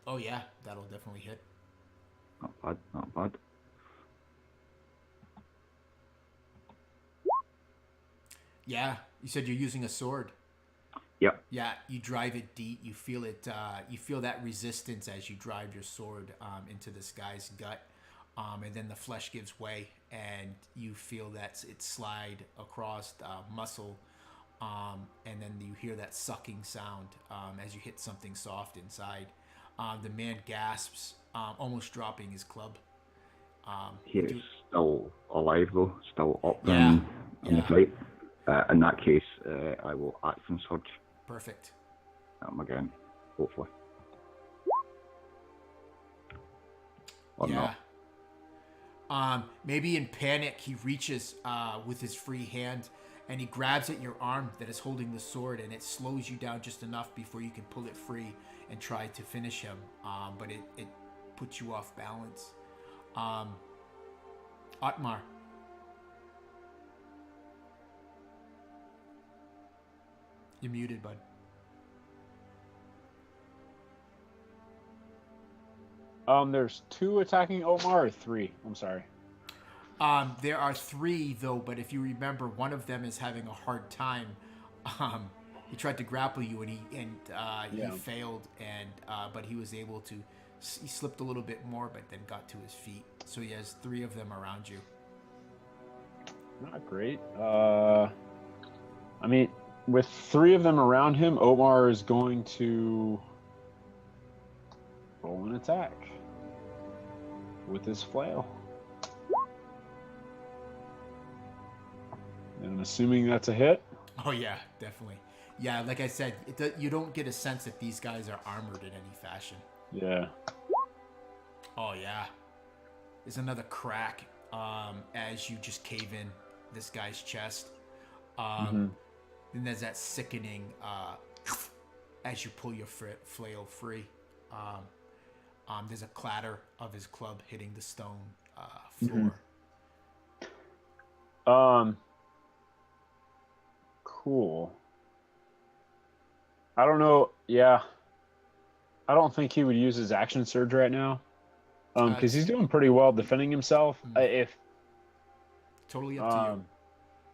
Oh yeah, that'll definitely hit. Not bad, not bad. Yeah, you said you're using a sword. Yep. Yeah, you drive it deep. You feel it. You feel that resistance as you drive your sword into this guy's gut, and then the flesh gives way, and you feel that it slide across muscle, and then you hear that sucking sound as you hit something soft inside. The man gasps, almost dropping his club. He is still alive though, still up Yeah, in the fight. In that case, I will action surge Perfect. him again, hopefully. Or Yeah. not. Maybe in panic, he reaches with his free hand, and he grabs at your arm that is holding the sword, and it slows you down just enough before you can pull it free and try to finish him. But it puts you off balance. Otmar. You're muted, bud. There's 2 attacking Omar, or 3? I'm sorry. There are 3 though, but if you remember, one of them is having a hard time. He tried to grapple you, and he failed, and but he was able to. He slipped a little bit more, but then got to his feet. So he has 3 of them around you. Not great. I mean, with 3 of them around him, Omar is going to roll an attack with his flail. And I'm assuming that's a hit. Oh yeah, definitely. Yeah, like I said, you don't get a sense that these guys are armored in any fashion. Yeah. Oh yeah, there's another crack as you just cave in this guy's chest. Mm-hmm. Then there's that sickening as you pull your flail free. There's a clatter of his club hitting the stone floor. Cool. I don't know. Yeah. I don't think he would use his action surge right now. Because he's doing pretty well defending himself. If totally up to you.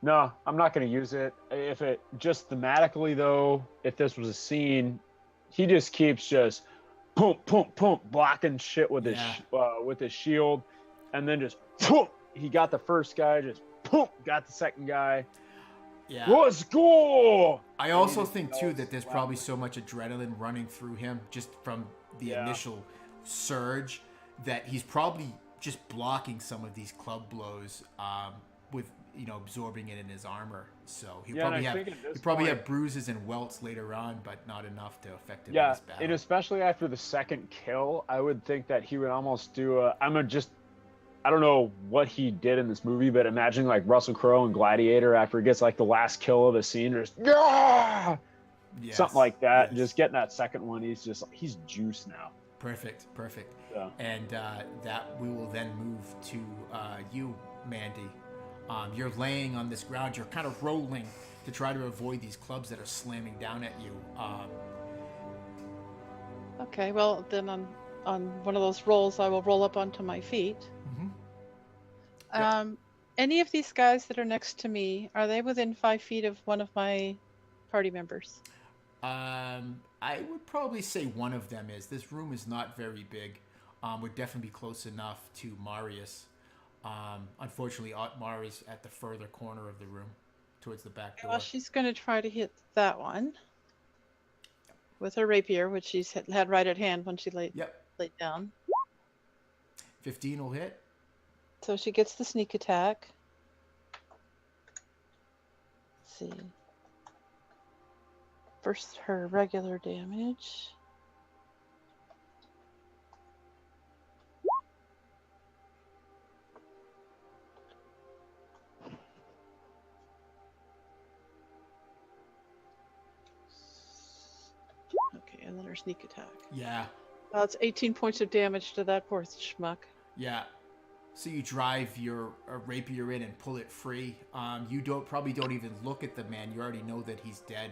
No, I'm not going to use it. If it just thematically though, if this was a scene, he just keeps just boom, blocking shit with his shield, and then just boom, he got the first guy, just boom, got the second guy. Yeah. Let's go. I also think too that there's probably so much adrenaline running through him just from the initial surge that he's probably just blocking some of these club blows with absorbing it in his armor. So he'll probably have bruises and welts later on, but not enough to affect him in this battle. And especially after the second kill, I would think that he would almost do I don't know what he did in this movie, but imagine like Russell Crowe in Gladiator after he gets like the last kill of the scene, or something like that. Yes. Just getting that second one, he's juiced now. Perfect. Yeah. And that we will then move to you, Mandy. You're laying on this ground. You're kind of rolling to try to avoid these clubs that are slamming down at you. Okay, well then on one of those rolls, I will roll up onto my feet. Yep. Any of these guys that are next to me, are they within 5 feet of one of my party members? I would probably say one of them is. This room is not very big. Would definitely be close enough to Marius. Unfortunately, Marius at the further corner of the room, towards the back door. Well, she's going to try to hit that one with her rapier, which she's had right at hand when she laid down. 15 will hit. So she gets the sneak attack. Let's see. First, her regular damage. Okay, and then her sneak attack. Yeah. It's 18 points of damage to that poor schmuck. Yeah. So you drive your rapier in and pull it free. You probably don't even look at the man. You already know that he's dead,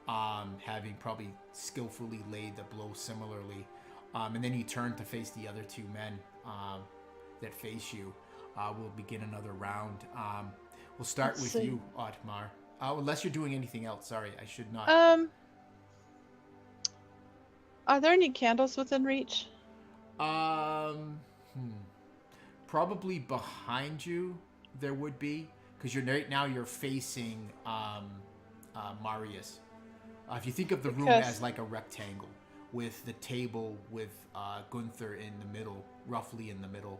having probably skillfully laid the blow similarly. And then you turn to face the other two men that face you. We'll begin another round. We'll start with you, Otmar. Unless you're doing anything else. Sorry, I should not. Are there any candles within reach? Probably behind you there would be, because you're facing Marius. If you think of the room as like a rectangle with the table with Gunther in the middle, roughly in the middle,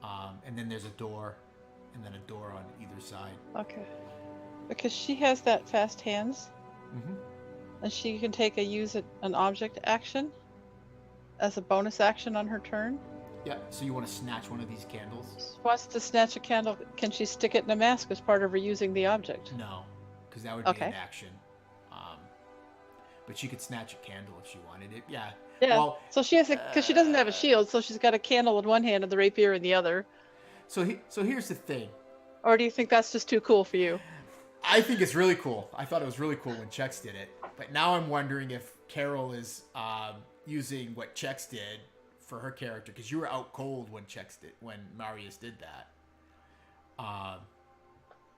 and then there's a door, and then a door on either side. Okay. Because she has that fast hands, and she can take an object action as a bonus action on her turn. Yeah, so you want to snatch one of these candles? She wants to snatch a candle. Can she stick it in a mask as part of her using the object? No, because that would be an action. But she could snatch a candle if she wanted it. Yeah. Yeah. Well, so she has because she doesn't have a shield, so she's got a candle in one hand and the rapier in the other. So here's the thing. Or do you think that's just too cool for you? I think it's really cool. I thought it was really cool when Chex did it, but now I'm wondering if Carol is using what Chex did for her character, because you were out cold when Marius did that.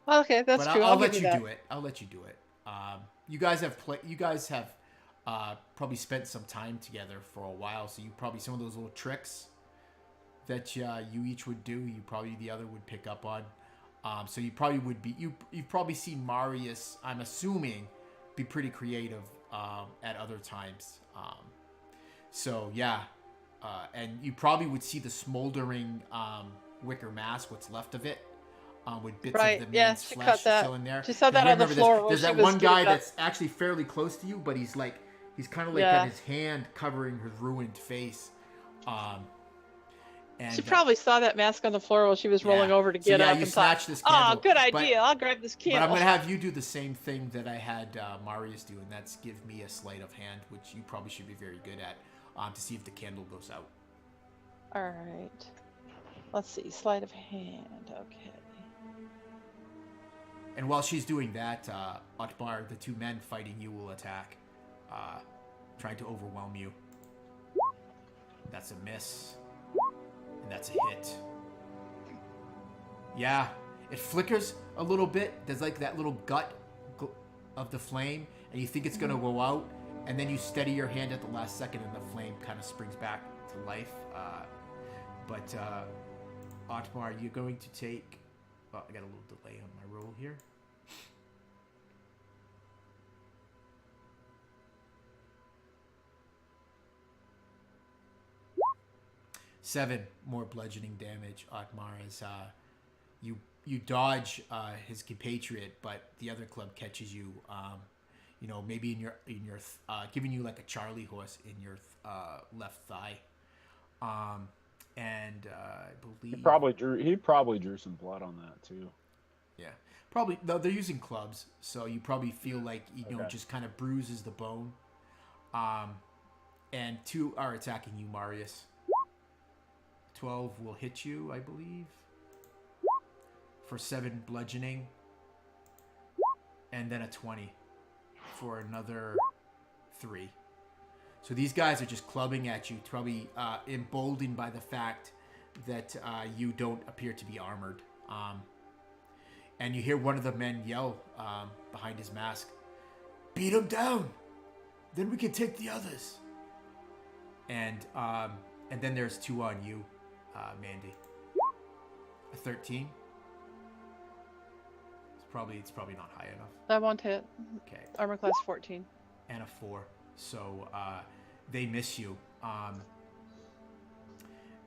Okay, that's true. I'll let you do it. I'll let you do it. You guys have probably spent some time together for a while, so you probably some of those little tricks that you each would do, the other would pick up on. So you probably would be you've probably seen Marius, I'm assuming, be pretty creative at other times. So yeah. And you probably would see the smoldering wicker mask, what's left of it, with bits Right, of the yeah, man's she flesh cut that. still in there. She saw that You on the remember floor while There's she that was one guy getting up. that's actually fairly close to you, but he's kind of like Yeah. got his hand covering his ruined face. And, She probably saw that mask on the floor while she was rolling yeah. over to So, get yeah, up you and snatch thought, this "Oh, candle, good but- idea! I'll grab this But candle." I'm going to have you do the same thing that I had Marius do, and that's give me a sleight of hand, which you probably should be very good at, to see if the candle goes out. All right. Let's see. Sleight of hand. Okay. And while she's doing that, Otmar, the two men fighting you will attack, trying to overwhelm you. That's a miss. And that's a hit. Yeah, it flickers a little bit. There's like that little gut of the flame, and you think it's going to go out, and then you steady your hand at the last second, and the flame kind of springs back to life. But Otmar, you're going to take... Oh, I got a little delay on my roll here. Seven more bludgeoning damage, Otmar, as you dodge his compatriot, but the other club catches you. Maybe in your giving you like a Charlie horse in your left thigh. And I believe He probably drew some blood on that too. Yeah, probably. No, they're using clubs, so you probably feel like Okay. just kind of bruises the bone. And two are attacking you, Marius. 12 will hit you, I believe, for 7 bludgeoning, and then a 20 for another 3. So these guys are just clubbing at you, probably emboldened by the fact that you don't appear to be armored. And you hear one of the men yell behind his mask, "Beat him down! Then we can take the others." And then there's 2 on you, Mandy. A 13. It's probably not high enough. That won't hit. Okay. Armor class 14. And a 4. So they miss you.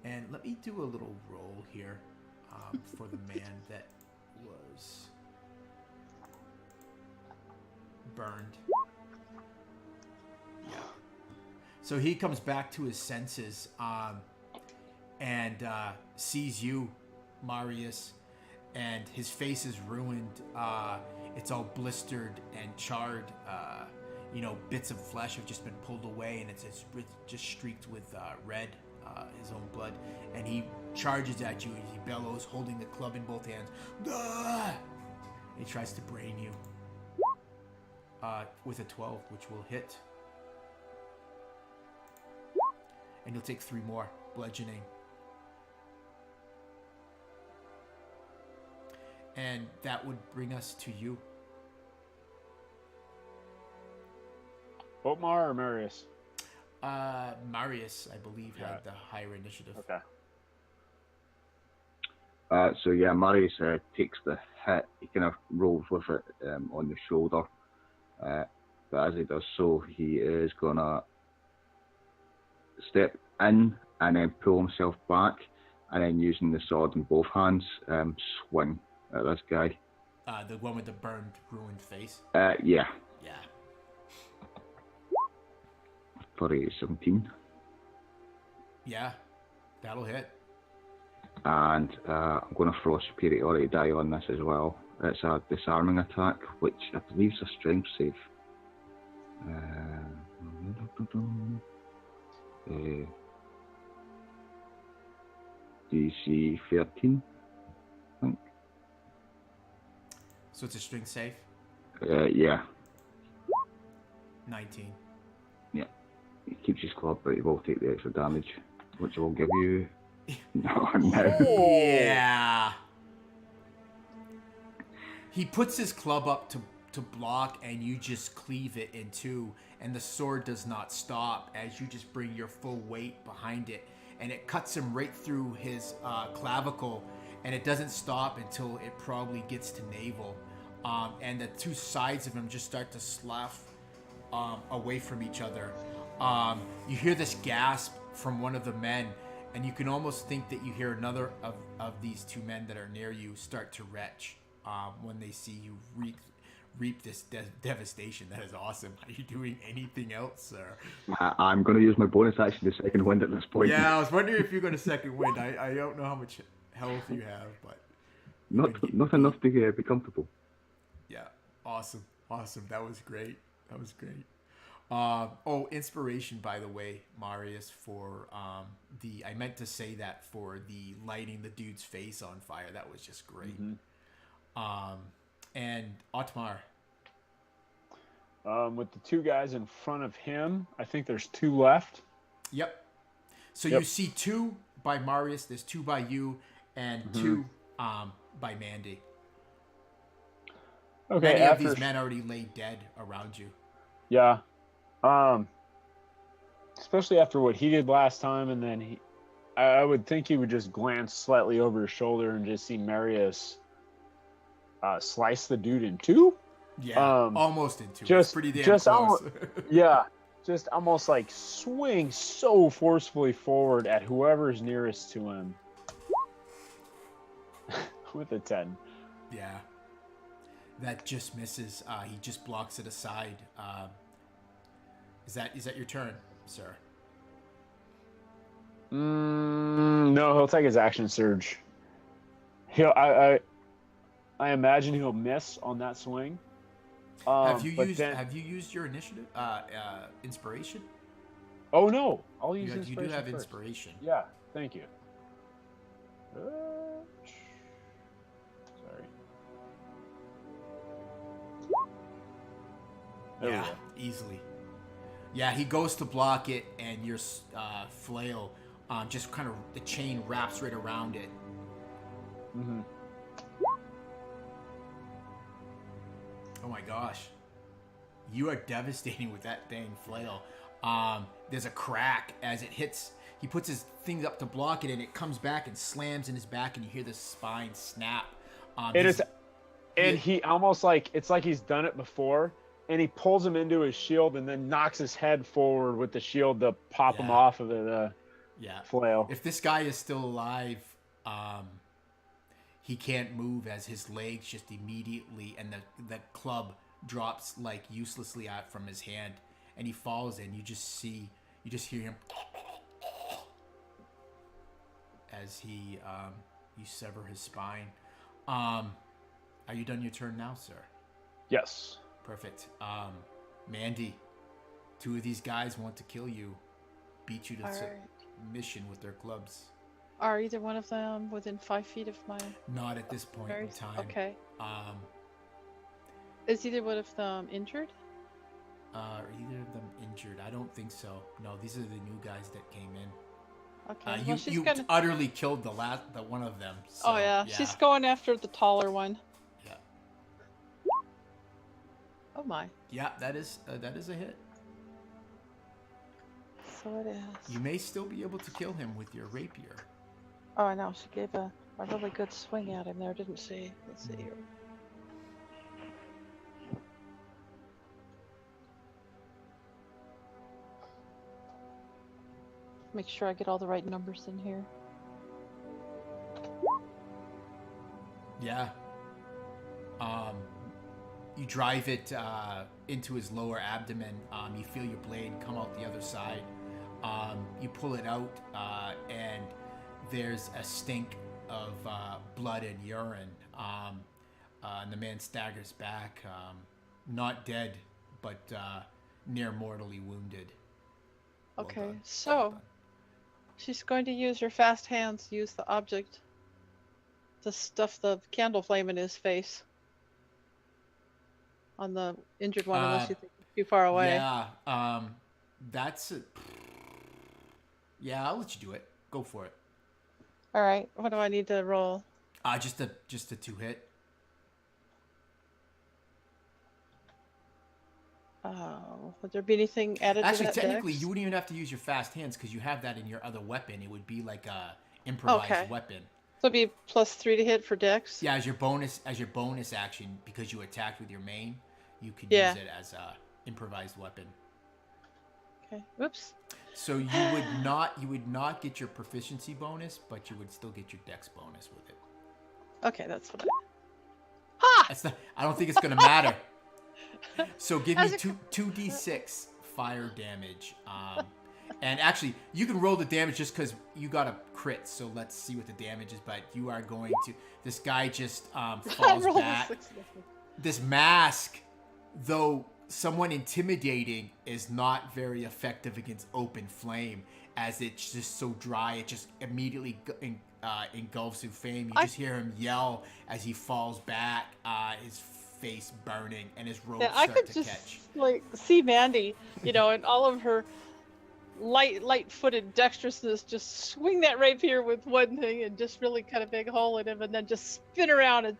And let me do a little roll here for the man that was burned. Yeah. So he comes back to his senses and sees you, Marius, and his face is ruined. It's all blistered and charred. Bits of flesh have just been pulled away, and it's just streaked with red, his own blood. And he charges at you, and he bellows, holding the club in both hands. Ah! He tries to brain you with a 12, which will hit. And you'll take 3 more bludgeoning. And that would bring us to you. Otmar or Marius? Marius, I believe, had the higher initiative. Okay. So yeah, Marius takes the hit. He kind of rolls with it on the shoulder. But as he does so, he is gonna step in and then pull himself back, and then using the sword in both hands, swing at this guy. The one with the burned, ruined face. Yeah, Yeah. for a 17. Yeah, that'll hit. And I'm going to throw a superiority die on this as well. It's a disarming attack, which I believe is a strength save. DC 13, I think. So it's a strength save. Yeah, 19. he keeps his club, but he will take the extra damage, which will give you. No. Yeah. He puts his club up to block, and you just cleave it in two, and the sword does not stop as you just bring your full weight behind it, and it cuts him right through his clavicle, and it doesn't stop until it probably gets to navel, and the two sides of him just start to slough away from each other. You hear this gasp from one of the men, And you can almost think that you hear another of these two men that are near you start to retch when they see you reap this devastation. That is awesome. Are you doing anything else, sir? I'm going to use my bonus action to second wind at this point. Yeah, I was wondering if you're going to second wind. I don't know how much health you have, but Not enough to be comfortable. yeah, awesome. That was great. Inspiration, by the way, Marius, for I meant to say that for the lighting the dude's face on fire. That was just great. Mm-hmm. And Otmar. With the two guys in front of him, I think there's two left. Yep. So you see two by Marius, there's two by you, and two by Mandy. Okay. Many of these men already lay dead around you. Yeah. Especially after what he did last time, and then I would think he would just glance slightly over his shoulder and just see Marius slice the dude in two. Yeah, almost in two. Just it's pretty damn just close. just almost like swing so forcefully forward at whoever's nearest to him with a 10. Yeah, that just misses. He just blocks it aside. Is that your turn, sir? No, he'll take his action surge. I imagine he'll miss on that swing. Have you used your initiative? Inspiration? Oh no, I'll use You inspiration. do have first. inspiration. Yeah, thank you. Sorry. There we Yeah, go. easily. Yeah, he goes to block it, and your flail just kind of the chain wraps right around it. Mm-hmm. Oh my gosh, you are devastating with that dang flail. There's a crack as it hits. He puts his thing up to block it, and it comes back and slams in his back, and you hear the spine snap. He almost like it's like he's done it before. And he pulls him into his shield and then knocks his head forward with the shield to pop him off of the flail. If this guy is still alive, he can't move as his legs just immediately, and the club drops like uselessly out from his hand, and he falls in. You just hear him as you sever his spine. Are you done your turn now, sir? Yes. Perfect. Mandy, two of these guys want to kill you, beat you to submission with their clubs. Are either one of them within 5 feet of my... Not at this point in time. Okay. Is either one of them injured? Are either of them injured? I don't think so. No, these are the new guys that came in. Okay. You utterly killed the one of them. So, oh yeah, she's going after the taller one. Yeah. Oh my. Yeah, that is a hit. So it is. You may still be able to kill him with your rapier. Oh, I know. She gave a really good swing at him there, didn't she? Let's see here. Make sure I get all the right numbers in here. Yeah. You drive it into his lower abdomen. You feel your blade come out the other side. You pull it out, and there's a stink of blood and urine. And the man staggers back, not dead, but near mortally wounded. Okay, Well done. so Well done. she's going to use her fast hands, use the object to stuff the candle flame in his face. On the injured one, unless you think it's too far away. Yeah, that's it. Yeah, I'll let you do it. Go for it. All right, what do I need to roll? Just a 2-hit. Oh, would there be anything added Actually, to that technically, dex? you wouldn't even have to use your fast hands because you have that in your other weapon. It would be like a improvised weapon. So it'd be +3 to hit for dex? Yeah, as your bonus action, because you attacked with your main, you could Yeah. use it as a improvised weapon. Okay. Oops. So you would not get your proficiency bonus, but you would still get your dex bonus with it. Okay, that's what I. Ha! That's not, I don't think it's gonna matter. So give me How's it two d6 fire damage. And actually, you can roll the damage just because you got a crit. So let's see what the damage is. But you are going to. This guy just falls rolled a back. 6. This mask, though somewhat intimidating, is not very effective against open flame, as it's just so dry. It just immediately engulfs in flame. You just hear him yell as he falls back, his face burning, and his robes Yeah, I start could to just catch. like see Mandy, and all of her light-footed dexterousness, just swing that rapier with one thing and just really cut a big hole in him, and then just spin around and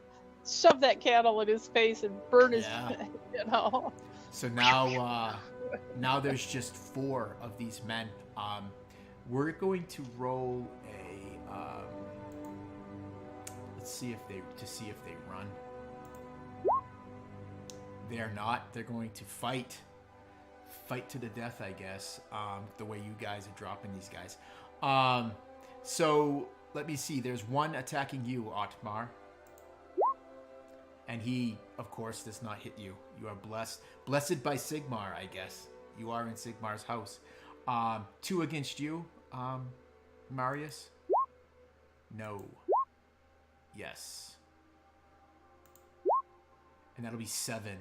shove that candle in his face and burn his. So now there's just 4 of these men. We're going to roll a. Let's see if they run. They're not. They're going to fight to the death, I guess. The way you guys are dropping these guys. So let me see. There's one attacking you, Otmar. And he, of course, does not hit you. You are blessed by Sigmar, I guess. You are in Sigmar's house. 2 against you, Marius? No. Yes. And that'll be 7.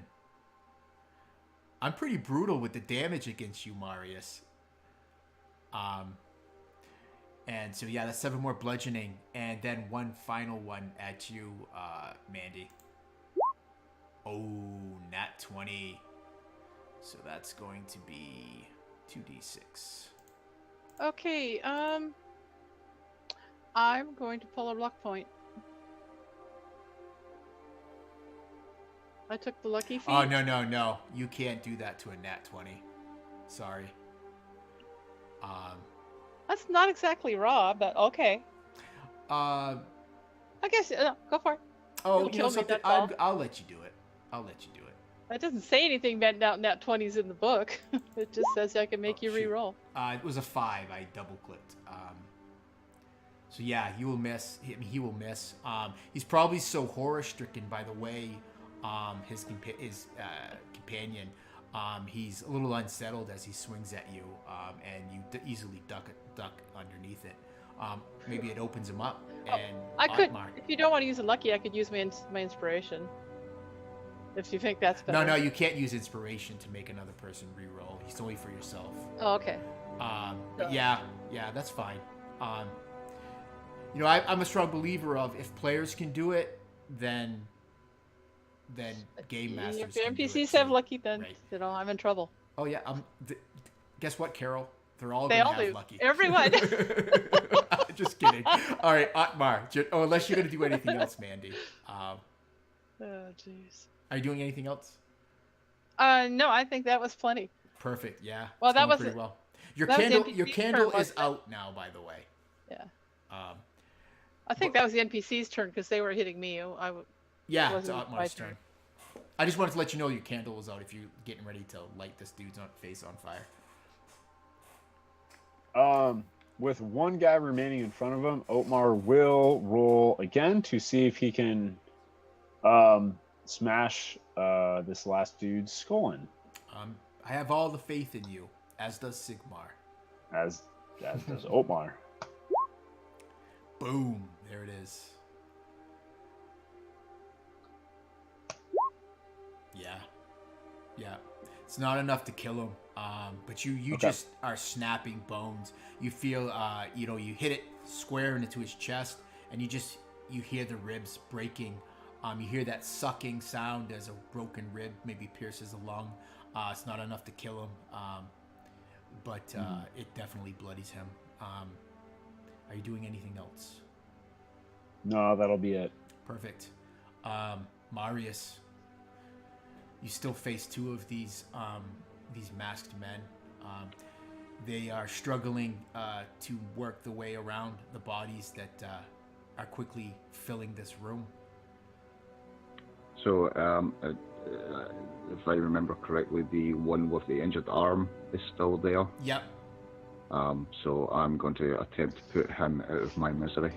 I'm pretty brutal with the damage against you, Marius. And so, yeah, that's 7 more bludgeoning. And then one final one at you, Mandy. Oh, nat 20. So that's going to be 2d6. Okay, I'm going to pull a luck point. I took the lucky feat. Oh, no. You can't do that to a nat 20. Sorry. That's not exactly raw, but okay. I guess, go for it. Oh, It'll kill me, something? that's all. I'll let you do it. It doesn't say anything about nat 20s in the book. It just says I can make you shoot. re-roll. It was a 5. I double-clicked. So, yeah, you will miss. He will miss. He's probably so horror-stricken by the way his companion, he's a little unsettled as he swings at you, and you easily duck underneath it. Maybe it opens him up. And I could, Otmar. if you don't want to use a lucky, I could use my inspiration. If you think that's better. No, you can't use inspiration to make another person re-roll. It's only for yourself. Oh, okay. But yeah, that's fine. I'm a strong believer of if players can do it, then game masters. If your can do NPCs it have too. lucky, then Right. I'm in trouble. Oh yeah. Guess what, Carol? They're all They gonna all have do. lucky. Everyone. Just kidding. All right, Otmar. Unless you're gonna do anything else, Mandy. Oh, jeez. Are you doing anything else? No, I think that was plenty. Perfect. Yeah. Well, it's that going was pretty well. Your that was candle. the Your NPC candle turn, is wasn't it? out now, by the way. Yeah. I I think that was the NPC's turn because they were hitting me. Yeah, It it's wasn't my Otmar's turn. turn. I just wanted to let you know your candle was out if you're getting ready to light this dude's face on fire. With one guy remaining in front of him, Otmar will roll again to see if he can smash this last dude's skull in. I have all the faith in you, as does Sigmar. As does Otmar. Boom. There it is. Yeah. It's not enough to kill him. But you Okay. just are snapping bones. You feel, you hit it square into his chest, and you hear the ribs breaking. You hear that sucking sound as a broken rib maybe pierces a lung. It's not enough to kill him, but it definitely bloodies him. Are you doing anything else? No, that'll be it. Perfect. Marius, you still face 2 of these masked men. They are struggling to work the way around the bodies that are quickly filling this room. So if I remember correctly, the one with the injured arm is still there. Yep. So I'm going to attempt to put him out of my misery.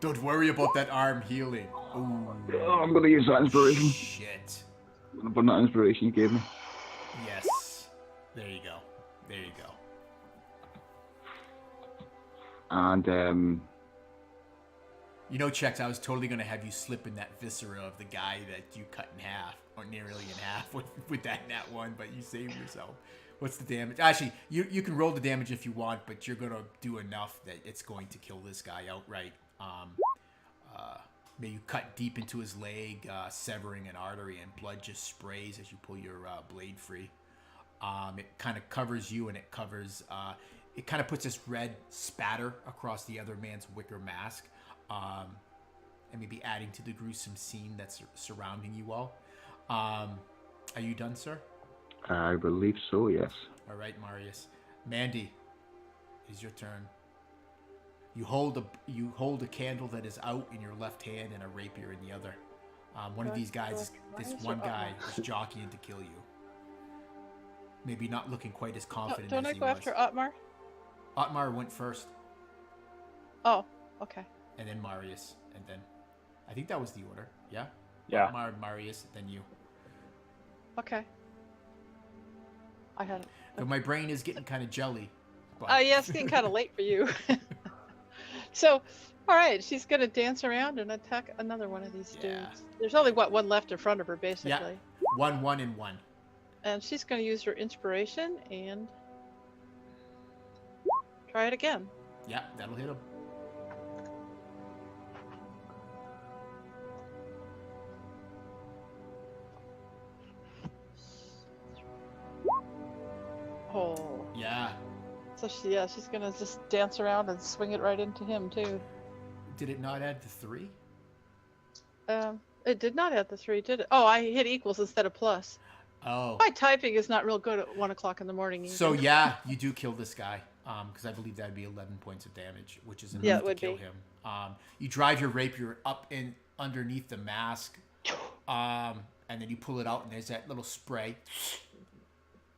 Don't worry about that arm healing. Ooh. Oh, I'm going to use that inspiration. Shit. I'm going to burn that inspiration you gave me. Yes. There you go. There you go. And You know, Chex, I was totally going to have you slip in that viscera of the guy that you cut in half, or nearly in half with that nat 1, but you saved yourself. What's the damage? Actually, you can roll the damage if you want, but you're going to do enough that it's going to kill this guy outright. Maybe you cut deep into his leg, severing an artery, and blood just sprays as you pull your blade free. It kind of covers you, and it covers... it kind of puts this red spatter across the other man's wicker mask. And maybe adding to the gruesome scene that's surrounding you all. Are you done, sir? I believe so, yes. All right, Marius. Mandy, it's your turn. You hold a candle that is out in your left hand and a rapier in the other. One of these guys, this one guy, is jockeying to kill you. Maybe not looking quite as confident Don't as I he go was. after Otmar? Otmar went first, Oh, okay. and then Marius, and then I think that was the order. Yeah. Yeah. Otmar, Marius, then you. Okay. I had it. But my brain is getting kind of jelly. But... Yeah, it's getting kind of late for you. So, all right, she's gonna dance around and attack another one of these Yeah. dudes. There's only one left in front of her, basically. Yeah. 1, 1, and 1. And she's gonna use her inspiration and try it again. Yeah, that'll hit him. Oh. Yeah. So she's gonna just dance around and swing it right into him too. Did it not add the 3? It did not add the 3, did it? Oh, I hit equals instead of plus. Oh. My typing is not real good at 1 o'clock in the morning. Either. So yeah, you do kill this guy. Because I believe that'd be 11 points of damage, which is enough Yeah, it to would kill be. him. You drive your rapier up in underneath the mask, and then you pull it out, and there's that little spray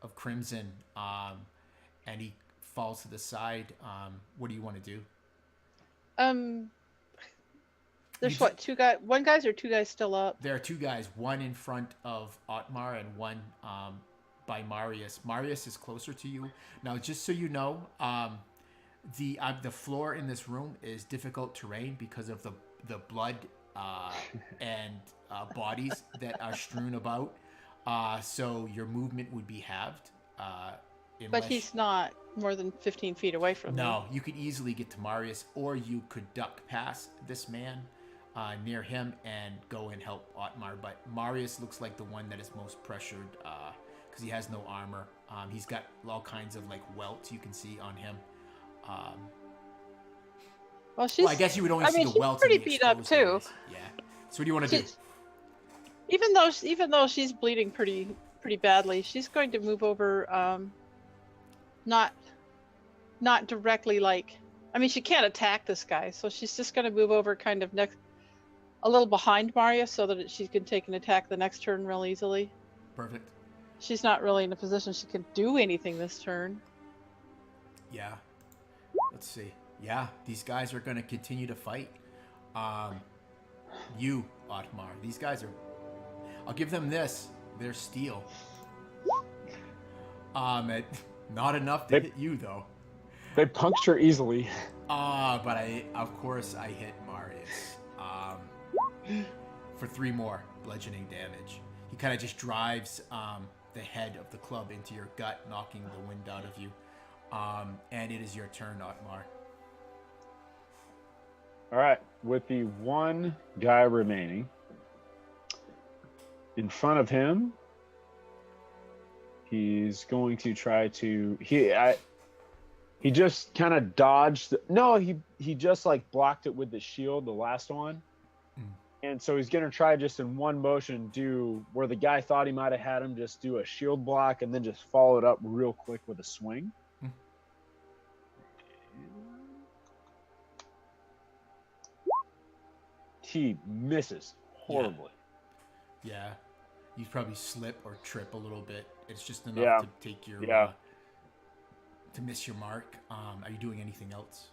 of crimson, and he falls to the side. What do you want to do? There's You what, 2 guys? 1 guy's or 2 guys still up? There are 2 guys, one in front of Otmar and one by Marius. Marius is closer to you. Now, just so you know, the floor in this room is difficult terrain because of the blood and bodies that are strewn about. So your movement would be halved. But he's not more than 15 feet away from me. No, you could easily get to Marius, or you could duck past this man near him and go and help Otmar. But Marius looks like the one that is most pressured because he has no armor. He's got all kinds of like welts you can see on him. Well, I guess you would only see the she's welts. pretty and the beat up exposed too. areas. Yeah. So what do you want to do? Even though she's bleeding pretty badly, she's going to move over. Not directly like. I mean, she can't attack this guy, so she's just going to move over kind of a little behind Maria so that she can take an attack the next turn real easily. Perfect. She's not really in a position she can do anything this turn. Yeah. Let's see. Yeah, these guys are going to continue to fight. You, Otmar. These guys are... I'll give them this. They're steel. Not enough to hit you, though. They puncture easily. But of course I hit Marius. For 3 more bludgeoning damage. He kind of just drives the head of the club into your gut, knocking the wind out of you. And it is your turn, Otmar. All right, with the 1 guy remaining in front of him, he's going to try to he just kind of dodged. No, he just like blocked it with the shield, the last one. And so he's going to try just in one motion do where the guy thought he might have had him, just do a shield block and then just follow it up real quick with a swing. He misses horribly. Yeah. You probably slip or trip a little bit. It's just enough Yeah. to take your Yeah. to miss your mark. Are you doing anything else?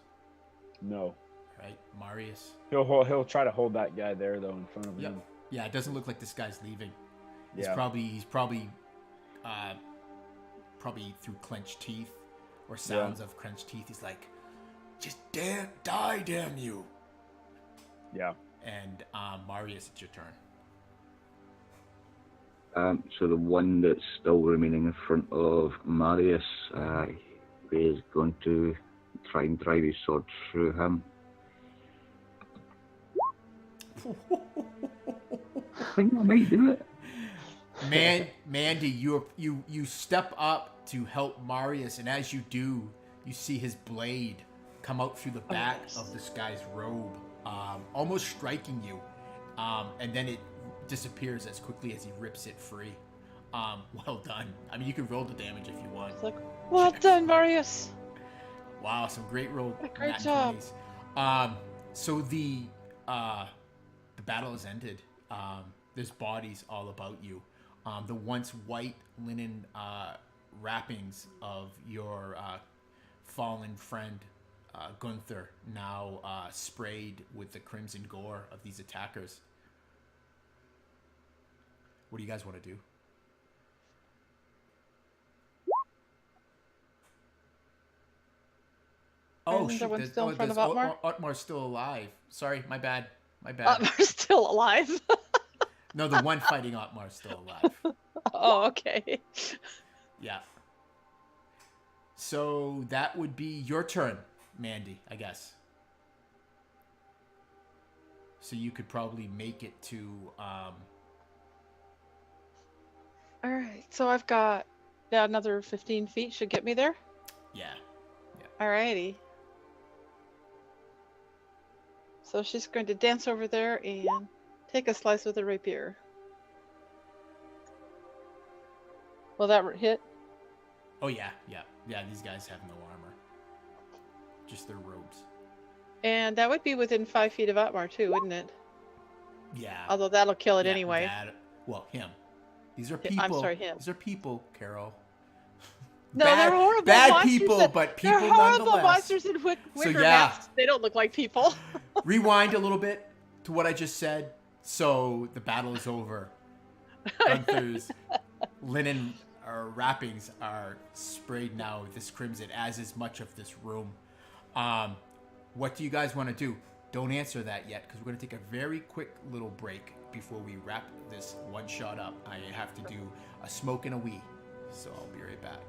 No. Right, Marius. He'll try to hold that guy there though in front of Yep. him. Yeah, it doesn't look like this guy's leaving. He's Yeah. probably through clenched teeth or sounds of clenched teeth. He's like, just die, damn you. Yeah. And Marius, it's your turn. So the one that's still remaining in front of Marius is going to try and drive his sword through him. I think I might do it. Mandy, you step up to help Marius, and as you do, you see his blade come out through the back of this guy's robe, almost striking you, and then it disappears as quickly as he rips it free. Well done. I mean, you can roll the damage if you want. It's like, well done, Marius. Wow, some great roll. Great nat job. 20s. So the battle has ended. There's bodies all about you. The once white linen wrappings of your fallen friend Gunther now sprayed with the crimson gore of these attackers. What do you guys want to do? Oh, Isn't shoot. there one still in front of Otmar? Otmar's still alive. Sorry, my bad. Otmar's still alive. No, the one fighting Otmar's still alive. Oh, okay. Yeah. So that would be your turn, Mandy, I guess. So you could probably make it to... All right, so I've got another 15 feet should get me there. Yeah. Alrighty. So she's going to dance over there and take a slice with a rapier. Will that hit? Oh, yeah. These guys have no armor. Just their robes. And that would be within 5 feet of Otmar too, wouldn't it? Yeah. Although that'll kill it Yeah, anyway. Well, him. These are people. I'm sorry, him. These are people, Carol. No, they're horrible bad monsters. people, but people they're horrible nonetheless. monsters in wicker yeah. masks. They don't look like people. Rewind a little bit to what I just said. So the battle is over. Gunther's linen wrappings are sprayed now with this crimson, as is much of this room. What do you guys want to do? Don't answer that yet, because we're going to take a very quick little break before we wrap this one shot up. I have to do a smoke and a wee, so I'll be right back.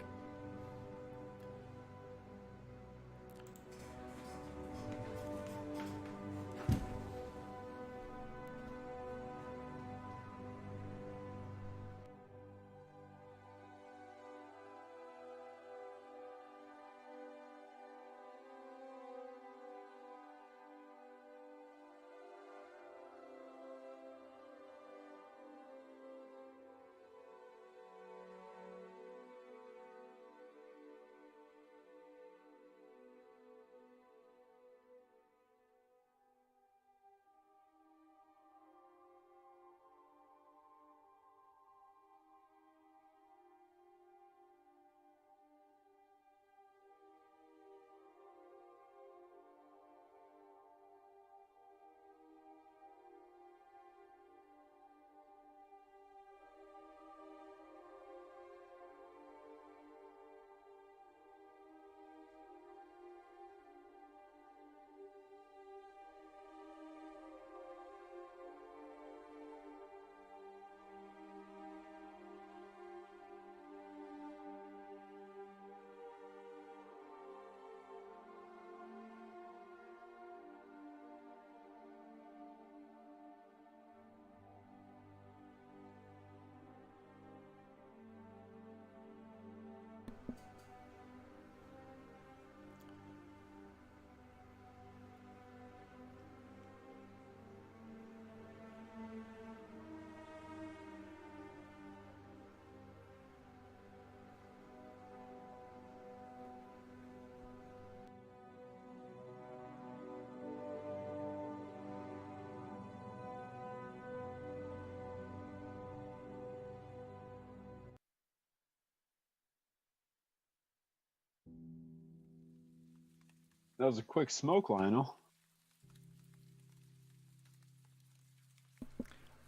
That was a quick smoke, Lionel.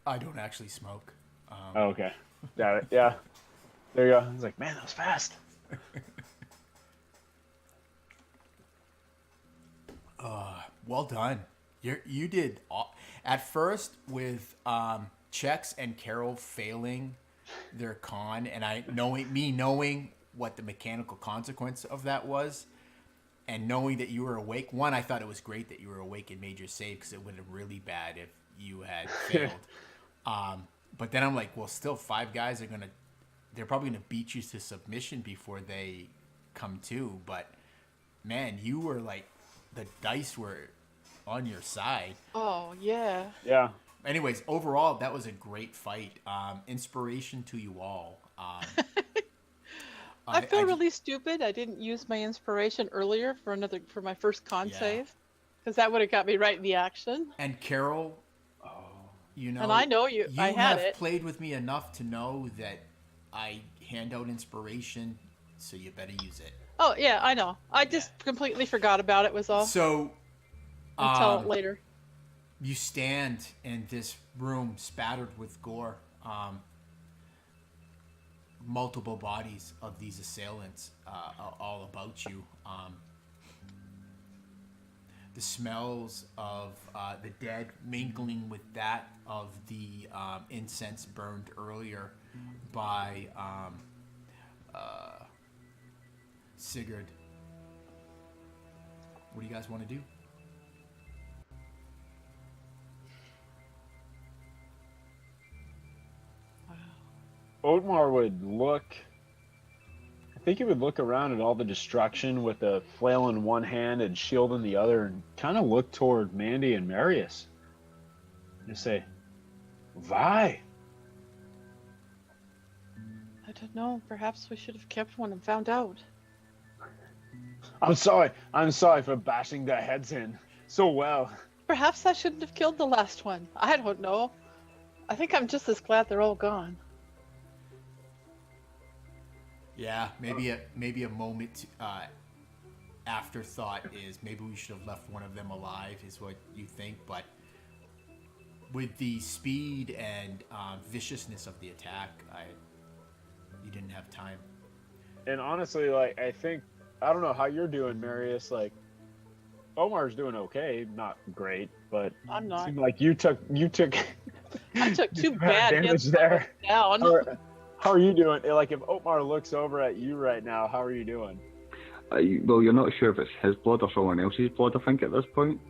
I don't actually smoke. Oh, okay. Got it. Yeah. There you go. I was like, man, that was fast. Well done. You did at first with Chex and Carol failing their con, and knowing what the mechanical consequence of that was, and knowing that you were awake. One, I thought it was great that you were awake and made your save, because it would have been really bad if you had failed. But then I'm like, well, still 5 guys they're probably gonna beat you to submission before they come to. But man, you were like, the dice were on your side. Oh, yeah. Yeah. Anyways, overall, that was a great fight. Inspiration to you all. I feel really stupid. I didn't use my inspiration earlier for my first con save, because that would have got me right in the action. And Carol, you know, and I know you. I had have it. played with me enough to know that I hand out inspiration, so you better use it. Oh yeah, I know. I just completely forgot about it. Was all. So until later. You stand in this room spattered with gore. Multiple bodies of these assailants all about you. The smells of the dead mingling with that of the incense burned earlier by Sigurd. What do you guys want to do? Otmar would look. I think he would look around at all the destruction with a flail in one hand and shield in the other, and kind of look toward Mandy and Marius. And say, "Why?" I don't know. Perhaps we should have kept one and found out. I'm sorry for bashing their heads in so well. Perhaps I shouldn't have killed the last one. I don't know. I think I'm just as glad they're all gone. Yeah, maybe a moment afterthought is maybe we should have left one of them alive, is what you think. But with the speed and viciousness of the attack, you didn't have time. And honestly, like, I don't know how you're doing, Marius. Like, Omar's doing okay, not great, but I'm not. It seemed like you took. I took 2 bad damage hits there. down. How are you doing? Like, if Otmar looks over at you right now, how are you doing? Well, you're not sure if it's his blood or someone else's blood, I think, at this point.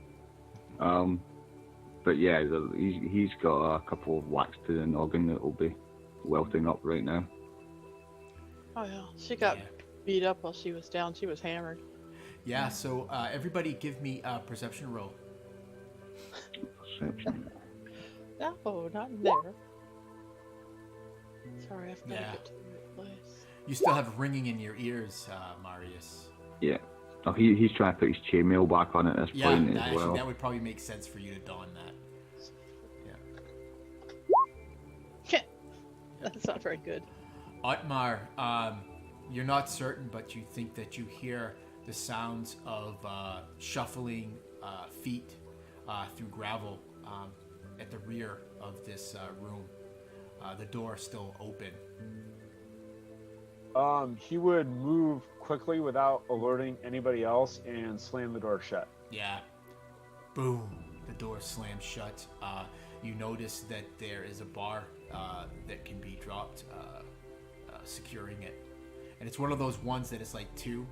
But yeah, he's got a couple of whacks to the noggin that will be welting up right now. Oh yeah, she got beat up while she was down. She was hammered. Yeah, so everybody give me a perception roll. Perception. No, not in there. Sorry, I've got to get to the right place. You still have ringing in your ears, Marius. Yeah. Oh, he's trying to put his chainmail back on at this point as well. That would probably make sense for you to don that. Yeah. That's not very good. Otmar, you're not certain, but you think that you hear the sounds of shuffling feet through gravel at the rear of this room. The door still open. He would move quickly without alerting anybody else and slam the door shut. Yeah. Boom. The door slams shut. You notice that there is a bar that can be dropped, securing it. And it's one of those ones that is like 2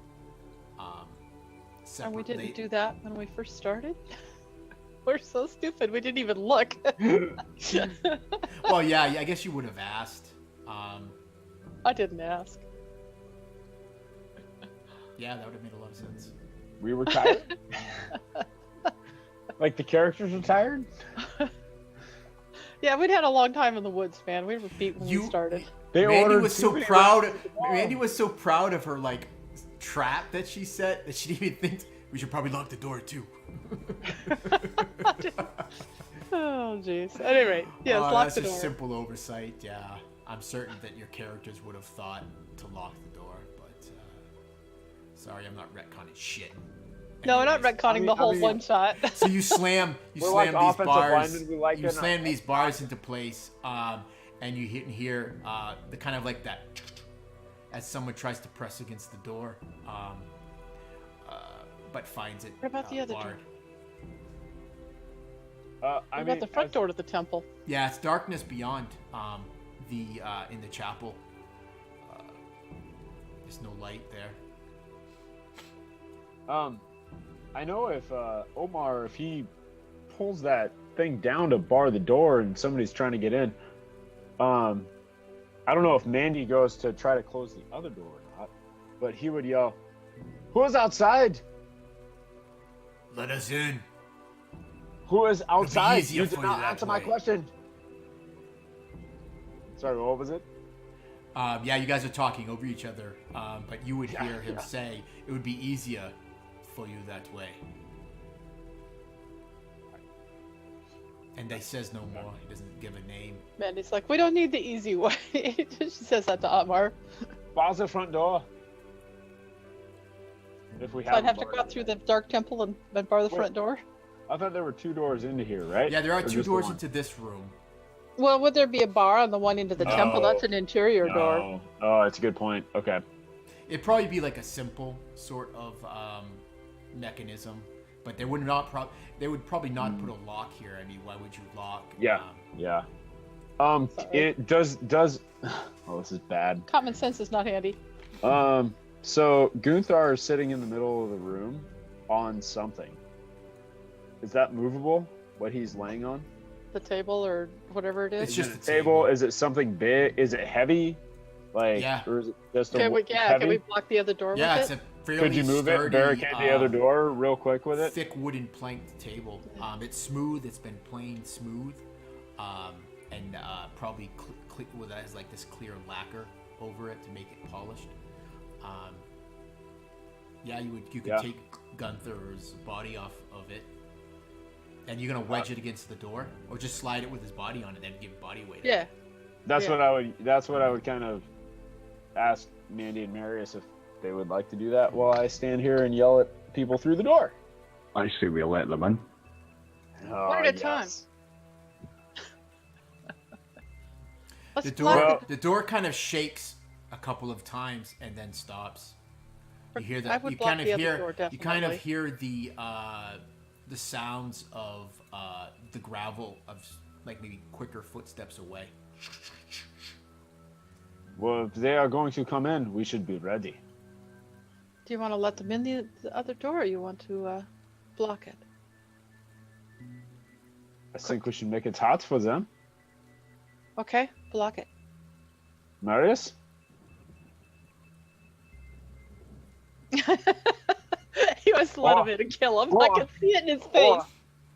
separate. And we didn't do that when we first started? We're so stupid. We didn't even look. Well, yeah, I guess you would have asked. I didn't ask. Yeah, that would have made a lot of sense. We were tired? Like the characters were tired? Yeah, we'd had a long time in the woods, man. We were beat when we started. Mandy was so proud. Mandy was so proud of her like trap that she set that she didn't even think we should probably lock the door too. Oh jeez. At any rate, yes, lock that's the door. That's a simple oversight. Yeah, I'm certain that your characters would have thought to lock the door, but sorry, I'm not retconning shit. No, we're not Anyways, retconning the whole one shot. so you slam We're like these offensive bars. linemen, we like You getting slam our- these bars into place, and you hear the kind of like that as someone tries to press against the door, but finds it. What about the other door? barred. What about the front door to the temple? Yeah, it's darkness beyond in the chapel. There's no light there. I know if Omar, if he pulls that thing down to bar the door and somebody's trying to get in, I don't know if Mandy goes to try to close the other door or not, but he would yell, "Who's outside? Let us in. Who is outside? easier You for did you not that answer my way." question." Sorry, what was it? Yeah, you guys are talking over each other, but you would hear him say it would be easier for you that way. And he says no more. He doesn't give a name. Mandy's like, we don't need the easy way. She says that to Otmar. Bar's the front door. If we So I'd have to bar go out through the dark temple and bar the front door. I thought there were 2 doors into here, right? Yeah, there are Or 2 just the doors one? into this room. Well, would there be a bar on the one into the temple? No. That's an interior door. Oh, it's a good point. Okay. It'd probably be like a simple sort of mechanism, but they would probably not put a lock here. I mean, why would you lock? Yeah. Yeah. Sorry. It does. Oh, this is bad. Common sense is not handy. So Gunther is sitting in the middle of the room on something. Is that movable? What he's laying on? The table or whatever it is. It's just Is it a a table? table. Is it something big? Is it heavy? Like, Yeah. or is it just Can we, heavy? can we block the other door Yeah, with it's it? a fairly Could you move sturdy, it, barricade the other door real quick with it? thick wooden planked table. It's smooth. It's been planed smooth, and probably with has like this clear lacquer over it to make it polished. Yeah, you could Yeah. take Gunther's body off of it, and you're gonna wedge it against the door, or just slide it with his body on it, and give body weight. Yeah. That's Yeah. what I would. That's what I would kind of ask Mandy and Marius if they would like to do that while I stand here and yell at people through the door. I say we let them in. Oh, One at a time. Let's The block door, it. the door kind of shakes a couple of times and then stops. You hear I that? would You block kind of the other hear. door, You kind of definitely. hear the sounds of the gravel of like maybe quicker footsteps away. Well, if they are going to come in, we should be ready. Do you want to let them in the other door, or you want to block it? I think we should make it hot for them. Okay, block it. Marius? He wants to let him in and kill him. I can see it in his face.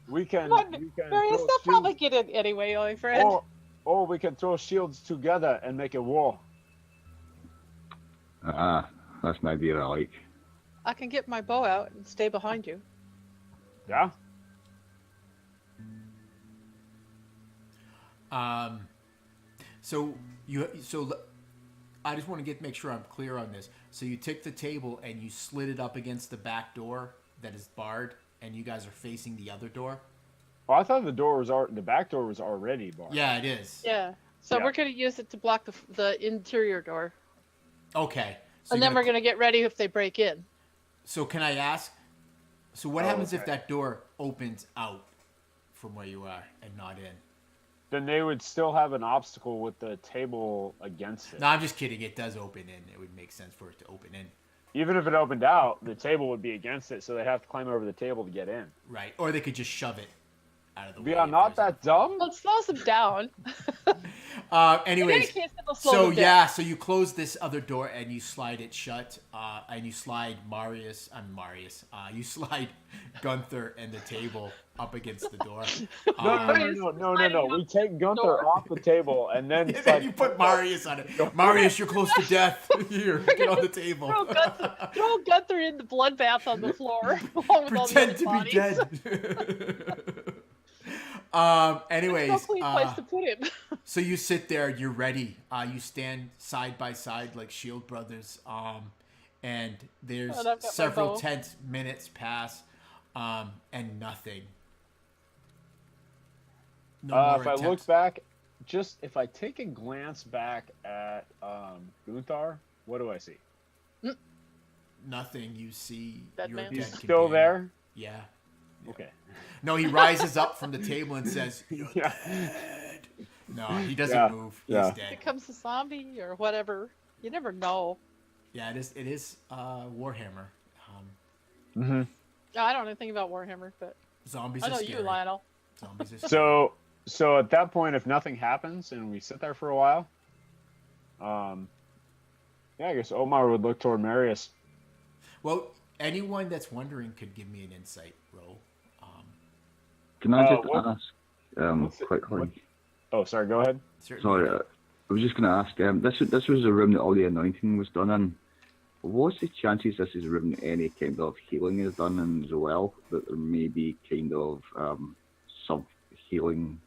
We can. Come on, we can Marius, throw they'll probably shields- get in anyway, my friend. or we can throw shields together and make a wall. That's an idea I like. I can get my bow out and stay behind you. Yeah? So I just want to make sure I'm clear on this. So you took the table and you slid it up against the back door that is barred, and you guys are facing the other door. Oh, I thought the back door was already barred. Yeah, it is. Yeah. So Yeah. we're going to use it to block the interior door. Okay. So And you're then we're going to get ready if they break in. So can I ask? So what happens if that door opens out from where you are and not in? Then they would still have an obstacle with the table against it. No, I'm just kidding. It does open in. It would make sense for it to open in. Even if it opened out, the table would be against it, so they'd have to climb over the table to get in. Right. Or they could just shove it out of the way. We are if not there's- that dumb. Well, it slows them down. Anyways, In any case, it'll slow so them down. yeah, so you close this other door and you slide it shut, and you slide you slide Gunther and the table up against the door. No. We take Gunther off the table and then And it's then like, you put Marius on it. Marius, you're close to death. Here, get on the table. Throw Gunther in the bloodbath on the floor. Along with all the Pretend other to bodies. be dead. Anyways, There's no clean place to put him. so you sit there, you're ready. You stand side by side like Shield Brothers, And there's And I've got my several bow. tense minutes pass, and nothing. No more If I attempts. look back, just if I take a glance back at Gunther, what do I see? Nothing. You see Dead your man. dead He's still companion. there. Yeah. Okay. No, he rises up from the table and says, "You're Yeah. dead." No, he doesn't Yeah, move. yeah. He's dead. Becomes a zombie or whatever. You never know. Yeah, it is. It is Warhammer. Mm-hmm. I don't know anything about Warhammer, but Zombies I are know scary. you, Lionel. Zombies are scary. So at that point, if nothing happens and we sit there for a while, yeah, I guess Omar would look toward Marius. Well, anyone that's wondering could give me an insight roll. Can I just what- ask quickly? Oh, sorry. Go ahead. Certainly. Sorry, I was just going to ask. This was a room that all the anointing was done in. What's the chances this is a room that any kind of healing is done in as well? That there may be kind of some healing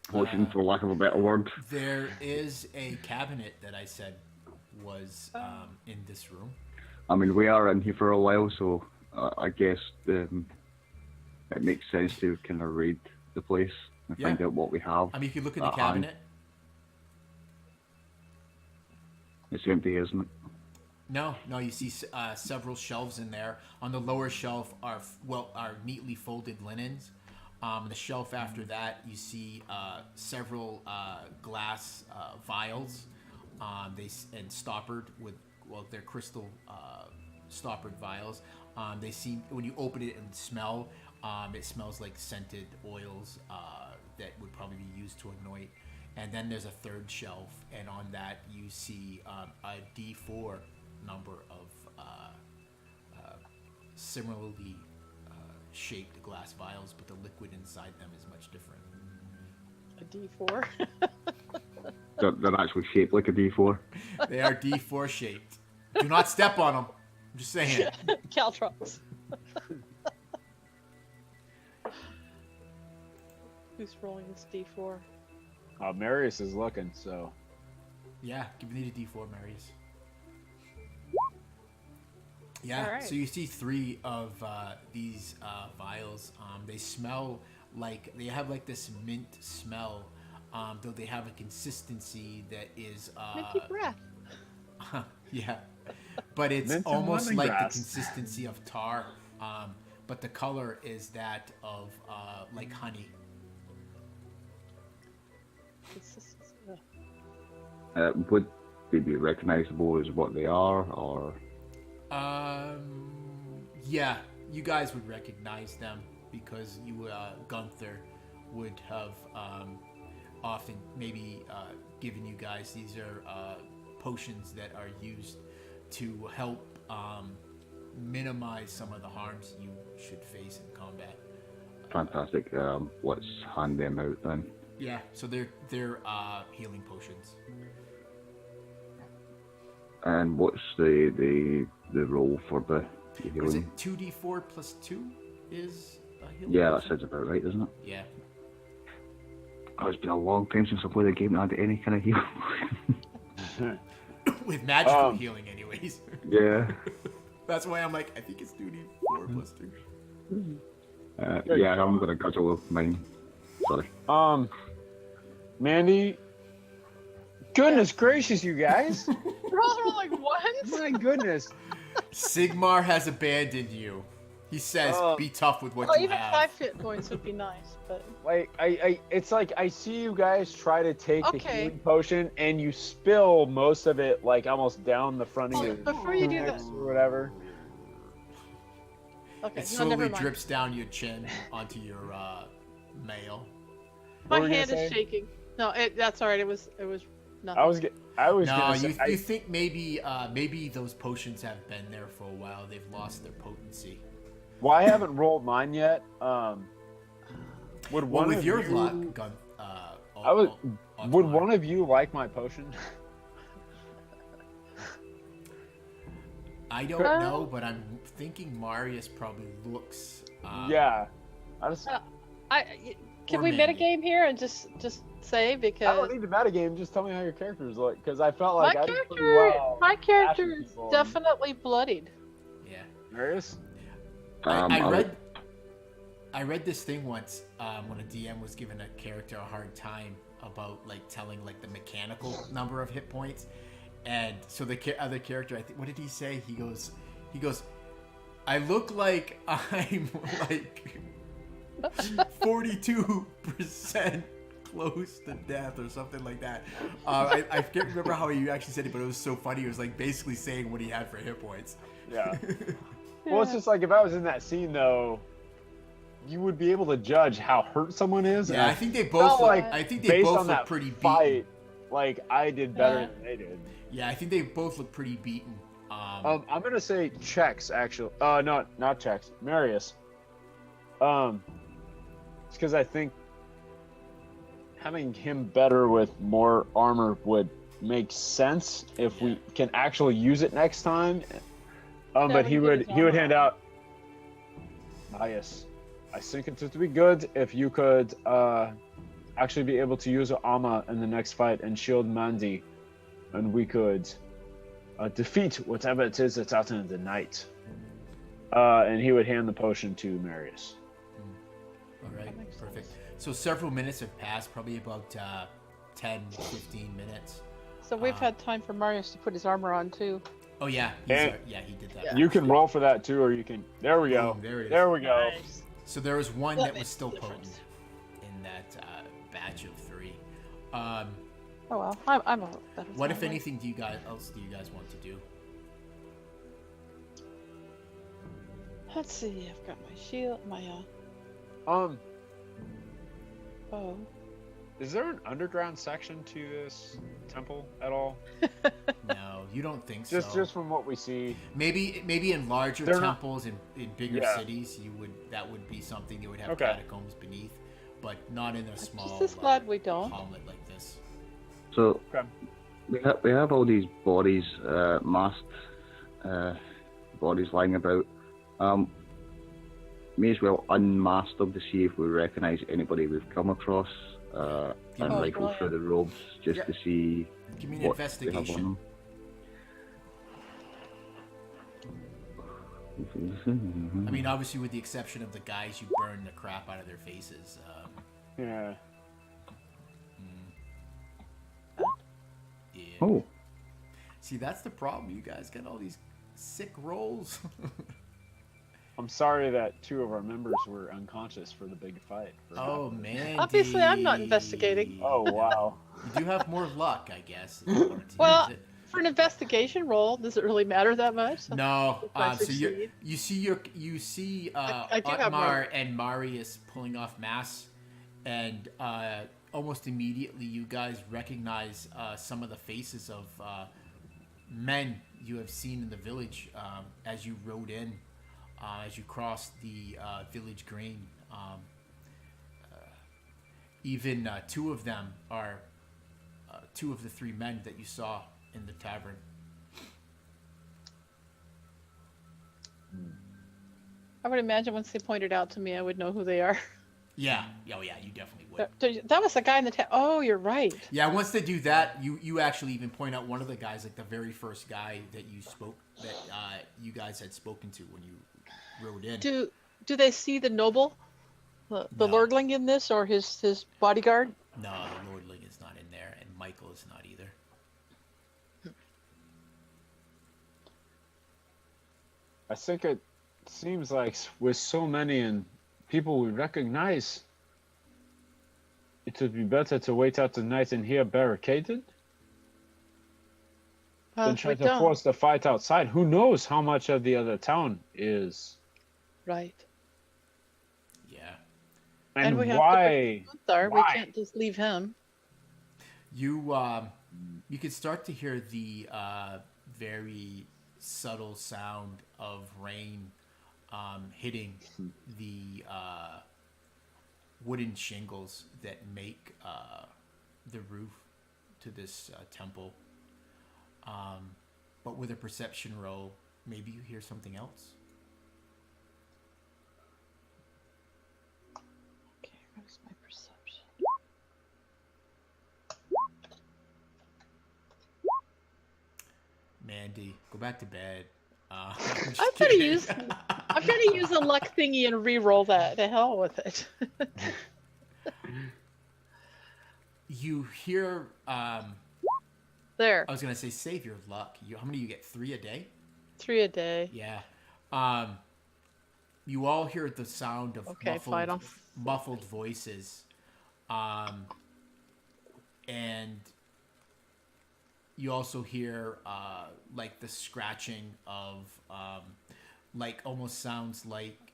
potion, for lack of a better word. There is a cabinet that I said was in this room. I mean, we are in here for a while, so I guess it makes sense to kind of raid the place and Yeah. find out what we have. I mean, if you look in the Hand. cabinet. It's empty, isn't it? No, you see several shelves in there. On the lower shelf are neatly folded linens. The shelf after that, you see several glass vials. And stoppered with they're crystal stoppered vials. They seem when you open it and smell, it smells like scented oils that would probably be used to anoint. And then there's a third shelf, and on that you see a D4 number of similarly shaped glass vials, but the liquid inside them is much different. A D4. They're actually shaped like a D4. They are D4 shaped. Do not step on them. I'm just saying. Caltrops. Who's rolling this D4? Marius is looking, so. Yeah, give me the D4, Marius. Yeah, Alright. so you see 3 of these vials. They smell like, they have like this mint smell, though they have a consistency that is... Minty breath. yeah, but it's Mint and almost like the lemongrass. consistency of tar, but the color is that of like honey. Would they be recognizable as what they are, or? Yeah, you guys would recognize them because you, Gunther, would have often maybe given you guys. These are potions that are used to help minimize some of the harms you should face in combat. Fantastic. Let's hand them out then. Yeah, so they're healing potions. And what's the roll for the Is healing? it 2d4 plus 2 is a healing Yeah, that potion? sounds about right, doesn't it? Yeah. Oh, it's been a long time since I played a game that had any kind of healing. With magical healing, anyways. Yeah. That's why I'm like, I think it's 2d4 plus 2. Yeah, I'm gonna guzzle mine. Sorry. Mandy. Goodness gracious, you guys! We're all rolling ones? My goodness. Sigmar has abandoned you. He says, be tough with what Well, you even have. 5 hit points would be nice, but Like it's like I see you guys try to take the Okay. healing potion and you spill most of it like almost down the front of Oh, your before you do tunics that- or whatever. okay, It no, slowly never mind. drips down your chin onto your mail. My What were you hand gonna is say? shaking. No, that's all right. It was nothing. I was No, gonna say, you think maybe those potions have been there for a while. They've lost their potency. well, I haven't rolled mine yet. Would Well, one with of your you, luck, Gun, would Otmar, one of you like my potion? I don't know, but I'm thinking Marius probably looks. Yeah. I just Can Or we Mandy. metagame here and just say I because don't need the metagame. Just tell me how your characters look, because I felt my like I did pretty character, well. my character bashing is people. definitely bloodied. Yeah. Marius? I read this thing once when a DM was giving a character a hard time about like telling like the mechanical number of hit points, and so the other character, I think, what did he say? He goes, I look like I'm like 42% close to death or something like that. I can't remember how he actually said it, but it was so funny. It was like basically saying what he had for hit points. Yeah. Well, it's just like if I was in that scene, though, you would be able to judge how hurt someone is. Yeah, I think they both look, like I think they based both on look that pretty beaten. fight, like I did better Yeah. than they did. Yeah, I think they both look pretty beaten. I'm gonna say checks actually. No, not checks. Marius. It's because I think having him better with more armor would make sense if we can actually use it next time. But he would hand out. Yes, I think it would be good if you could actually be able to use Amma in the next fight and shield Mandy, and we could defeat whatever it is that's out in the night. And he would hand the potion to Marius. All right, perfect. So several minutes have passed, probably about 10, 15 minutes. So we've had time for Marius to put his armor on too. Oh yeah, he did that. You can roll for that too, or you can. There we go. Boom, there it is. There we go. Nice. So there was one That that was makes still a difference. potent in that batch of 3. Oh well, I'm a better. What if anything do you guys want to do? Let's see. I've got my shield, my bow. Is there an underground section to this temple at all? No, you don't think so. Just from what we see. Maybe in larger They're not- temples in bigger Yeah. cities that would be something they would have Okay. catacombs beneath, but not in a small Just glad we don't. hamlet like this. So Okay. we have all these bodies, masked bodies lying about. May as well unmask them to see if we recognise anybody we've come across, and Oh, rifle through the robes just Yeah. to see Give me an what they have on investigation. them. I mean, obviously, with the exception of the guys you burned the crap out of their faces. Yeah. Yeah. Oh, See, that's the problem. You guys got all these sick rolls. I'm sorry that 2 of our members were unconscious for the big fight. Oh man. Obviously, I'm not investigating. Oh, wow. You do have more luck, I guess. if you wanted to Well, use it. for an investigation roll, does it really matter that much? No. If I So succeed. you see I do have Otmar more. and Marius pulling off masks, and almost immediately you guys recognize some of the faces of men you have seen in the village as you rode in, as you crossed the village green. Even 2 of them are 2 of the 3 men that you saw in the tavern. I would imagine once they pointed out to me, I would know who they are. Yeah. Oh yeah, you definitely would. That was the guy in the Oh, you're right. Yeah, once they do that, you actually even point out one of the guys, like the very first guy that you guys had spoken to when you rode in. Do they see the noble, the No. lordling in this, or his bodyguard? No, the Lordling is not in there, and Michael is not either. I think it seems like with so many and people we recognize, it would be better to wait out the night in here barricaded Well, than if try we to don't. force the fight outside. Who knows how much of the other town is, Right. Yeah. and we have why? Gunther, we Why? can't just leave him. You could start to hear the very subtle sound of rain hitting the wooden shingles that make the roof to this temple. But with a perception roll, maybe you hear something else. Okay, where's my Mandy, go back to bed. I'm just I'm gonna kidding. use a luck thingy and re-roll that. To hell with it. You hear. There, I was gonna say save your luck. How many you get? 3 a day? 3 a day. Yeah. You all hear the sound of Okay, fine. muffled voices, and you also hear like the scratching of like almost sounds like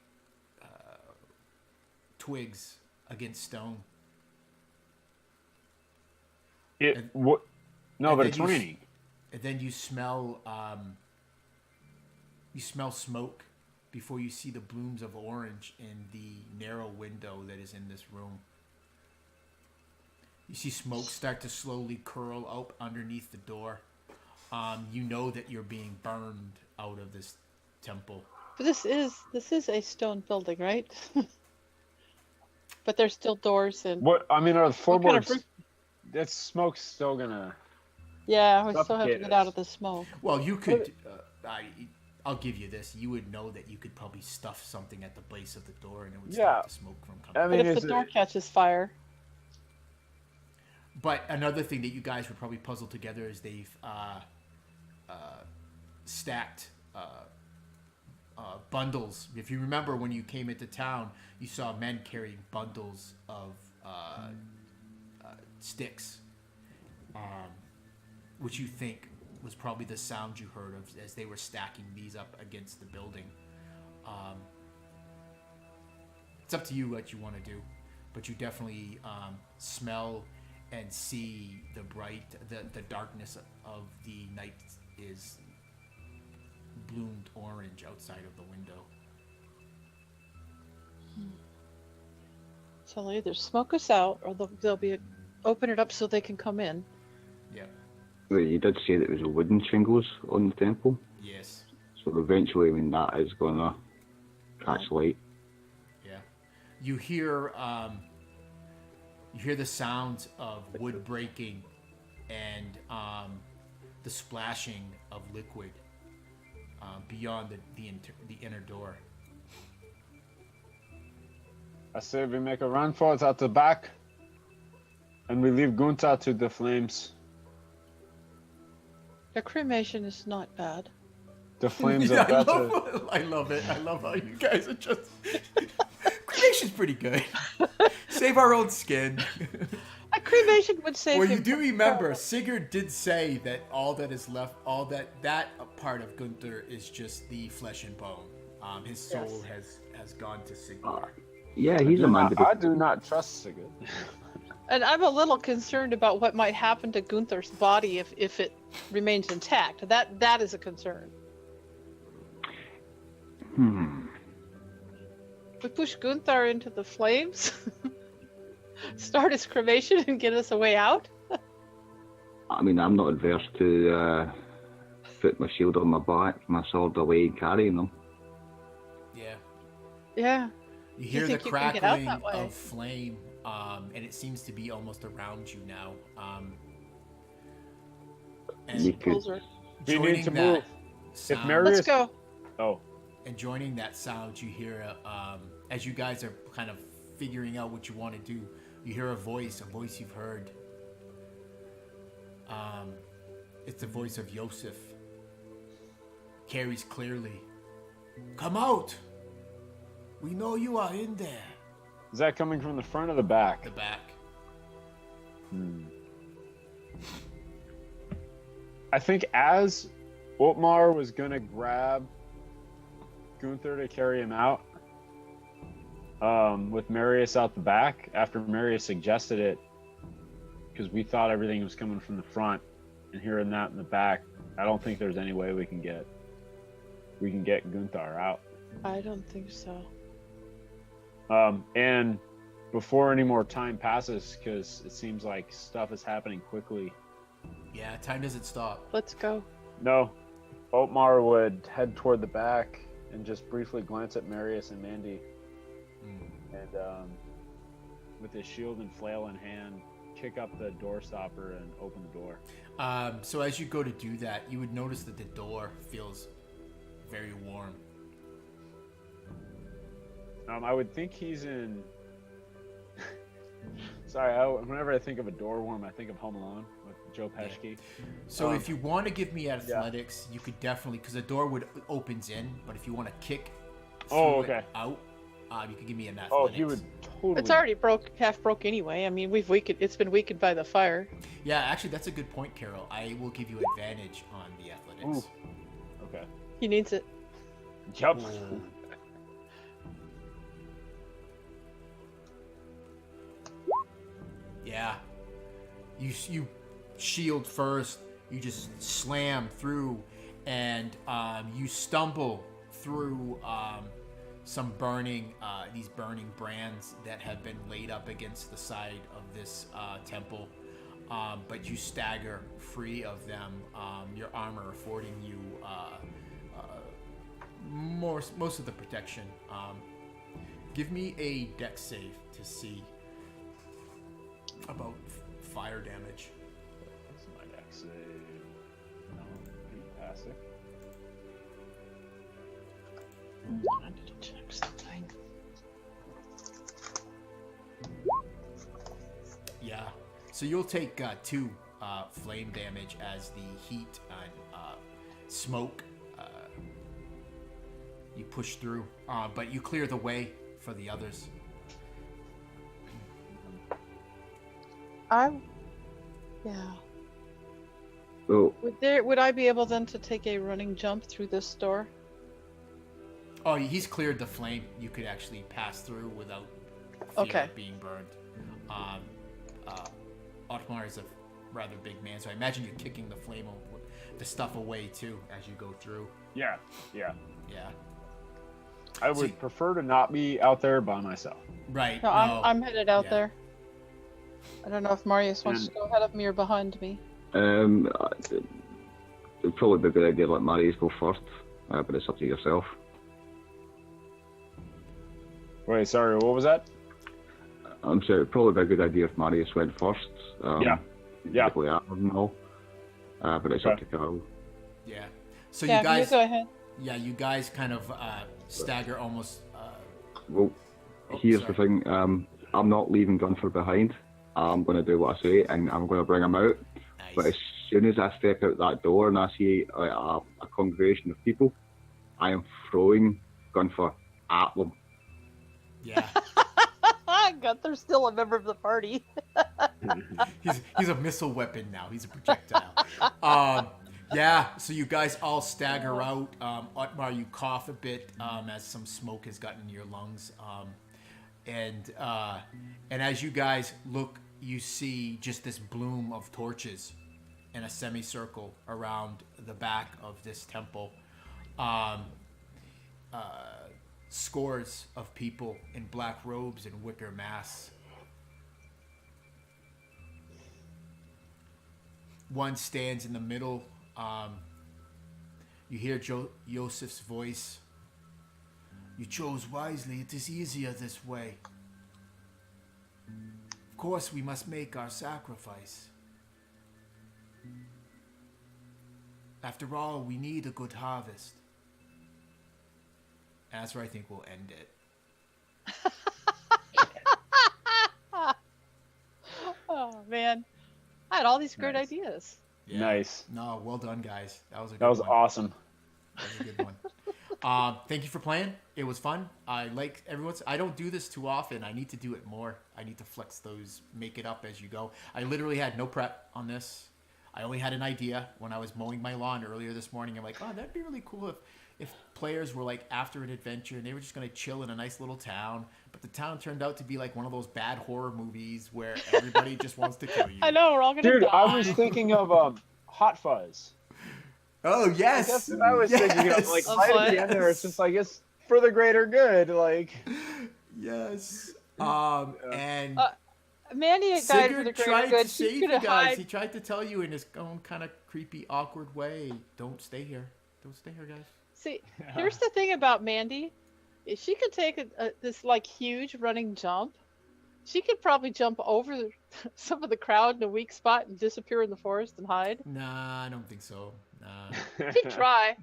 twigs against stone. What? No, and but then it's you raining. And then you smell smoke before you see the blooms of orange in the narrow window that is in this room. You see smoke start to slowly curl up underneath the door. You know that you're being burned out of this temple. But this is a stone building, right? But there's still doors and. What? I mean, are the What kind of floorboards? That smoke's still gonna. Yeah, we still have to suffocate get us. out of the smoke. Well, you could. I'll give you this. You would know that you could probably stuff something at the base of the door, and it would stop the smoke from coming. I mean, But if the door catches fire. But another thing that you guys would probably puzzle together is they've stacked bundles. If you remember when you came into town, you saw men carrying bundles of sticks, which you think was probably the sound you heard of as they were stacking these up against the building. It's up to you what you want to do, but you definitely smell and see the darkness of the night is bloomed orange outside of the window. So they'll either smoke us out, or they'll be open it up so they can come in. Yeah. Well, you did say that there was wooden shingles on the temple, Yes. so eventually, I mean, that is gonna catch light. Yeah. You hear the sounds of wood breaking and the splashing of liquid beyond the inner door. I say we make a run for it at the back, and we leave Gunther to the flames. The cremation is not bad. The flames Yeah, are better. I love it. I love how you guys are just. Cremation's pretty good. Save our own skin. A cremation would save Well, him you do from remember, trouble. Sigurd did say that all that is left, that part of Gunther is just the flesh and bone. His soul has gone to Sigurd. Yeah, he's a man. I do not trust Sigurd. And I'm a little concerned about what might happen to Gunther's body if it remains intact. That is a concern. We push Gunther into the flames, start his cremation, and get us a way out. I mean, I'm not adverse to put my shield on my back, my sword away, and carrying them. Yeah. Yeah. You hear the think you can get out crackling that way? of flame, and it seems to be almost around you now. And You could. Those are- We need joining to that move. sound, Marius- Let's go. Oh, and joining that sound, you hear as you guys are kind of figuring out what you want to do, you hear a voice you've heard. It's the voice of Yosef. Carries clearly. Come out! We know you are in there. is that coming from the front or the back? The back. I think as Otmar was gonna grab Gunther to carry him out, with Marius out the back, after Marius suggested it, because we thought everything was coming from the front, and hearing that in the back, I don't think there's any way we can get Gunther out. I don't think so. And before any more time passes, because it seems like stuff is happening quickly. Yeah, time doesn't stop. Let's go. No, Otmar would head toward the back and just briefly glance at Marius and Mandy, and with his shield and flail in hand, kick up the door stopper and open the door. So as you go to do that, you would notice that the door feels very warm. I would think he's in. Sorry, whenever I think of a door worm, I think of Home Alone with Joe Pesci. So if you want to give me athletics, you could definitely, because the door opens in, but if you want to kick it out, you could give me an athletics. Oh, he would totally. It's already half broke anyway. I mean, it's been weakened by the fire. Yeah, actually, that's a good point, Carol. I will give you advantage on the athletics. Ooh. Okay. He needs it. Yep. Yeah. You shield first. You just slam through, and you stumble through some these burning brands that have been laid up against the side of this temple. But you stagger free of them. Your armor affording you most of the protection. Give me a dex save to see about fire damage. What's my dex save? No, fantastic. I need to check something. Yeah. So you'll take 2 flame damage as the heat and smoke you push through, but you clear the way for the others. Yeah. So, Would I be able then to take a running jump through this door? Oh, he's cleared the flame. You could actually pass through without fear of being burned. Otmar is a rather big man, so I imagine you're kicking the stuff away too as you go through. Yeah. I would So- prefer to not be out there by myself. Right. No, I'm headed out Yeah. there. I don't know if Marius wants to go ahead of me or behind me. it'd probably be a good idea to let Marius go first, but it's up to yourself. Wait, sorry, what was that? I'm saying it'd probably be a good idea if Marius went first. Yeah. And all. But it's up to Carol. Yeah. So Yeah, you guys. you go ahead. Yeah, you guys kind of stagger almost. Well, here's the thing. I'm not leaving Gunther behind. I'm going to do what I say, and I'm going to bring him out. Nice. But as soon as I step out that door and I see a congregation of people, I am throwing Gunther at them. Yeah. Gunther's still a member of the party. he's a missile weapon now. He's a projectile. Yeah, so you guys all stagger out. Otmar, you cough a bit as some smoke has gotten in your lungs. And as you guys look, you see just this bloom of torches in a semicircle around the back of this temple. Scores of people in black robes and wicker masks. One stands in the middle. You hear Yosef's voice. You chose wisely. It is easier this way. Of course, we must make our sacrifice. After all, we need a good harvest. And that's where I think we'll end it. Oh man, I had all these great Nice. ideas. Yeah. Nice. No, well done, guys. That was a good That was one. awesome. That was a good one. Thank you for playing. It was fun. I like everyone's. I don't do this too often. I need to do it more. I need to flex those, make it up as you go. I literally had no prep on this. I only had an idea when I was mowing my lawn earlier this morning. I'm like, oh, that'd be really cool if players were like after an adventure and they were just gonna chill in a nice little town. But the town turned out to be like one of those bad horror movies where everybody just wants to kill you. I know we're all gonna Dude, die. I was thinking of Hot Fuzz. Oh yes, That's what I was thinking of. Like Yes. right at the end there, it's just like it's for the greater good. Like yes. And Mandy guide for Sigurd the tried greater good. to save She's you gonna guys. hide. He tried to tell you in his own kind of creepy, awkward way. Don't stay here. Don't stay here, guys. See, here's the thing about Mandy. If she could take this like huge running jump, She could probably jump over some of the crowd in a weak spot and disappear in the forest and hide. Nah, I don't think so. Nah. She'd try.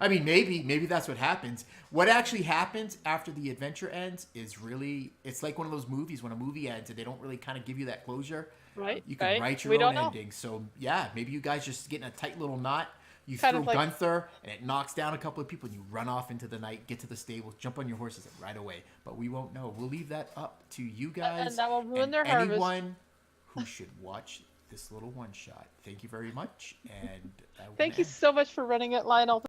I mean, maybe that's what happens. What actually happens after the adventure ends is really, it's like one of those movies when a movie ends and they don't really kind of give you that closure. Right. You can write your We own don't know. ending. So yeah, maybe you guys just get in a tight little knot. You Kind throw of like- Gunther, and it knocks down a couple of people, and you run off into the night, get to the stable, jump on your horses, and right away. But we won't know. We'll leave that up to you guys And that will ruin and their harvest. anyone who should watch this little one shot. Thank you very much, and Thank you so much for running it, Lionel.